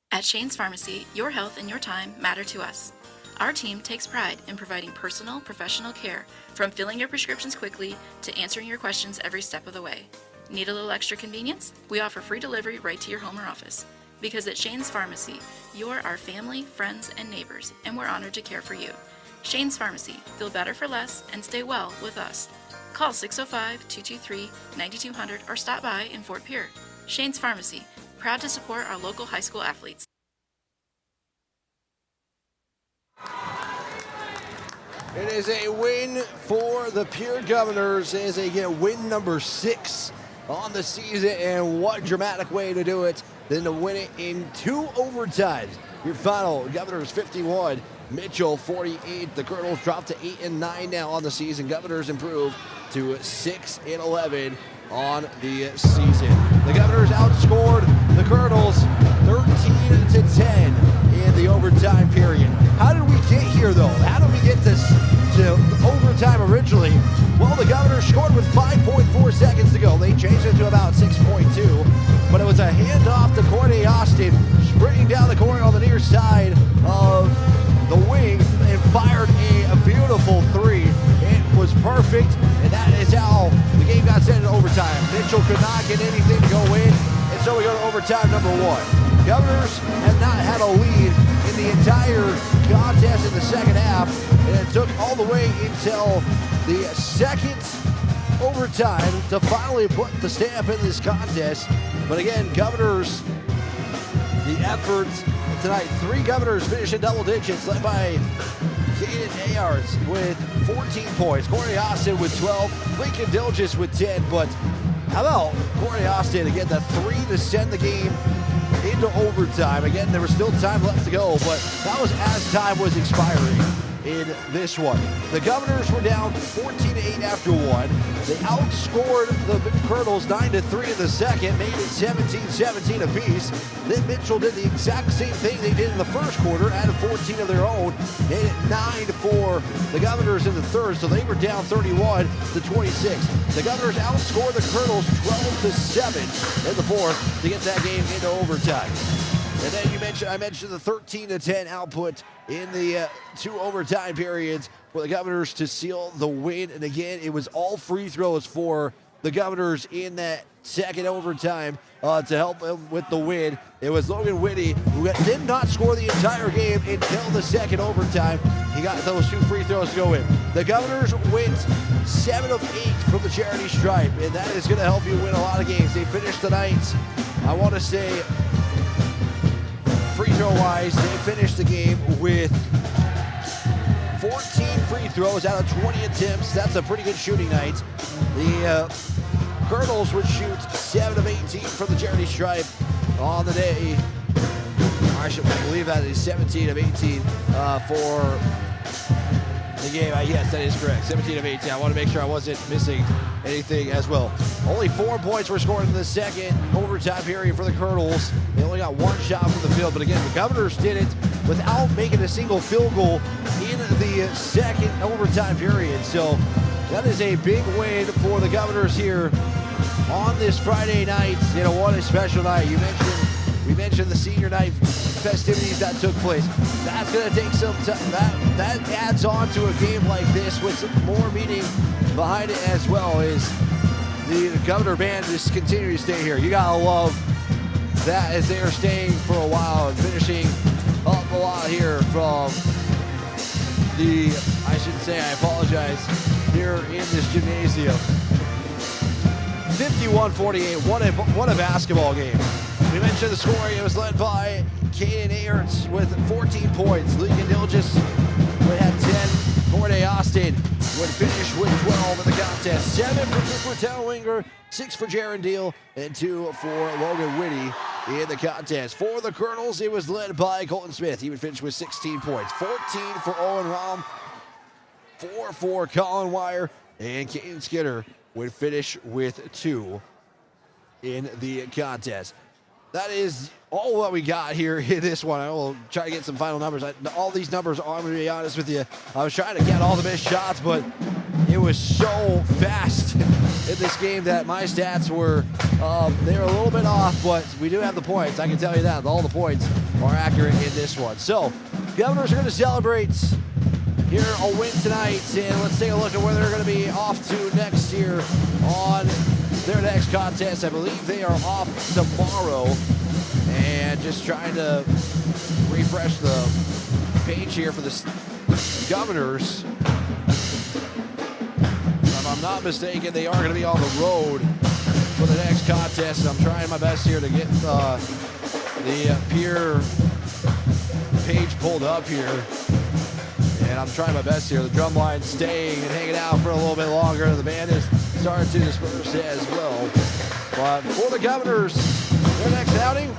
[SPEAKER 17] At Shane's Pharmacy, your health and your time matter to us. Our team takes pride in providing personal, professional care, from filling your prescriptions quickly to answering your questions every step of the way. Need a little extra convenience? We offer free delivery right to your home or office. Because at Shane's Pharmacy, you're our family, friends, and neighbors, and we're honored to care for you. Shane's Pharmacy. Feel better for less and stay well with us. Call 605-223-9200 or stop by in Fort Pierre. Shane's Pharmacy, proud to support our local high school athletes.
[SPEAKER 5] It is a win for the Pierre Governors as they get win number 6 on the season, and what dramatic way to do it than to win it in 2 overtimes. Your final, Governors 51, Mitchell 48. The Kernels drop to 8-9 now on the season. Governors improve to 6-11 on the season. The Governors outscored the Kernels 13-10 in the overtime period. How did we get here, though? How did we get to overtime originally? Well, the Governors scored with 5.4 seconds to go. They changed it to about 6.2, but it was a handoff to Courtney Austin, sprinting down the court on the near side of the wing and fired a beautiful 3. It was perfect, and that is how the game got sent to overtime. Mitchell could not get anything to go in, and so we go to overtime number 1. Governors have not had a lead in the entire contest in the second half, and it took all the way until the second overtime to finally put the stamp in this contest. But again, Governors, the effort tonight, 3 Governors finish in double digits, led by Caden Ayards with 14 points, Courtney Austin with 12, Lincoln Dilgis with 10. But how about Courtney Austin again, the 3 to send the game into overtime. Again, there was still time left to go, but that was as time was expiring in this one. The Governors were down 14-8 after 1. They outscored the Kernels 9-3 in the second, made it 17-17 apiece. Then Mitchell did the exact same thing they did in the first quarter, added 14 of their own, made it 9-4 the Governors in the third, so they were down 31-26. The Governors outscored the Kernels 12-7 in the fourth to get that game into overtime. And then I mentioned the 13-10 output in the 2 overtime periods for the Governors to seal the win. And again, it was all free throws for the Governors in that second overtime to help them with the win. It was Logan Whitty, who did not score the entire game until the second overtime. He got those 2 free throws to go in. The Governors went 7 of 8 from the charity stripe, and that is going to help you win a lot of games. They finished tonight, I want to say, free throw wise, they finished the game with 14 free throws out of 20 attempts. That's a pretty good shooting night. The Kernels would shoot 7 of 18 from the charity stripe on the day. I believe that is 17 of 18 for the game. Yes, that is correct. 17 of 18. I want to make sure I wasn't missing anything as well. Only 4 points were scored in the second overtime period for the Kernels. They only got 1 shot from the field, but again, the Governors did it without making a single field goal in the second overtime period. So that is a big win for the Governors here on this Friday night. You know, what a special night. We mentioned the senior night festivities that took place. That's going to take some time. That adds on to a game like this with some more meaning behind it as well, as the Governor band just continue to stay here. You got to love that as they are staying for a while and finishing up a lot here from the, I should say, I apologize, here in this gymnasium. 51-48, what a basketball game. We mentioned the scoring. It was led by Caden Ayers with 14 points. Lincoln Dilgis would have 10. Courtney Austin would finish with 12 in the contest. 7 for Cooper Telwinger, 6 for Jaron Deal, and 2 for Logan Whitty in the contest. For the Kernels, it was led by Colton Smith. He would finish with 16 points. 14 for Owen Rahm, 4 for Colin Wire, and Caden Skinner would finish with 2 in the contest. That is all what we got here in this one. I will try to get some final numbers. All these numbers, I'm going to be honest with you, I was trying to get all the missed shots, but it was so fast in this game that my stats were, they were a little bit off, but we do have the points. I can tell you that. All the points are accurate in this one. So, Governors are going to celebrate here a win tonight, and let's take a look at where they're going to be off to next year on their next contest. I believe they are off tomorrow, and just trying to refresh the page here for the Governors. If I'm not mistaken, they are going to be on the road for the next contest. contest. I'm trying my best here to get the Pierre page pulled up here. And I'm trying my best here. The drum line's staying and hanging out for a little bit longer. The band is starting to disperse as well. But for the Governors, their next outing,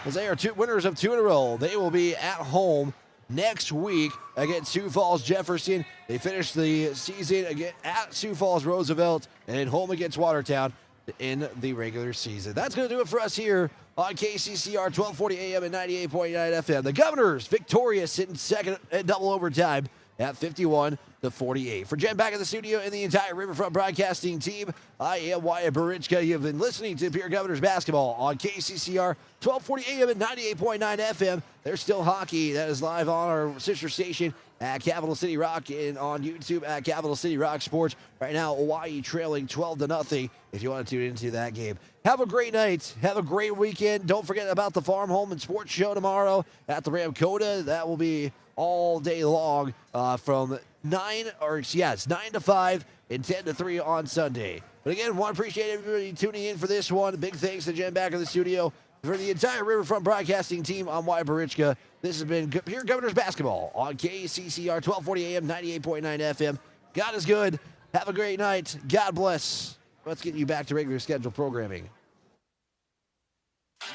[SPEAKER 5] as they are winners of 2 in a row, they will be at home next week against Sioux Falls Jefferson. They finished the season again at Sioux Falls Roosevelt and then home against Watertown in the regular season. That's going to do it for us here on KCCR 1240 AM and 98.9 FM. The Governors victorious in second at double overtime at 51-48. For Jen back in the studio and the entire Riverfront Broadcasting team, I am Wyatt Barichka. You've been listening to Pierre Governors basketball on KCCR 1240 AM and 98.9 FM. There's still hockey that is live on our sister station at Capital City Rock and on YouTube at Capital City Rock Sports. Right now, Hawaii trailing 12-0 if you want to tune into that game. Have a great night. Have a great weekend. Don't forget about the Farm Home and Sports Show tomorrow at the Ramcota. That will be all day long from 9 to 5 and 10 to 3 on Sunday. But again, want to appreciate everybody tuning in for this one. Big thanks to Jen back in the studio. For the entire Riverfront Broadcasting team, I'm Wyatt Barichka. This has been Pierre Governors basketball on KCCR 1240 AM, 98.9 FM. God is good. Have a great night. God bless. Let's get you back to regular scheduled programming.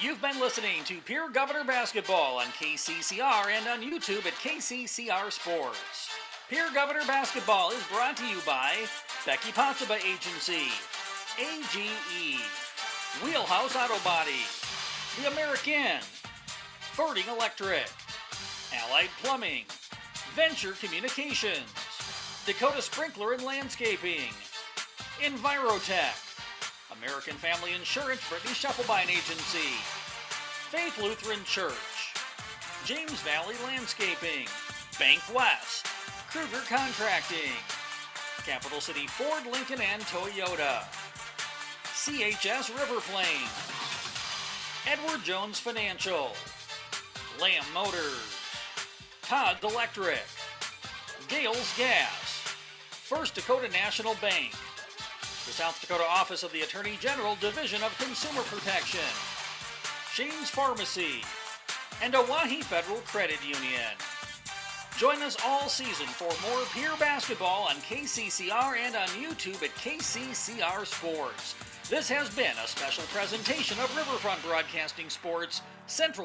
[SPEAKER 2] You've been listening to Pierre Governor Basketball on KCCR and on YouTube at KCCR Sports. Pierre Governor Basketball is brought to you by Becky Potsuba Agency, AGE, Wheelhouse Auto Body, The American, Fording Electric, Allied Plumbing, Venture Communications, Dakota Sprinkler and Landscaping, Envirotech, American Family Insurance, Brittany Shufflebein Agency, Faith Lutheran Church, James Valley Landscaping, Bank West, Kruger Contracting, Capital City Ford, Lincoln, and Toyota, CHS River Plain, Edward Jones Financial, Lamb Motors, Todd Electric, Gales Gas, First Dakota National Bank, the South Dakota Office of the Attorney General Division of Consumer Protection, Shane's Pharmacy, and Oahe Federal Credit Union. Join us all season for more Pierre basketball on KCCR and on YouTube at KCCR Sports. This has been a special presentation of Riverfront Broadcasting Sports, Central